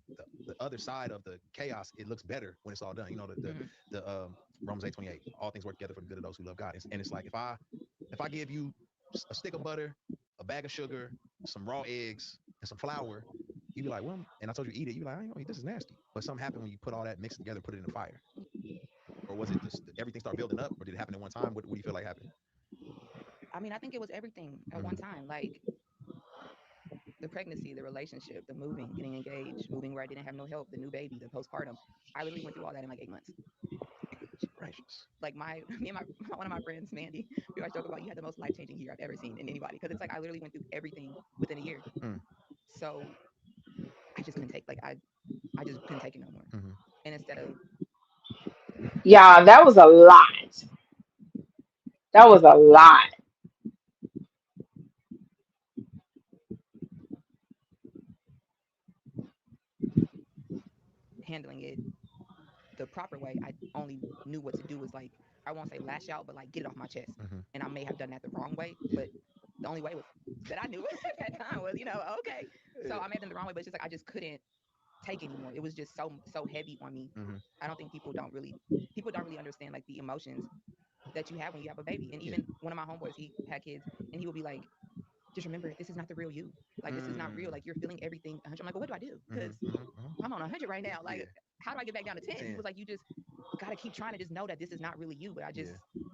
the other side of the chaos. It looks better when it's all done. Mhm. The Romans 8:28. All things work together for the good of those who love God. And it's like if I give you a stick of butter, a bag of sugar, some raw eggs, and some flour, you'd be like, well, and I told you eat it. You're like, I don't know, this is nasty. But something happened when you put all that mixed together, put it in the fire. Or was it just everything start building up, or did it happen at one time? What do you feel like happened? I mean, I think it was everything at one Mm-hmm. time. Like the pregnancy, the relationship, the moving, getting engaged, moving where I didn't have no help, the new baby, the postpartum. I literally went through all that in like 8 months. Goodness gracious. Like me and my one of my friends, Mandy, we always joke about you had the most life changing year I've ever seen in anybody because it's like I literally went through everything within a year. Mm. So I just couldn't take I just couldn't take it no more. Mm-hmm. And instead of Yeah, that was a lot. That was a lot. handling it the proper way, I only knew what to do was like I won't say lash out, but like get it off my chest. Mm-hmm. And I may have done that the wrong way, Yeah. but the only way was that I knew at that time was okay. So Yeah. I may have done the wrong way, but it's just like I just couldn't take anymore. It was just so heavy on me. Mm-hmm. I don't think people don't really understand like the emotions that you have when you have a baby. And Yeah. even one of my homeboys, he had kids, and he would be like, just remember, this is not the real you. Like this is not real. Mm. Like you're feeling everything 100. I'm like, well, what do I do? Mm-hmm. Because Mm-hmm. Mm-hmm. I'm on 100 right now. Like, Yeah. how do I get back down to 10? He 10. was like, you just gotta keep trying to just know that this is not really you. But Yeah.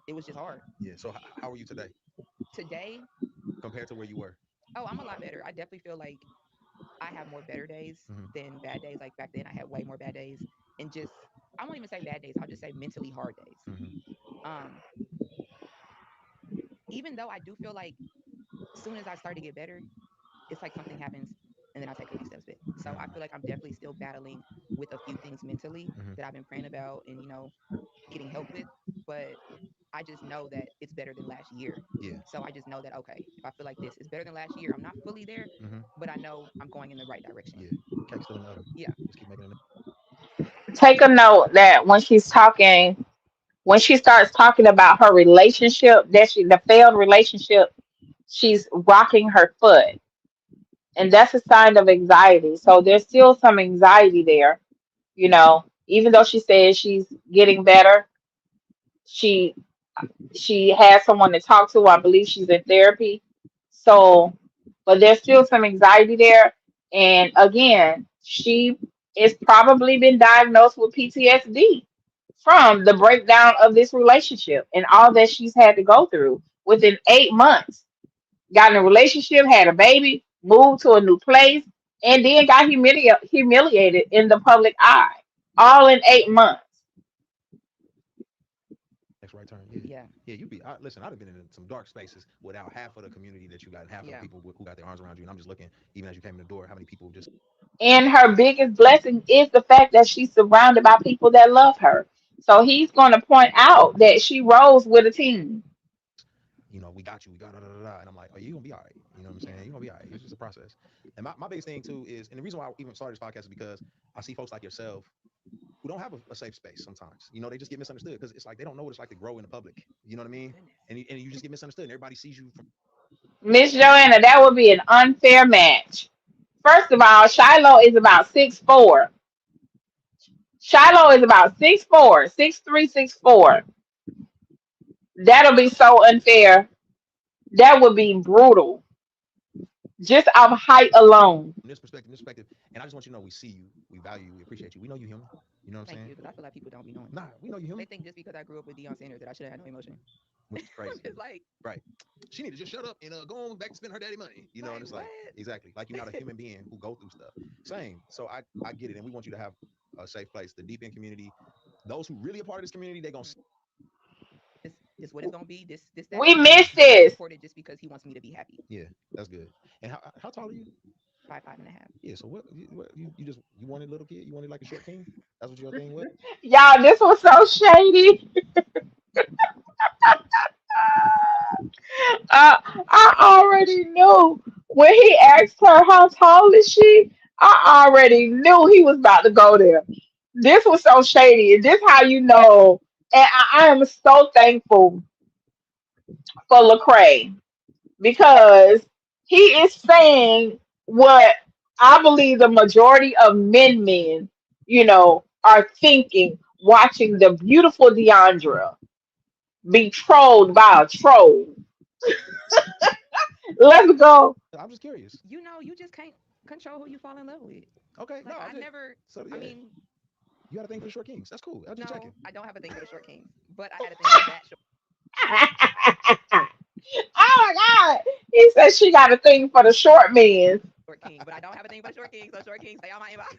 it was just hard. Yeah. So how are you today Today, compared to where you were? oh, I'm a lot better. I definitely feel like I have more better days Mm-hmm. than bad days. Like back then, I had way more bad days, and just I won't even say bad days. I'll just say mentally hard days. Mm-hmm. Um, even though I do feel like soon as I start to get better, it's like something happens and then I take a few steps back. So I feel like I'm definitely still battling with a few things mentally Mm-hmm. that I've been praying about and getting help with. But I just know that it's better than last year. Yeah. So I just know that, okay, if I feel like this is better than last year, I'm not fully there, Mm-hmm. but I know I'm going in the right direction. Yeah. Cake still in the oven. Yeah. Just keep making it. Take a note that when she starts talking about her relationship, the failed relationship, she's rocking her foot, and that's a sign of anxiety. So there's still some anxiety there, even though she says she's getting better. She she has someone to talk to. I believe she's in therapy. So, but there's still some anxiety there. And again, she is probably been diagnosed with PTSD from the breakdown of this relationship and all that she's had to go through within 8 months. Got in a relationship, had a baby, moved to a new place, and then got humiliated in the public eye. All in 8 months. Next right turn. Yeah. Yeah. Yeah. Listen, I've been in some dark spaces without half of the community that you got, and half of the Yeah. people who got their arms around you. And I'm just looking, even as you came in the door, how many people just, And her biggest blessing is the fact that she's surrounded by people that love her. So he's going to point out that she rose with a team. we got you, we got da da da da. And I'm like, oh, you gonna be all right. You know what I'm saying? Yeah. You're gonna be all right. It's just a process. And my biggest thing too is, and the reason why I even started this podcast is because I see folks like yourself who don't have a safe space sometimes. They just get misunderstood because it's like they don't know what it's like to grow in the public. You know what I mean? Goodness. And you just get misunderstood, and everybody sees you from. Miss Joanna, that would be an unfair match. First of all, Shiloh is about 6'4". Shiloh is about 6'4", 6'3", 6'4". That'll be so unfair. That would be brutal. Just of height alone. This perspective, and I just want you to know we see you, we value you, we appreciate you. We know you human. You know what I'm Thank saying? you, because I feel like people don't be knowing. Nah, we know you They human, think just because I grew up with Deiondra Sanders that I should have had no emotion. which is crazy. It's like, Right. She need to just shut up and go on back to spend her daddy money. And like it's what? like, exactly. Like you're not a human being who go through stuff. Same. So I get it. And we want you to have a safe place. The deep end community, those who really a part of this community, they gonna This what it's gonna be. This that. We I'm miss not this. supported just because he wants me to be happy. yeah, that's good. And how tall are you? 5'5.5". Yeah, so you wanted a little kid? You wanted like a short king? That's what your thing was? Y'all, this was so shady. I already knew when he asked her how tall is she. I already knew he was about to go there. This was so shady. And this how you know. And I am so thankful for Lecrae because he is saying what I believe the majority of men, are thinking watching the beautiful Deandra be trolled by a troll. Let's go. I'm just curious. You just can't control who you fall in love with. Okay, no, Like I just, never. so I yeah, mean, you got a thing for the short kings. That's cool. I was just no, checking. I don't have a thing for the short kings, but I had a thing for that short, Oh my God. He said she got a thing for the short men. short king, but I don't have a thing for the short kings. So short kings, stay on my inbox.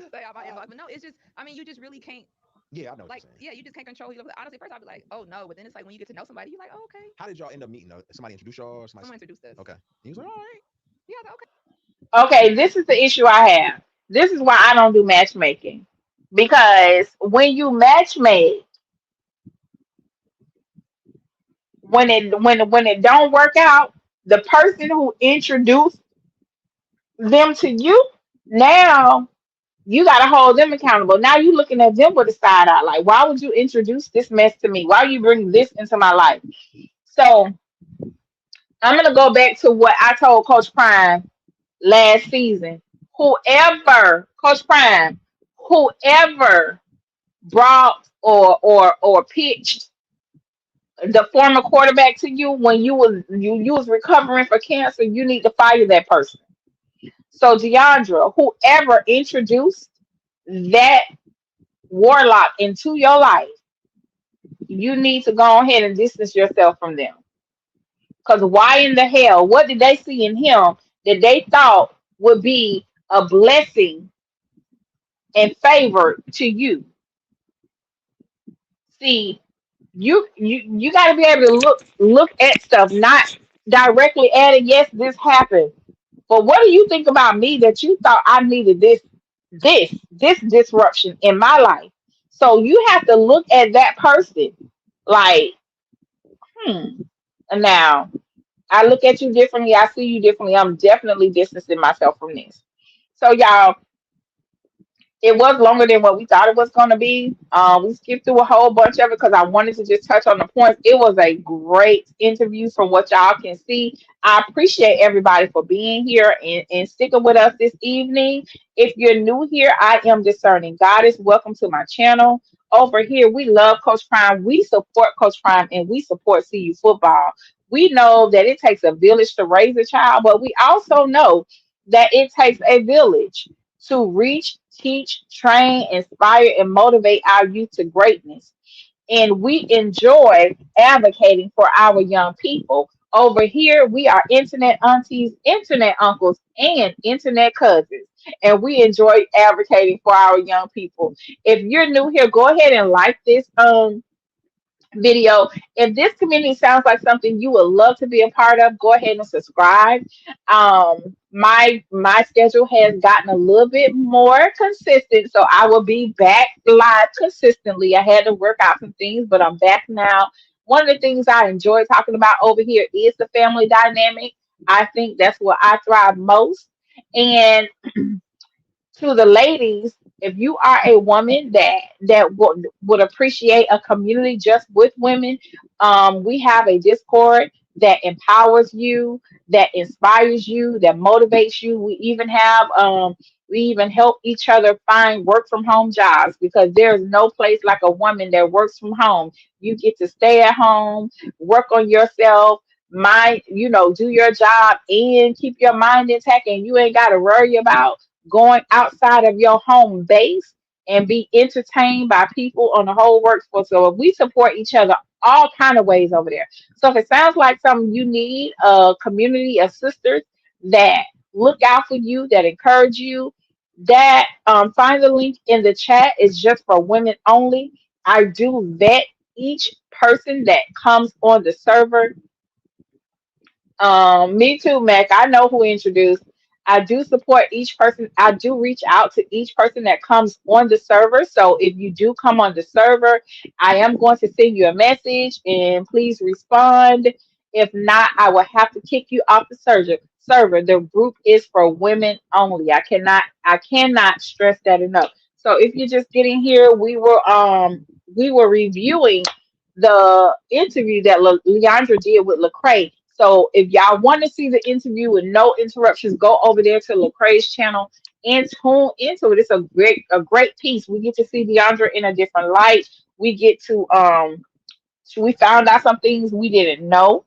Stay on my inbox. But no, it's just. I mean, you just really can't. Yeah, I know what Like, you're saying. yeah, you just can't control who you love. Honestly, first I'd be like, oh no, but then it's like when you get to know somebody, you're like, oh, okay. How did y'all end up meeting? Somebody introduced y'all? Or somebody? Someone introduced us. Okay. And he was like, all right. Yeah, I was like, Okay, this is the issue I have. This is why I don't do matchmaking. Because when you matchmake, when it don't work out, the person who introduced them to you, now you gotta hold them accountable. Now you looking at them with a side eye, like, why would you introduce this mess to me? Why you bring this into my life? So I'm gonna go back to what I told Coach Prime last season. Coach Prime, whoever brought or pitched the former quarterback to you when you was recovering for cancer, you need to fire that person. So Deandra, whoever introduced that warlock into your life, you need to go ahead and distance yourself from them. Because why in the hell? What did they see in him that they thought would be a blessing and favor to you? See, you got to be able to look at stuff, not directly at it. Yes, this happened, but what do you think about me that you thought I needed this disruption in my life? So you have to look at that person like, hmm. Now, I look at you differently. I see you differently. I'm definitely distancing myself from this. So, y'all, it was longer than what we thought it was going to be. We skipped through a whole bunch of it because I wanted to just touch on the points. It was a great interview from what y'all can see. I appreciate everybody for being here and sticking with us this evening. If you're new here, I am Discerning Goddess. Welcome to my channel. Over here, we love Coach Prime. We support Coach Prime and we support CU football. We know that it takes a village to raise a child, but we also know that it takes a village to reach, teach, train, inspire, and motivate our youth to greatness. And we enjoy advocating for our young people. Over here, we are internet aunties, internet uncles, and internet cousins. And we enjoy advocating for our young people. If you're new here, go ahead and like this video. If this community sounds like something you would love to be a part of, go ahead and subscribe. My schedule has gotten a little bit more consistent, so I will be back live consistently. I had to work out some things, but I'm back now. One of the things I enjoy talking about over here is the family dynamic. I think that's where I thrive most. And to the ladies, if you are a woman that would appreciate a community just with women, we have a Discord that empowers you, that inspires you, that motivates you. We even help each other find work from home jobs because there's no place like a woman that works from home. You get to stay at home, work on yourself, do your job and keep your mind intact, and you ain't got to worry about going outside of your home base and be entertained by people on the whole workforce. So we support each other all kind of ways over there. So if it sounds like something you need, a community of sisters that look out for you, that encourage you, that find the link in the chat. Is just for women only. I do vet each person that comes on the server. Me too, Mac. I know who introduced. I do support each person. I do reach out to each person that comes on the server. So if you do come on the server, I am going to send you a message and please respond. If not, I will have to kick you off the server. The group is for women only. I cannot stress that enough. So if you're just getting here, we were reviewing the interview that Leandra did with Lecrae. So if y'all want to see the interview with no interruptions, go over there to Lecrae's channel and tune into it. It's a great piece. We get to see Deandra in a different light. We get to we found out some things we didn't know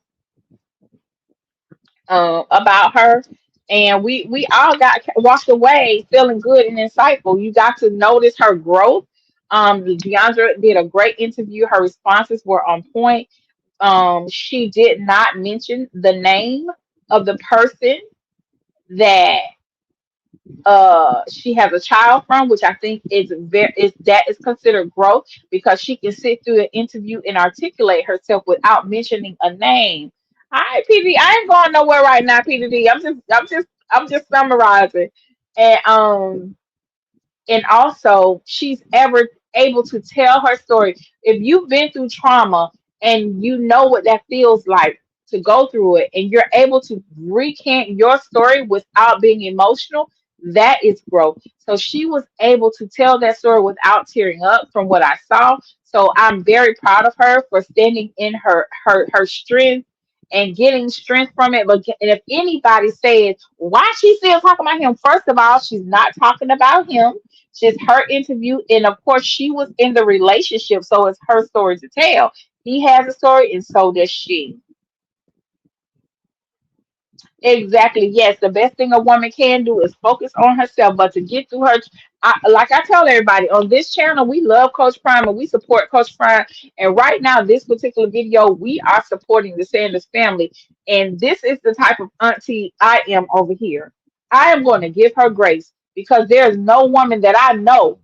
about her. And we all got walked away feeling good and insightful. You got to notice her growth. Deandra did a great interview. Her responses were on point. She did not mention the name of the person that she has a child from, which I think is considered growth because she can sit through an interview and articulate herself without mentioning a name. All right, PD, I ain't going nowhere right now, PDD. I'm just summarizing. And also she's ever able to tell her story. If you've been through trauma and you know what that feels like to go through it, and you're able to recant your story without being emotional, that is growth. So she was able to tell that story without tearing up from what I saw. So I'm very proud of her for standing in her strength and getting strength from it. But and if anybody says why she's still talking about him, first of all, she's not talking about him. It's her interview, and of course, she was in the relationship, so it's her story to tell. He has a story, and so does she. Exactly. Yes, the best thing a woman can do is focus on herself. But to get through her, like I tell everybody on this channel, we love Coach Prime and we support Coach Prime. And right now, this particular video, we are supporting the Sanders family. And this is the type of auntie I am over here. I am going to give her grace because there's no woman that I know.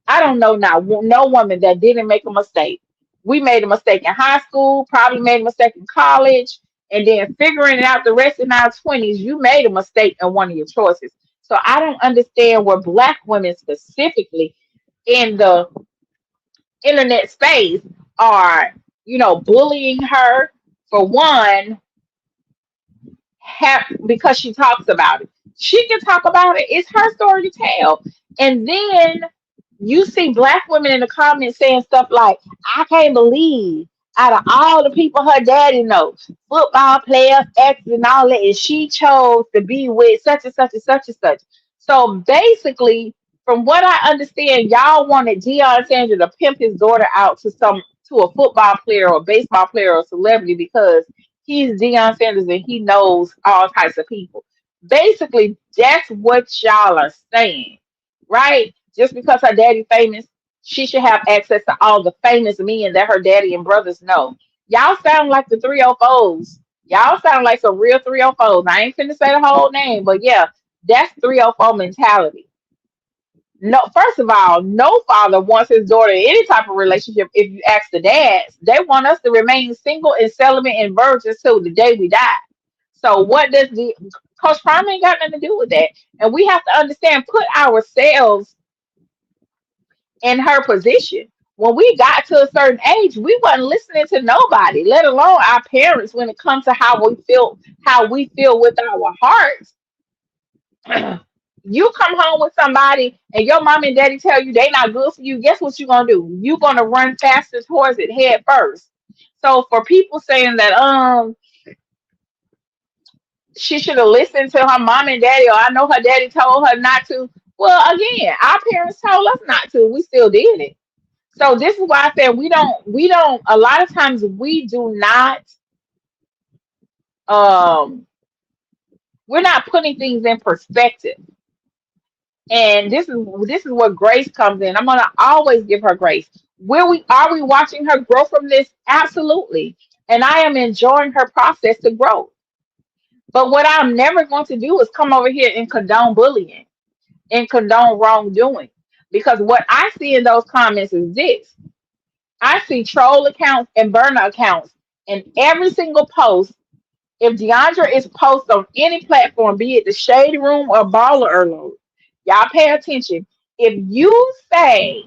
I don't know now, no woman that didn't make a mistake. We made a mistake in high school, probably made a mistake in college, and then figuring it out the rest in our 20s, you made a mistake in one of your choices. So I don't understand where Black women specifically in the internet space are, bullying her for one, because she talks about it. She can talk about it. It's her story to tell. And then you see black women in the comments saying stuff like, I can't believe out of all the people her daddy knows, football players, actors, and all that, and she chose to be with such and such and such and such. So basically, from what I understand, y'all wanted Deion Sanders to pimp his daughter out to a football player or baseball player or celebrity because he's Deion Sanders and he knows all types of people. Basically, that's what y'all are saying, right? Just because her daddy famous, she should have access to all the famous men that her daddy and brothers know. Y'all sound like the 304s. Y'all sound like some real 304s. I ain't finna say the whole name, but yeah, that's 304 mentality. No, first of all, no father wants his daughter in any type of relationship. If you ask the dads, they want us to remain single and celibate and virgins till the day we die. So what does the Coach Prime ain't got nothing to do with that? And we have to understand, put ourselves in her position. When we got to a certain age, we wasn't listening to nobody, let alone our parents, when it comes to how we feel with our hearts. You come home with somebody and your mom and daddy tell you they not good for you, guess what you're gonna do? You're gonna run faster towards it head first. So for people saying that she should have listened to her mom and daddy, or I know her daddy told her not to. Well, again, our parents told us not to. We still did it. So this is why I said we don't a lot of times we do not um we're not putting things in perspective. And this is where grace comes in. I'm gonna always give her grace. Are we watching her grow from this? Absolutely. And I am enjoying her process to grow. But what I'm never going to do is come over here and condone bullying and condone wrongdoing. Because what I see in those comments is this. I see troll accounts and burner accounts in every single post. If Deandra is posted on any platform, be it the Shade Room or Baller Alert, y'all pay attention. If you say,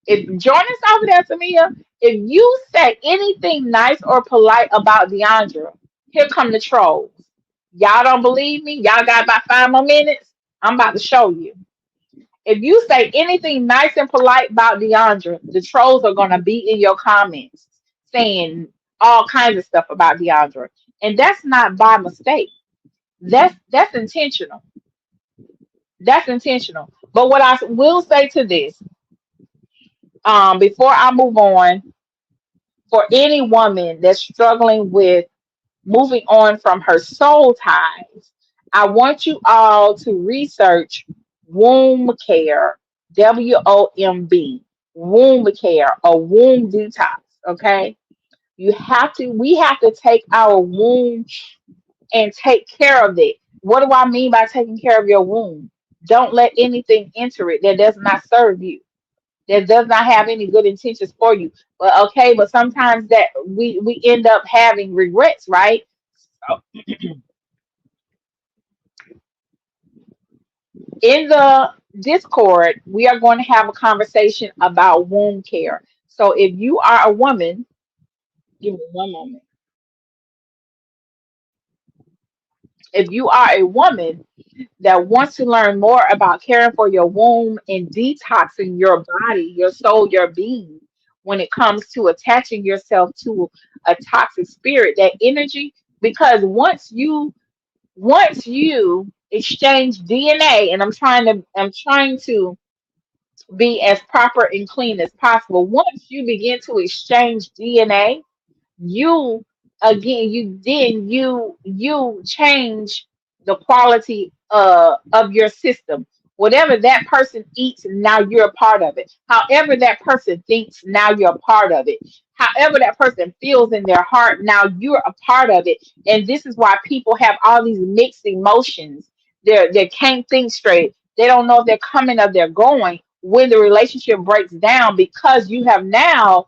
if join us over there, Tamia, if you say anything nice or polite about Deandra, here come the trolls. Y'all don't believe me? Y'all got about 5 more minutes? I'm about to show you. If you say anything nice and polite about Deandra, the trolls are gonna be in your comments saying all kinds of stuff about Deandra. And that's not by mistake. That's intentional. That's intentional. But what I will say to this, before I move on, for any woman that's struggling with moving on from her soul ties, I want you all to research womb care, WOMB, womb care or womb detox. Okay. We have to take our womb and take care of it. What do I mean by taking care of your womb? Don't let anything enter it that does not serve you, that does not have any good intentions for you. But okay, but sometimes that we end up having regrets, right? So in the Discord, we are going to have a conversation about womb care. So if you are a woman, give me one moment. If you are a woman that wants to learn more about caring for your womb and detoxing your body, your soul, your being, when it comes to attaching yourself to a toxic spirit, that energy, because once you exchange DNA, and I'm trying to be as proper and clean as possible. Once you begin to exchange DNA, you you change the quality of your system. Whatever that person eats, now you're a part of it. However that person thinks, now you're a part of it. However that person feels in their heart, now you're a part of it. And this is why people have all these mixed emotions. They can't think straight. They don't know if they're coming or they're going when the relationship breaks down, because you have now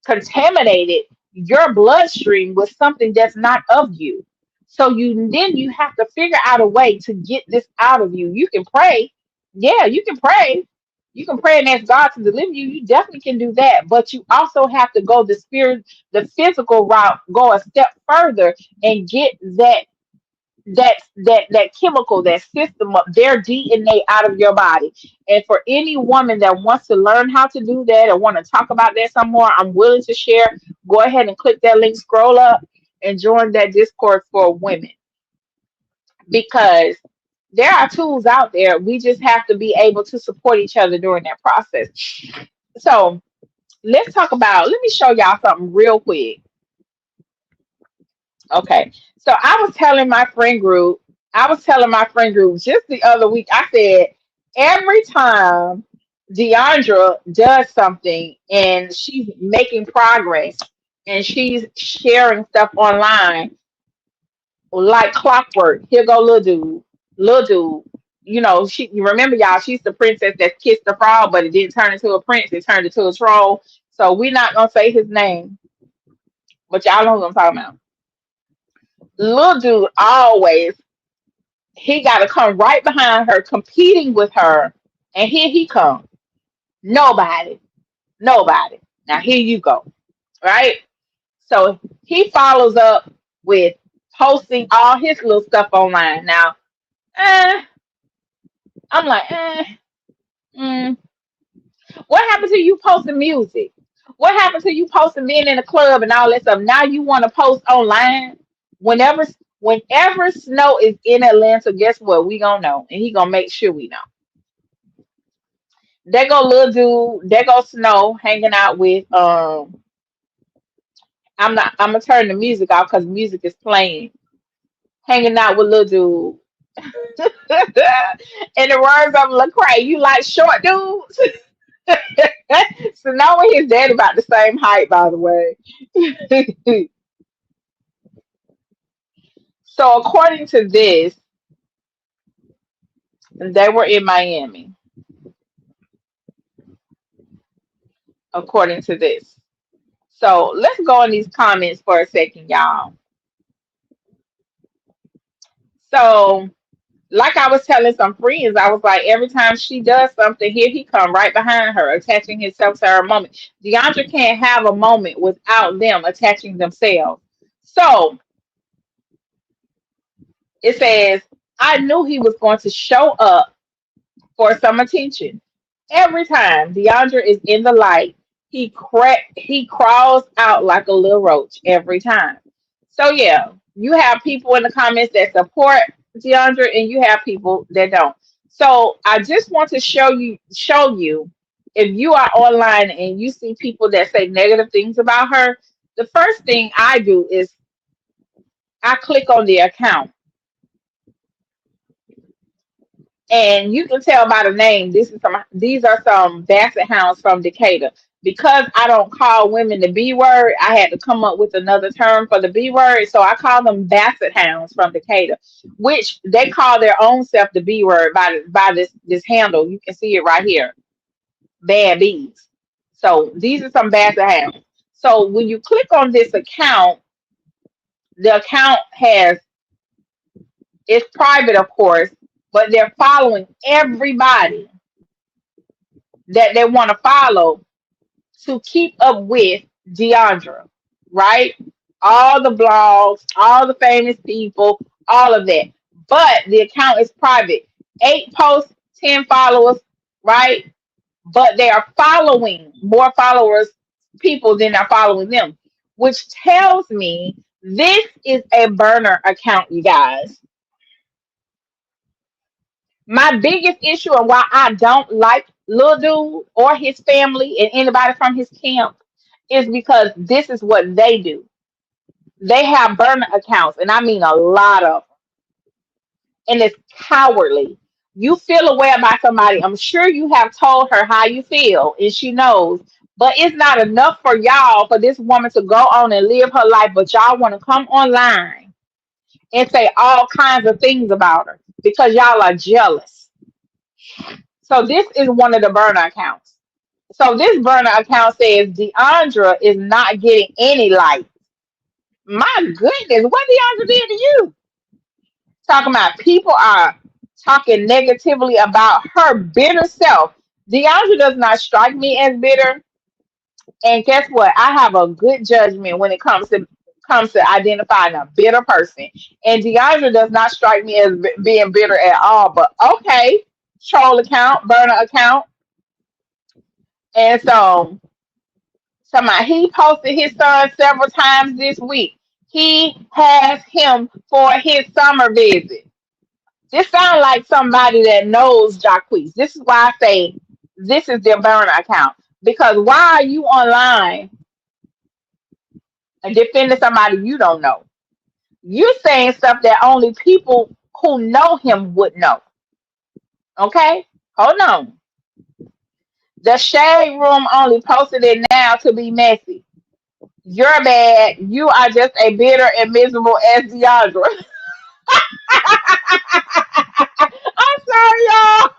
contaminated your bloodstream with something that's not of you. So you have to figure out a way to get this out of you. You can pray. Yeah, you can pray. You can pray and ask God to deliver you. You definitely can do that. But you also have to go the spirit, the physical route, go a step further and get that chemical, that system of their DNA out of your body. And for any woman that wants to learn how to do that or want to talk about that some more, I'm willing to share. Go ahead and click that link, scroll up, and join that Discord for women, because there are tools out there. We just have to be able to support each other during that process. So let's talk about, let me show y'all something real quick. Okay. So I was telling my friend group just the other week, I said, every time Deandra does something and she's making progress and she's sharing stuff online, like clockwork, here go little dude, little dude. You know, you remember, y'all, she's the princess that kissed the frog, but it didn't turn into a prince, it turned into a troll. So we're not gonna say his name, but y'all know who I'm talking about. Little dude always, he got to come right behind her, competing with her, and here he comes. Nobody, nobody. Now here you go, right? So he follows up with posting all his little stuff online. Now, eh, I'm like, mm, what happened to you posting music? What happened to you posting being in the club and all that stuff? Now you want to post online? Whenever whenever Snow is in Atlanta, guess what? We gonna know, and he gonna make sure we know. There go little dude. There go Snow hanging out with. I'm gonna turn the music off because music is playing. Hanging out with little dude. In the words of Lecrae, you like short dudes. Snow and his dad about the same height, by the way. So according to this, they were in Miami. According to this. So let's go in these comments for a second, y'all. So, like I was telling some friends, I was like, every time she does something, here he come right behind her, attaching himself to her moment. Deandra can't have a moment without them attaching themselves. So it says, I knew he was going to show up for some attention. Every time Deandra is in the light, he crawls out like a little roach every time. So yeah, you have people in the comments that support Deandra, and you have people that don't. So I just want to show you if you are online and you see people that say negative things about her, the first thing I do is I click on the account. And you can tell by the name, these are some basset hounds from Decatur. Because I don't call women the B word, I had to come up with another term for the B word. So I call them basset hounds from Decatur, which they call their own self the B word by this handle. You can see it right here. Bad bees. So these are some basset hounds. So when you click on this account, the account has, it's private, of course, but they're following everybody that they want to follow to keep up with Deandra, right? All the blogs, all the famous people, all of that. But the account is private. 8 posts, 10 followers, right? But they are following more followers, people than are following them, which tells me this is a burner account, you guys. My biggest issue and why I don't like Lil Dude or his family and anybody from his camp is because this is what they do. They have burner accounts, and I mean a lot of them, and it's cowardly. You feel a way about somebody. I'm sure you have told her how you feel, and she knows. But it's not enough for y'all, for this woman to go on and live her life, but y'all want to come online and say all kinds of things about her because y'all are jealous. So this is one of the burner accounts. So this burner account says Deandra is not getting any light. My goodness, what Deandra did to you? Talking about people are talking negatively about her bitter self. Deandra does not strike me as bitter. And guess what? I have a good judgment when it comes to identifying a bitter person. And Deandra does not strike me as being bitter at all. But okay, troll account, burner account. And so somebody he posted his son several times this week. He has him for his summer visit. This sounds like somebody that knows Jacquees. This is why I say this is their burner account. Because why are you online and defending somebody you don't know? You're saying stuff that only people who know him would know. Okay? Hold on. The shade room only posted it now to be messy. You're bad. You are just a bitter and miserable as Deandra. I'm sorry, y'all.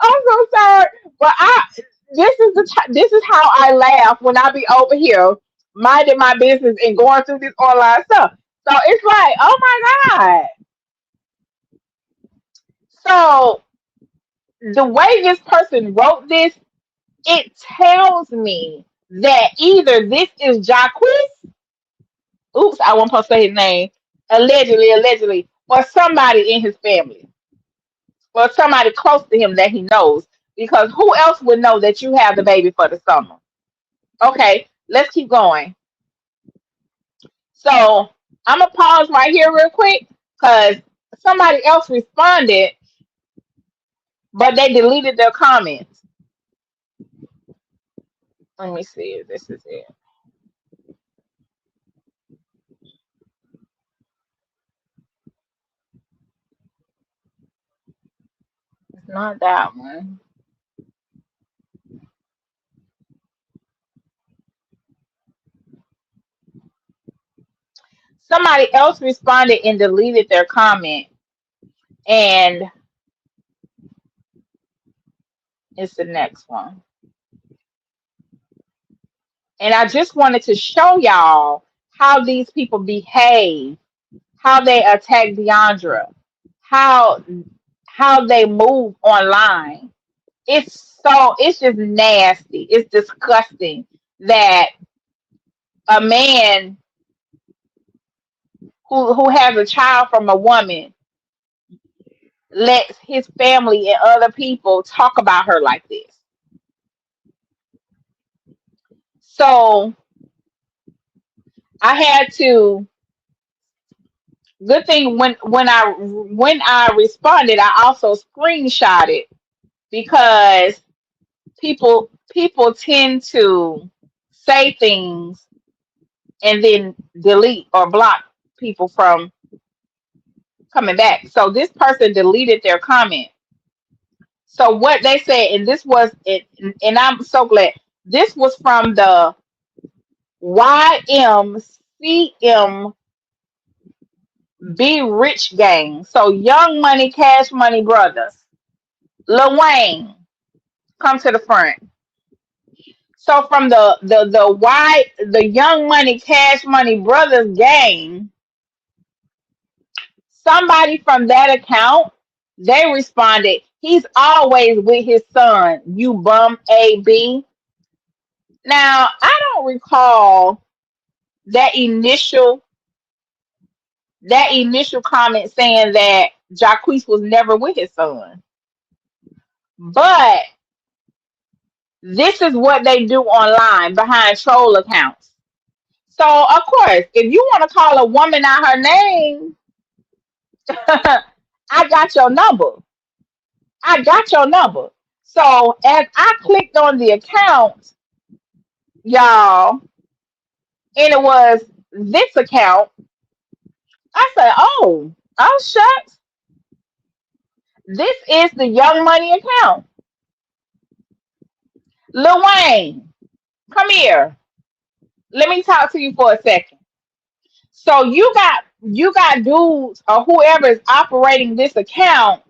I'm so sorry. But this is how I laugh when I be over here minding my business and going through this online stuff. So it's like, oh my God. So the way this person wrote this, it tells me that either this is Jacquees, oops, I won't post his name, allegedly, or somebody in his family, or somebody close to him that he knows. Because who else would know that you have the baby for the summer? Okay, let's keep going. So I'm gonna pause right here real quick because somebody else responded, but they deleted their comments. Let me see if this is it. It's not that one. Somebody else responded and deleted their comment, and it's the next one. And I just wanted to show y'all how these people behave, how they attack Deandra, how they move online. It's just nasty. It's disgusting that a man who has a child from a woman lets his family and other people talk about her like this. So I had to. Good thing when I responded, I also screenshotted because people tend to say things and then delete or block people from coming back. So this person deleted their comment. So what they said, and this was it, and I'm so glad this was from the YMCM Be Rich gang. So Young Money, Cash Money Brothers. Lil Wayne, come to the front. So from the Young Money, Cash Money Brothers gang, somebody from that account, they responded, he's always with his son, you bum AB. Now, I don't recall that initial comment saying that Jacquees was never with his son. But this is what they do online behind troll accounts. So, of course, if you want to call a woman out her name, I got your number. I got your number. So, as I clicked on the account, y'all, and it was this account, I said, oh, shucks. This is the Young Money account. Lil Wayne, come here. Let me talk to you for a second. So you got dudes or whoever is operating this account,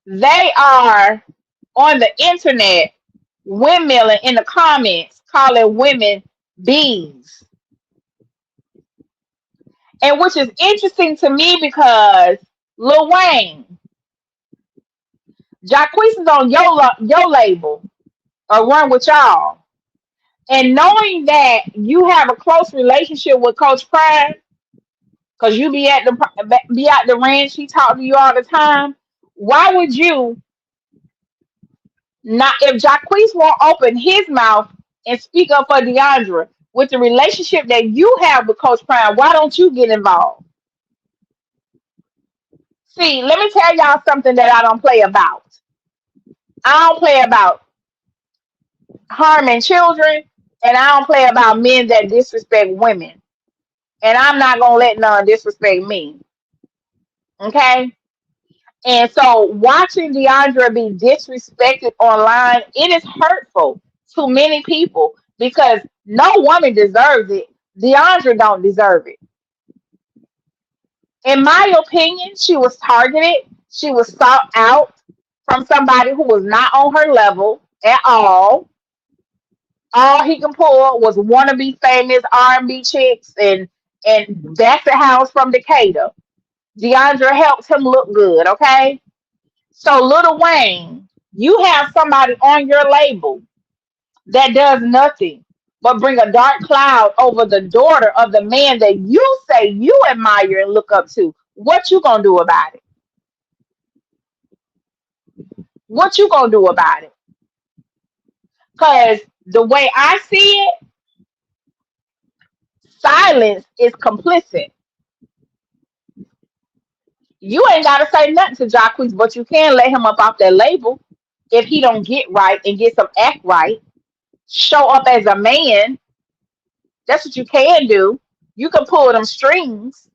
they are on the internet windmilling in the comments, calling women bees. And which is interesting to me because Lil Wayne, Jacquees is on your label or run with y'all. And knowing that you have a close relationship with Coach Prime, because you be at the ranch, he talk to you all the time. Why would you not, if Jacquees won't open his mouth and speak up for Deiondra with the relationship that you have with Coach Prime, why don't you get involved? See, let me tell y'all something that I don't play about. I don't play about harming children, and I don't play about men that disrespect women. And I'm not gonna let none disrespect me. Okay? And so watching Deiondra be disrespected online, it is hurtful to many people because no woman deserves it. Deiondra don't deserve it. In my opinion, she was targeted. She was sought out from somebody who was not on her level at all. All he can pull was wannabe famous R&B chicks and that's the house from Decatur. Deiondra helped him look good, okay? So, Lil Wayne, you have somebody on your label that does nothing but bring a dark cloud over the daughter of the man that you say you admire and look up to. What you gonna do about it? What you gonna do about it? Because the way I see it, silence is complicit. You ain't gotta say nothing to Jacquees, but you can let him up off that label if he don't get right and get some act right. Show up as a man. That's what you can do. You can pull them strings.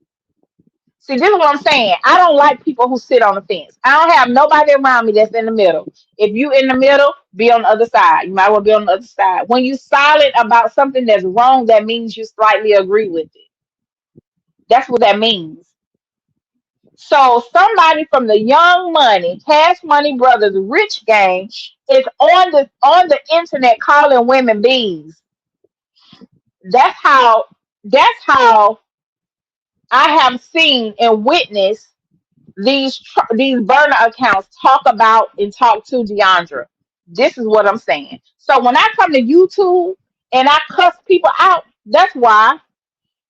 See, this is what I'm saying. I don't like people who sit on the fence. I don't have nobody around me that's in the middle. If you in the middle, be on the other side. You might well be on the other side. When you silent about something that's wrong, that means you slightly agree with it. That's what that means. So somebody from the Young Money, Cash Money Brothers, Rich Gang is on the internet calling women bees. That's how that's how I have seen and witnessed these burner accounts talk about and talk to Deiondra. This is what I'm saying. So when I come to YouTube and I cuss people out, that's why.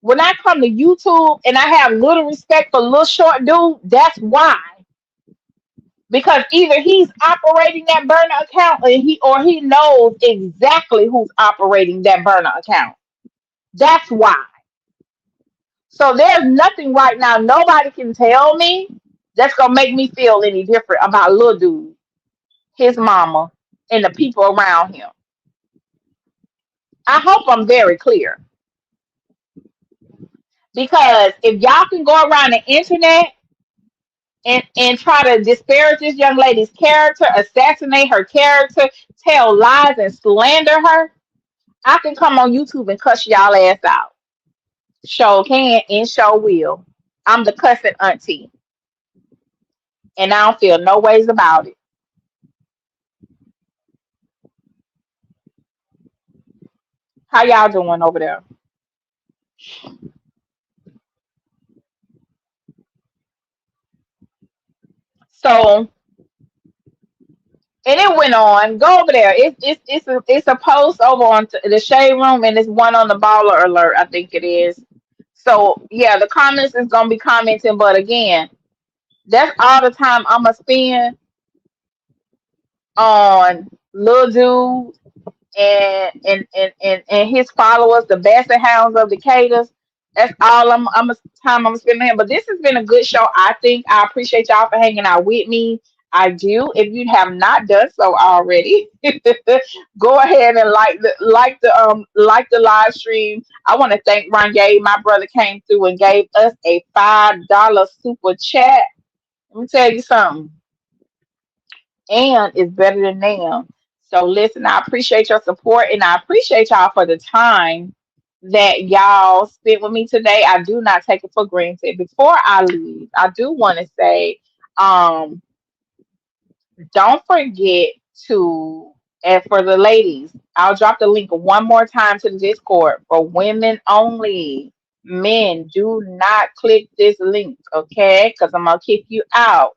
When I come to YouTube and I have little respect for little short dude, that's why. Because either he's operating that burner account or he knows exactly who's operating that burner account. That's why. So there's nothing right now. Nobody can tell me that's gonna make me feel any different about little dude, his mama, and the people around him. I hope I'm very clear. Because if y'all can go around the internet and try to disparage this young lady's character, assassinate her character, tell lies and slander her, I can come on YouTube and cuss y'all ass out. Show can and show will. I'm the cussing auntie, and I don't feel no ways about it. How y'all doing over there? So, and it went on. Go over there. It's a post over on the shade room, and it's one on the baller alert. I think it is. So yeah, the comments is gonna be commenting, but again, that's all the time I'ma spend on Lil Dude and his followers, the Basset Hounds of Decatur. That's all I'm spending here. But this has been a good show. I think I appreciate y'all for hanging out with me. I do. If you have not done so already, go ahead and like the live stream. I want to thank Ronye. My brother came through and gave us a $5 super chat. Let me tell you something. And it's better than them. So listen, I appreciate your support and I appreciate y'all for the time that y'all spent with me today. I do not take it for granted. Before I leave, I do want to say, um, don't forget to, and for the ladies, I'll drop the link one more time to the Discord for women only. Men, do not click this link, okay? Because I'm gonna kick you out.